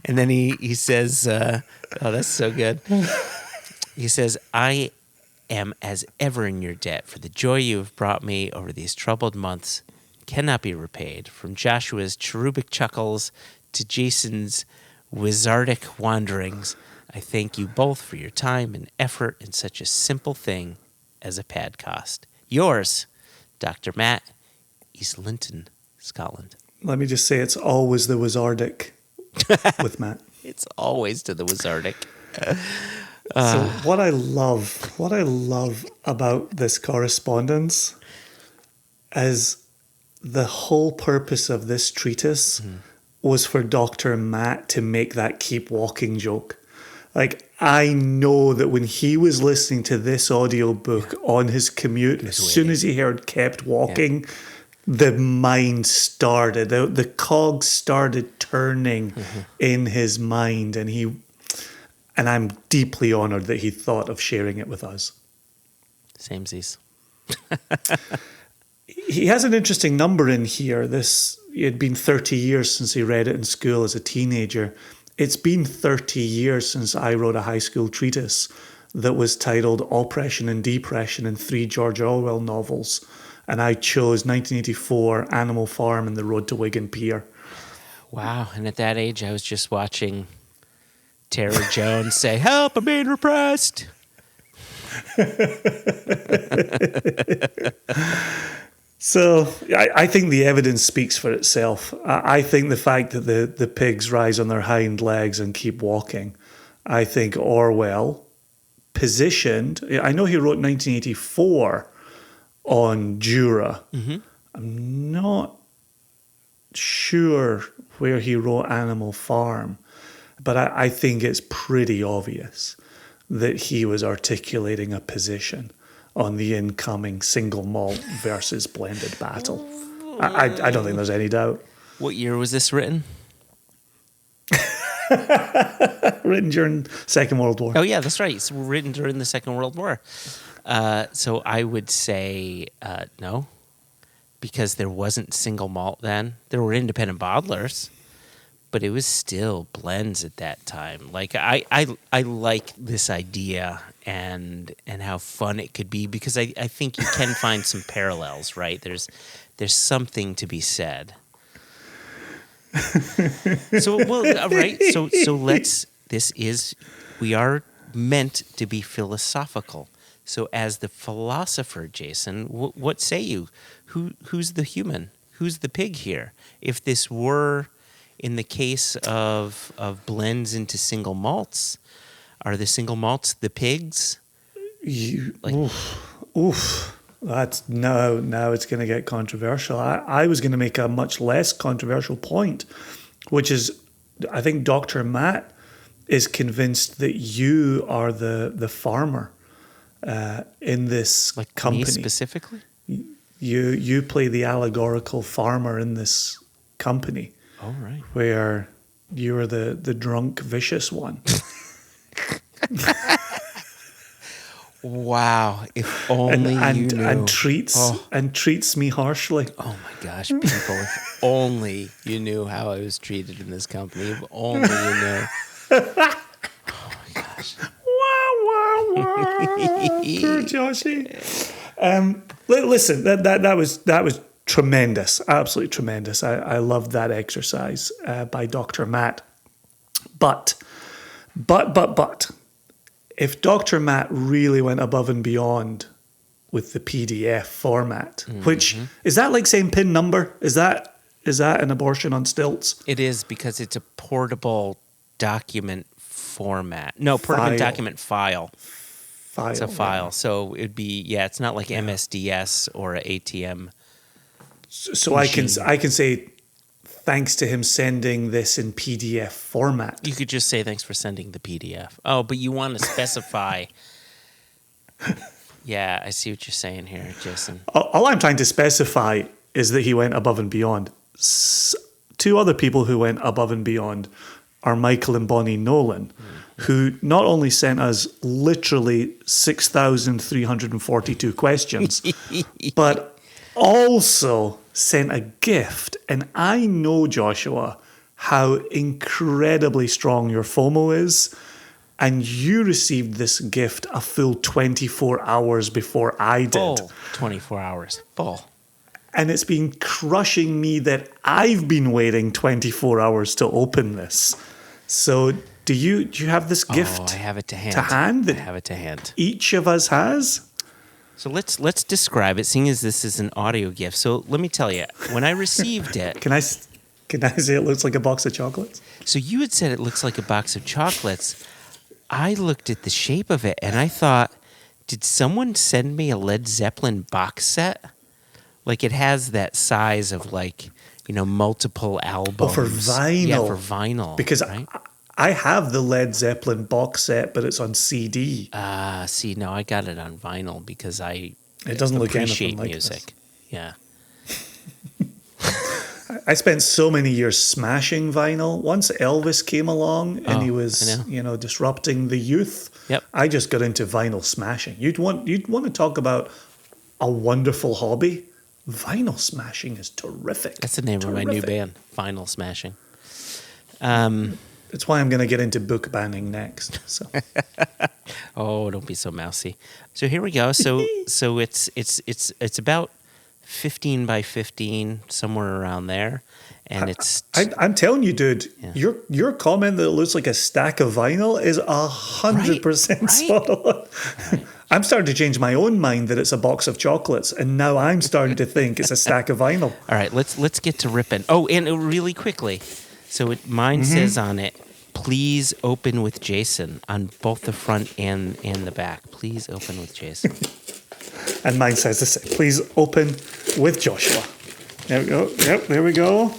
Speaker 1: And then he says, oh, that's so good. He says, I am as ever in your debt for the joy you have brought me over these troubled months. Cannot be repaid. From Joshua's cherubic chuckles to Jason's wizardic wanderings, I thank you both for your time and effort in such a simple thing as a podcast. Yours, Dr. Matt, East Linton, Scotland.
Speaker 2: Let me just say it's always the wizardic with Matt.
Speaker 1: It's always to the wizardic.
Speaker 2: So what I love about this correspondence is the whole purpose of this treatise was for Dr. Matt to make that keep walking joke. Like, I know that when he was listening to this audiobook on his commute, as soon as he heard kept walking, the mind started, the cogs started turning in his mind, and I'm deeply honored that he thought of sharing it with us.
Speaker 1: Samesies.
Speaker 2: He has an interesting number in here. It had been 30 years since he read it in school as a teenager. It's been 30 years since I wrote a high school treatise that was titled Oppression and Depression in 3 George Orwell novels. And I chose 1984, Animal Farm, and The Road to Wigan Pier.
Speaker 1: Wow. And at that age, I was just watching Tara Jones say, "Help, I'm being repressed."
Speaker 2: So I think the evidence speaks for itself. I think the fact that the pigs rise on their hind legs and keep walking, I think Orwell positioned, I know he wrote 1984 on Jura. I'm not sure where he wrote Animal Farm, but I think it's pretty obvious that he was articulating a position on the incoming single malt versus blended battle. I don't think there's any doubt.
Speaker 1: What year was this written?
Speaker 2: Written during Second World War.
Speaker 1: Oh, yeah, that's right. It's written during the Second World War. So I would say no, because there wasn't single malt then. There were independent bottlers, but it was still blends at that time. Like I like this idea and how fun it could be, because I think you can find some parallels, right? There's something to be said. So all right. So we are meant to be philosophical. So as the philosopher, Jason, what say you? Who's the human? Who's the pig here? If this were in the case of blends into single malts, are the single malts the pigs?
Speaker 2: That's now it's going to get controversial. I was going to make a much less controversial point, which is I think Dr. Matt is convinced that you are the farmer in this company.
Speaker 1: Me specifically?
Speaker 2: You play the allegorical farmer in this company.
Speaker 1: Oh, right.
Speaker 2: Where you're the drunk, vicious one.
Speaker 1: Wow! If only you knew.
Speaker 2: And treats me harshly.
Speaker 1: Oh my gosh, people! If only you knew how I was treated in this company. If only you knew. Oh my gosh!
Speaker 2: Poor Joshy. Listen, that was tremendous, absolutely tremendous. I loved that exercise by Dr. Matt. But, if Dr. Matt really went above and beyond with the PDF format, which, is that like saying PIN number? Is that an abortion on stilts?
Speaker 1: It is, because it's a portable document format. No, portable document file. It's a file. Yeah. So it'd be, it's not like MSDS or an ATM.
Speaker 2: So I can say thanks to him sending this in PDF format.
Speaker 1: You could just say thanks for sending the PDF. Oh, but you want to specify Yeah, I see what you're saying here, Jason.
Speaker 2: All I'm trying to specify is that he went above and beyond. Two other people who went above and beyond are Michael and Bonnie Nolan, who not only sent us literally 6,342 questions, but also sent a gift. And I know, Joshua, how incredibly strong your FOMO is. And you received this gift a full 24 hours before I did.
Speaker 1: Full 24 hours. Full.
Speaker 2: And it's been crushing me that I've been waiting 24 hours to open this. So do you have this gift?
Speaker 1: I have it to hand.
Speaker 2: That
Speaker 1: I have it to hand.
Speaker 2: each of us has?
Speaker 1: So let's describe it, seeing as this is an audio gift. So let me tell you, when I received it...
Speaker 2: Can I say it looks like a box of chocolates?
Speaker 1: So you had said it looks like a box of chocolates. I looked at the shape of it and I thought, did someone send me a Led Zeppelin box set? Like it has that size of multiple albums.
Speaker 2: Oh, for vinyl.
Speaker 1: Yeah, for vinyl.
Speaker 2: Because
Speaker 1: right?
Speaker 2: I have the Led Zeppelin box set, but it's on CD.
Speaker 1: No, I got it on vinyl because I
Speaker 2: doesn't look
Speaker 1: appreciate
Speaker 2: anything like
Speaker 1: music.
Speaker 2: this.
Speaker 1: Yeah.
Speaker 2: I spent so many years smashing vinyl. Once Elvis came along and he was, disrupting the youth,
Speaker 1: Yep.
Speaker 2: I just got into vinyl smashing. You'd want to talk about a wonderful hobby. Vinyl smashing is terrific.
Speaker 1: That's the name of my new band, Vinyl Smashing.
Speaker 2: It's why I'm going to get into book banning next. So.
Speaker 1: Oh, don't be so mousy. So here we go. So it's about 15 by 15, somewhere around there, and it's.
Speaker 2: I'm telling you, dude.
Speaker 1: Yeah.
Speaker 2: Your comment that it looks like a stack of vinyl is 100% spot on. Right. I'm starting to change my own mind that it's a box of chocolates, and now I'm starting to think it's a stack of vinyl.
Speaker 1: All right, let's get to ripping. Oh, and really quickly. So mine says on it, "Please open with Jason" on both the front and the back. Please open with Jason.
Speaker 2: And mine says the same. Please open with Joshua. There we go. Yep, there we go.
Speaker 1: All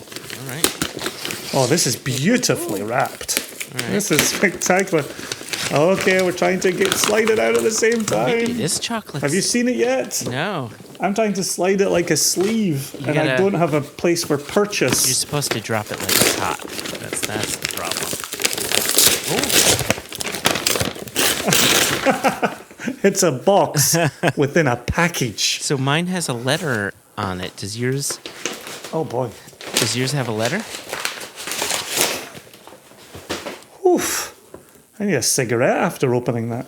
Speaker 1: right.
Speaker 2: Oh, this is beautifully wrapped.
Speaker 1: Right.
Speaker 2: This is spectacular. Okay, we're trying to slide it out at the same time.
Speaker 1: It is chocolate.
Speaker 2: Have you seen it yet?
Speaker 1: No.
Speaker 2: I'm trying to slide it like a sleeve, I don't have a place for purchase.
Speaker 1: You're supposed to drop it like it's hot. That's the problem.
Speaker 2: It's a box within a package.
Speaker 1: So mine has a letter on it. Does yours?
Speaker 2: Oh boy.
Speaker 1: Does yours have a letter?
Speaker 2: Oof. I need a cigarette after opening that.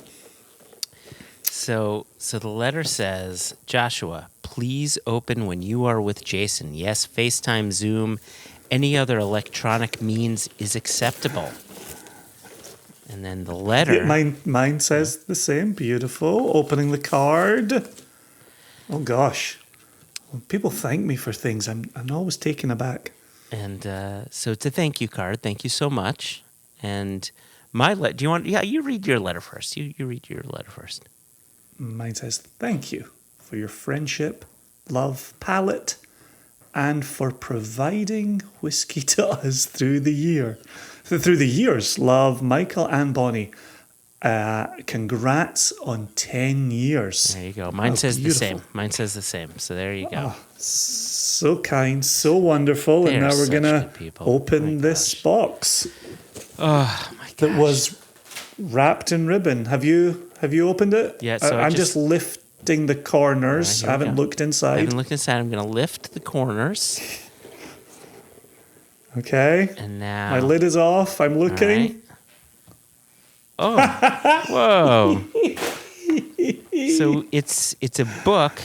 Speaker 1: So the letter says, "Joshua, please open when you are with Jason. Yes, FaceTime, Zoom, any other electronic means is acceptable." And then the letter...
Speaker 2: Yeah, mine says the same. Beautiful. Opening the card. Oh, gosh. When people thank me for things, I'm always taken aback.
Speaker 1: And so it's a thank you card. Thank you so much. And my letter... Do you want... Yeah, you read your letter first. You read your letter first.
Speaker 2: Mine says, "Thank you for your friendship, love, palate, and for providing whiskey to us through the years. Love, Michael and Bonnie. Congrats on 10 years."
Speaker 1: There you go. Mine says beautiful. The same. Mine says the same. So there you go.
Speaker 2: Oh, so kind, so wonderful.
Speaker 1: They
Speaker 2: and now we're going to open this box.
Speaker 1: Oh, my gosh.
Speaker 2: That was wrapped in ribbon. Have you opened it?
Speaker 1: Yeah. So
Speaker 2: I'm just lifting the corners. I haven't looked inside.
Speaker 1: I'm going to lift the corners.
Speaker 2: Okay.
Speaker 1: And now
Speaker 2: my lid is off. I'm looking.
Speaker 1: Right. Oh, whoa! So it's a book.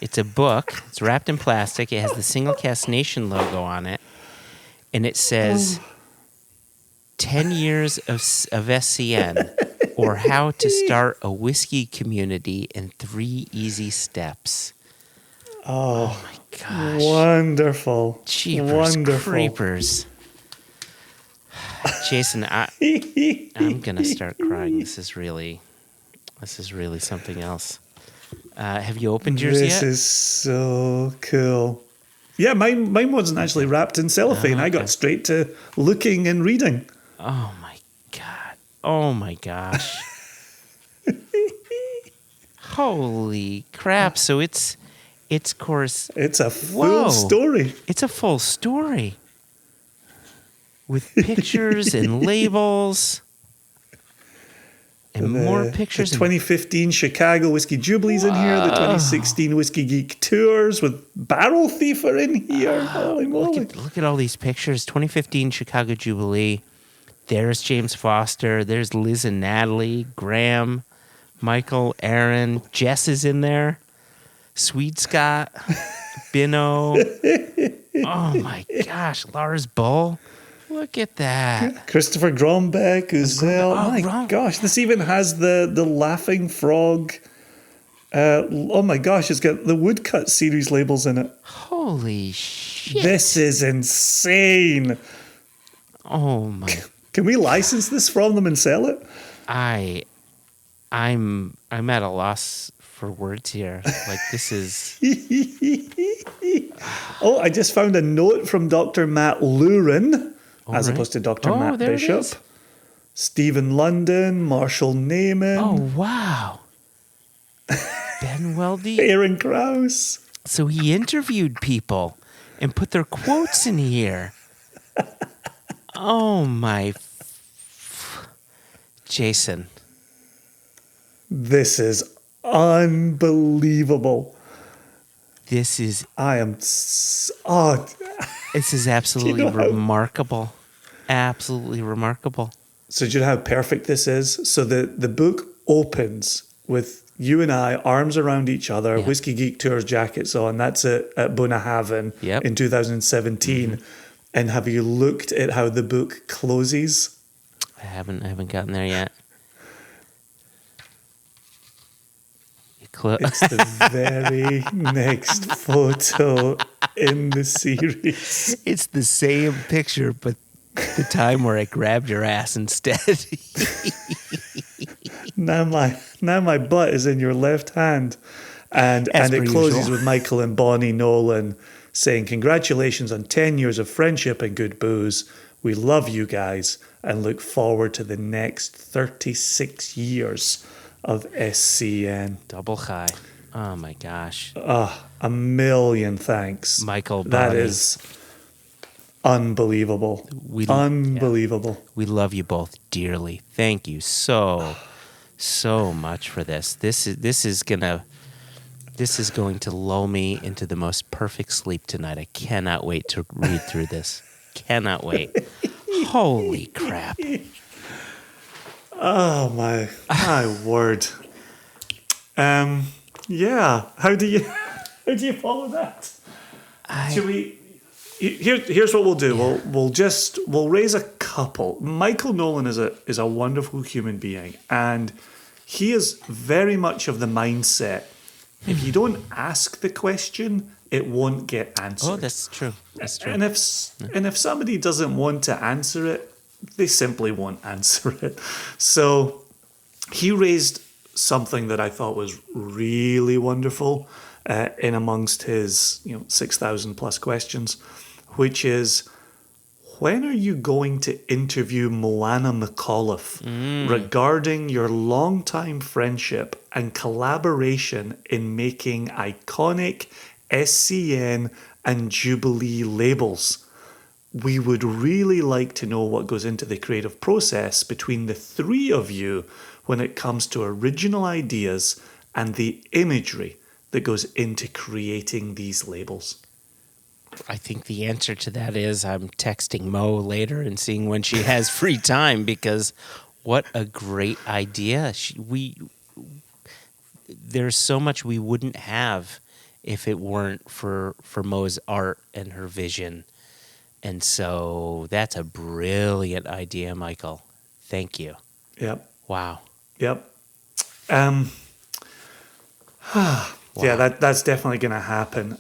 Speaker 1: It's a book. It's wrapped in plastic. It has the Single Cast Nation logo on it, and it says 10 years of SCN, or how to start a whiskey community in 3 easy steps. Oh my gosh.
Speaker 2: Wonderful.
Speaker 1: Jeepers creepers. Jason, I'm going to start crying. This is really something else. Have you opened yours yet?
Speaker 2: This is so cool. Yeah, mine wasn't actually wrapped in cellophane. I got straight to looking and reading.
Speaker 1: Oh my God. Oh my gosh. Holy crap. So it's course.
Speaker 2: It's a full story.
Speaker 1: It's a full story. With pictures and labels. And more pictures.
Speaker 2: The 2015 Chicago Whiskey Jubilee's in here. The 2016 Whiskey Geek Tours with Barrel Thief are in here. Holy moly.
Speaker 1: Look at all these pictures. 2015 Chicago Jubilee. There's James Foster. There's Liz and Natalie. Graham. Michael. Aaron. Jess is in there. Sweet Scott. Bino. Oh my gosh. Lars Bull. Look at that.
Speaker 2: Christopher Grombeck as well. Oh my gosh, this even has the Laughing Frog. Oh my gosh, it's got the Woodcut series labels in it.
Speaker 1: Holy shit.
Speaker 2: This is insane.
Speaker 1: Oh my.
Speaker 2: Can we license this from them and sell it?
Speaker 1: I'm at a loss for words here. Like this is.
Speaker 2: Oh, I just found a note from Dr. Matt Lurin. As opposed to Dr. Matt Bishop. Stephen London, Marshall Naiman.
Speaker 1: Oh, wow. Ben Weldy.
Speaker 2: Aaron Krause.
Speaker 1: So he interviewed people and put their quotes in here. Oh, my. Jason.
Speaker 2: This is unbelievable.
Speaker 1: This is. This is absolutely remarkable. Absolutely remarkable.
Speaker 2: So do you know how perfect this is? So the book opens with you and I, arms around each other, Whiskey Geek Tours jackets on. That's at Bunnahabhain in 2017. Mm-hmm. And have you looked at how the book closes?
Speaker 1: I haven't gotten there yet.
Speaker 2: It's the very next photo in the series.
Speaker 1: It's the same picture, but the time where I grabbed your ass instead.
Speaker 2: Now my butt is in your left hand. And it closes with Michael and Bonnie Nolan saying, "Congratulations on 10 years of friendship and good booze. We love you guys and look forward to the next 36 years of SCN."
Speaker 1: Double high. Oh my gosh.
Speaker 2: A million thanks.
Speaker 1: Michael, Bonnie.
Speaker 2: That is unbelievable. Unbelievable.
Speaker 1: Yeah. We love you both dearly. Thank you so much for this. This is going to lull me into the most perfect sleep tonight. I cannot wait to read through this. Cannot wait. Holy crap.
Speaker 2: Oh my word. Yeah. How do you follow that? Should we? Here's what we'll do. Yeah. We'll raise a couple. Michael Nolan is a wonderful human being, and he is very much of the mindset. If you don't ask the question, it won't get answered.
Speaker 1: Oh, that's true. That's true.
Speaker 2: And if somebody doesn't want to answer it, they simply won't answer it. So he raised something that I thought was really wonderful in amongst his 6,000 plus questions, which is, when are you going to interview Moana McAuliffe regarding your long-time friendship and collaboration in making iconic SCN and Jubilee labels? We would really like to know what goes into the creative process between the three of you when it comes to original ideas and the imagery that goes into creating these labels.
Speaker 1: I think the answer to that is I'm texting Mo later and seeing when she has free time, because what a great idea. There's so much we wouldn't have if it weren't for Mo's art and her vision. And so that's a brilliant idea, Michael. Thank you.
Speaker 2: Yep.
Speaker 1: Wow.
Speaker 2: Yep. Wow. Yeah, that's definitely going to happen.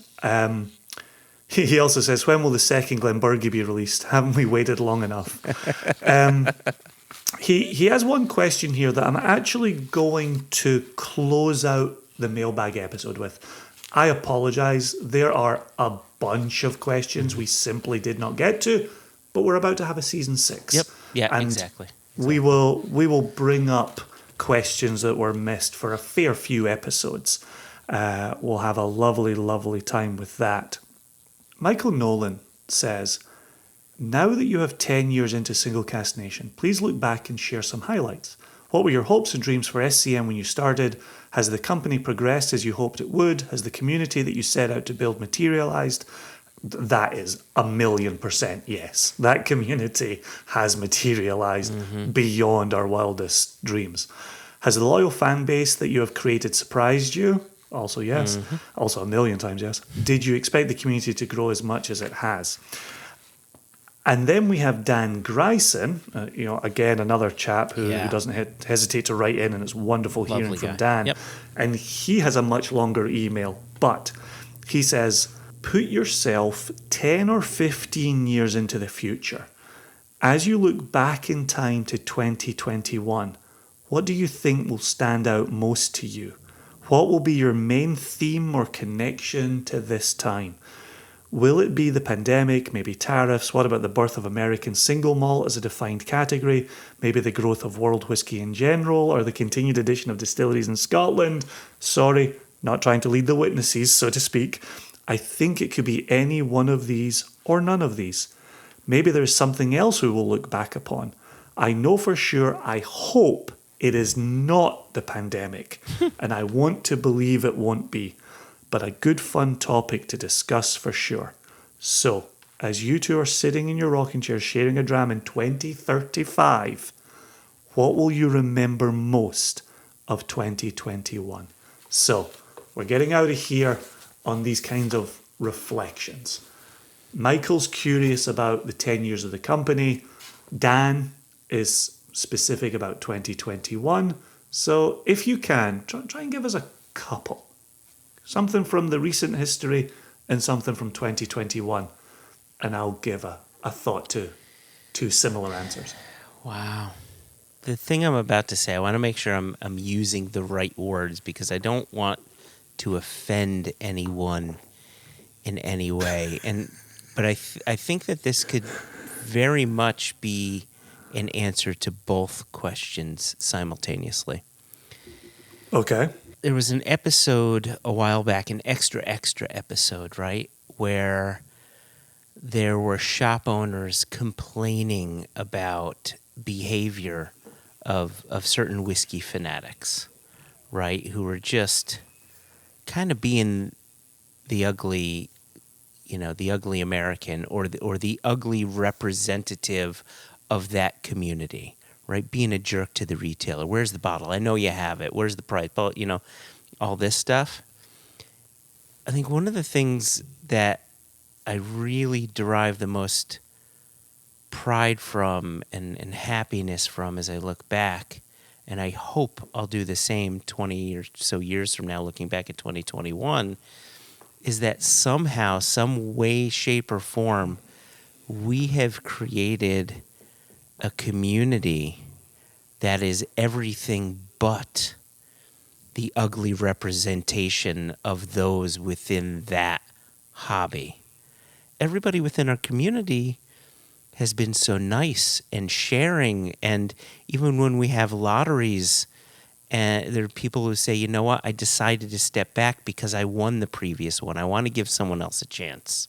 Speaker 2: He also says, when will the second Glenburgie be released? Haven't we waited long enough? He has one question here that I'm actually going to close out the mailbag episode with. I apologize. There are a bunch of questions we simply did not get to, but we're about to have a season 6.
Speaker 1: Yep. Yeah,
Speaker 2: and
Speaker 1: exactly.
Speaker 2: We will bring up questions that were missed for a fair few episodes. We'll have a lovely, lovely time with that. Michael Nolan says, now that you have 10 years into Single Cast Nation, please look back and share some highlights. What were your hopes and dreams for SCN when you started? Has the company progressed as you hoped it would? Has the community that you set out to build materialized? That is 1,000,000% yes. That community has materialized beyond our wildest dreams. Has the loyal fan base that you have created surprised you? Also yes. Also 1,000,000 times yes. Did you expect the community to grow as much as it has? And then we have Dan Gryson, again, another chap who doesn't hesitate to write in, and it's wonderful hearing from Dan.
Speaker 1: Yep.
Speaker 2: And he has a much longer email, but he says, put yourself 10 or 15 years into the future. As you look back in time to 2021, what do you think will stand out most to you? What will be your main theme or connection to this time? Will it be the pandemic, maybe tariffs? What about the birth of American single malt as a defined category? Maybe the growth of world whiskey in general, or the continued addition of distilleries in Scotland? Sorry, not trying to lead the witnesses, so to speak. I think it could be any one of these or none of these. Maybe there is something else we will look back upon. I know for sure, I hope it is not the pandemic, and I want to believe it won't be. But a good fun topic to discuss for sure. So, as you two are sitting in your rocking chairs sharing a dram in 2035, what will you remember most of 2021? So, we're getting out of here on these kinds of reflections. Michael's curious about the 10 years of the company. Dan is specific about 2021. So if you can, try and give us a couple. Something from the recent history and something from 2021. And I'll give a thought to two similar answers.
Speaker 1: Wow. The thing I'm about to say, I want to make sure I'm using the right words, because I don't want to offend anyone in any way. But I think that this could very much be an answer to both questions simultaneously.
Speaker 2: Okay.
Speaker 1: There was an episode a while back, an extra episode, right, where there were shop owners complaining about behavior of certain whiskey fanatics, right, who were just kind of being the ugly, the ugly American or the ugly representative of that community, right? Being a jerk to the retailer. Where's the bottle? I know you have it. Where's the price? But, all this stuff. I think one of the things that I really derive the most pride from and happiness from as I look back, and I hope I'll do the same 20 or so years from now, looking back at 2021, is that somehow, some way, shape, or form, we have created a community that is everything but the ugly representation of those within that hobby. Everybody within our community has been so nice and sharing, and even when we have lotteries, and there are people who say, you know what, I decided to step back because I won the previous one. I want to give someone else a chance,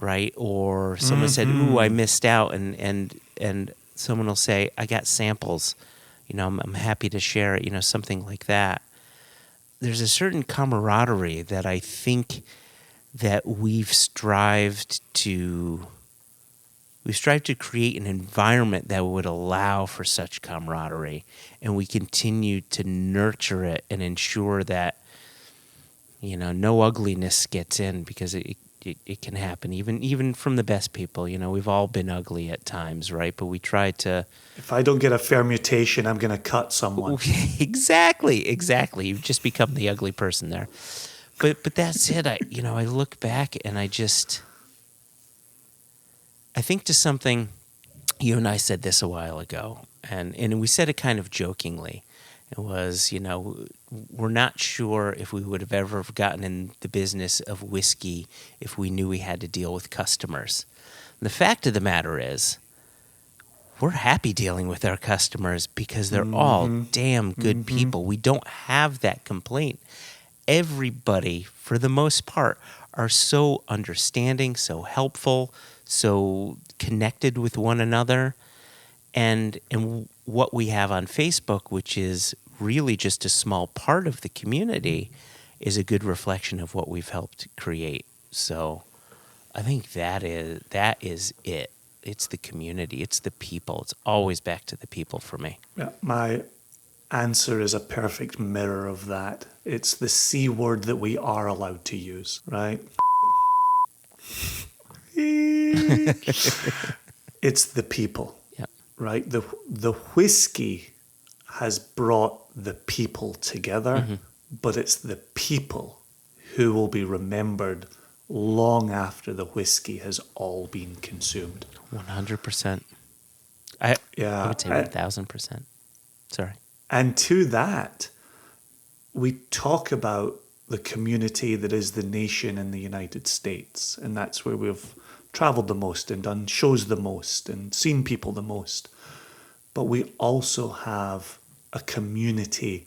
Speaker 1: right? Or someone said, ooh, I missed out, and someone will say, I got samples. I'm happy to share it, something like that. There's a certain camaraderie that I think that we've strived to create an environment that would allow for such camaraderie, and we continue to nurture it and ensure that no ugliness gets in, because it can happen even from the best people. We've all been ugly at times, right? But we try to.
Speaker 2: If I don't get a fair mutation, I'm going to cut someone.
Speaker 1: Exactly. You've just become the ugly person there. But that's it. I look back and I think to something, you and I said this a while ago, and we said it kind of jokingly. It was, we're not sure if we would have ever gotten in the business of whiskey if we knew we had to deal with customers. And the fact of the matter is, we're happy dealing with our customers because they're all damn good people. We don't have that complaint. Everybody, for the most part, are so understanding, so helpful, so connected with one another. And what we have on Facebook, which is really just a small part of the community, is a good reflection of what we've helped create. So I think that is it. It's the community. It's the people. It's always back to the people for me.
Speaker 2: Yeah, my answer is a perfect mirror of that. It's the C word that we are allowed to use, right? It's the people, right? The whiskey has brought the people together, but it's the people who will be remembered long after the whiskey has all been consumed.
Speaker 1: 100%. I would say 1,000%. Sorry.
Speaker 2: And to that, we talk about the community that is the nation in the United States. And that's where we've traveled the most and done shows the most and seen people the most. But we also have a community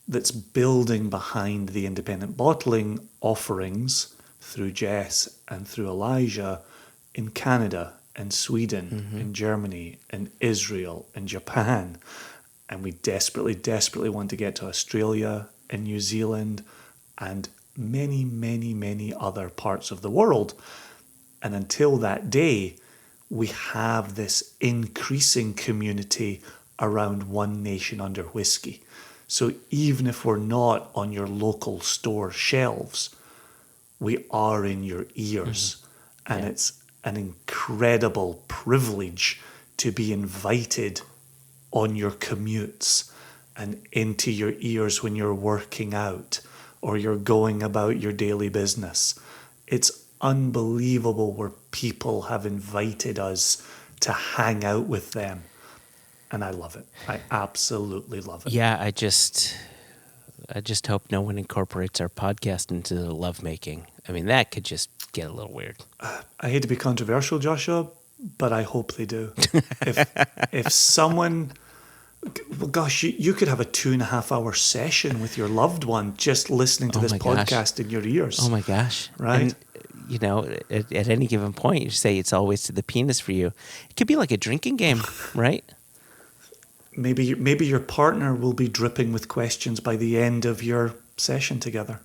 Speaker 2: that's building behind the independent bottling offerings through Jess and through Elijah in Canada and Sweden and Germany and Israel and Japan. And we desperately, desperately want to get to Australia and New Zealand and many, many, many other parts of the world. And until that day, we have this increasing community around one nation under whiskey. So even if we're not on your local store shelves, we are in your ears. And it's an incredible privilege to be invited on your commutes and into your ears when you're working out or you're going about your daily business. It's unbelievable where people have invited us to hang out with them. And I love it. I absolutely love it.
Speaker 1: Yeah, I just hope no one incorporates our podcast into the lovemaking. I mean, that could just get a little weird.
Speaker 2: I hate to be controversial, Joshua, but I hope they do. If someone... Well, gosh, you could have a 2.5 hour session with your loved one just listening to this podcast in your ears.
Speaker 1: Oh my gosh.
Speaker 2: Right?
Speaker 1: And, you know, at any given point, you say it's always to the penis for you. It could be like a drinking game, right?
Speaker 2: Maybe your partner will be dripping with questions by the end of your session together.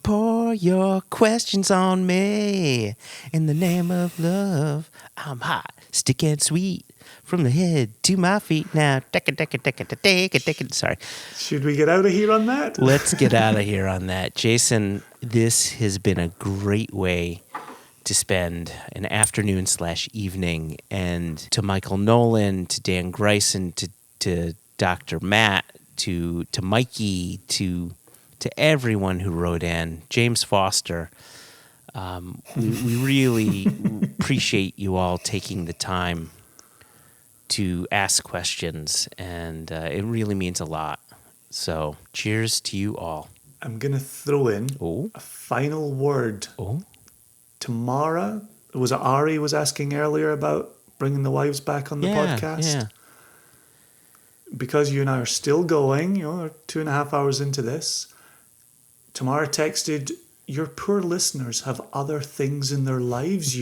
Speaker 1: Pour your questions on me. In the name of love, I'm hot, stick and sweet. From the head to my feet now. Sorry.
Speaker 2: Should we get out of here on that?
Speaker 1: Let's get out of here on that. Jason, this has been a great way to spend an afternoon/evening. And to Michael Nolan, to Dan Greisen, to Dr. Matt, to Mikey, to everyone who wrote in, James Foster, we really appreciate you all taking the time to ask questions, and it really means a lot. So, cheers to you all.
Speaker 2: I'm going to throw in a final word. Tamara, was it Ari was asking earlier about bringing the wives back on the podcast?
Speaker 1: Yeah.
Speaker 2: Because you and I are still going, we're 2.5 hours into this. Tamara texted, "Your poor listeners have other things in their lives,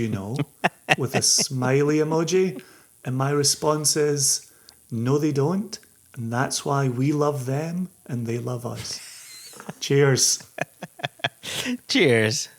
Speaker 2: with a smiley emoji. And my response is, no, they don't. And that's why we love them and they love us. Cheers.
Speaker 1: Cheers.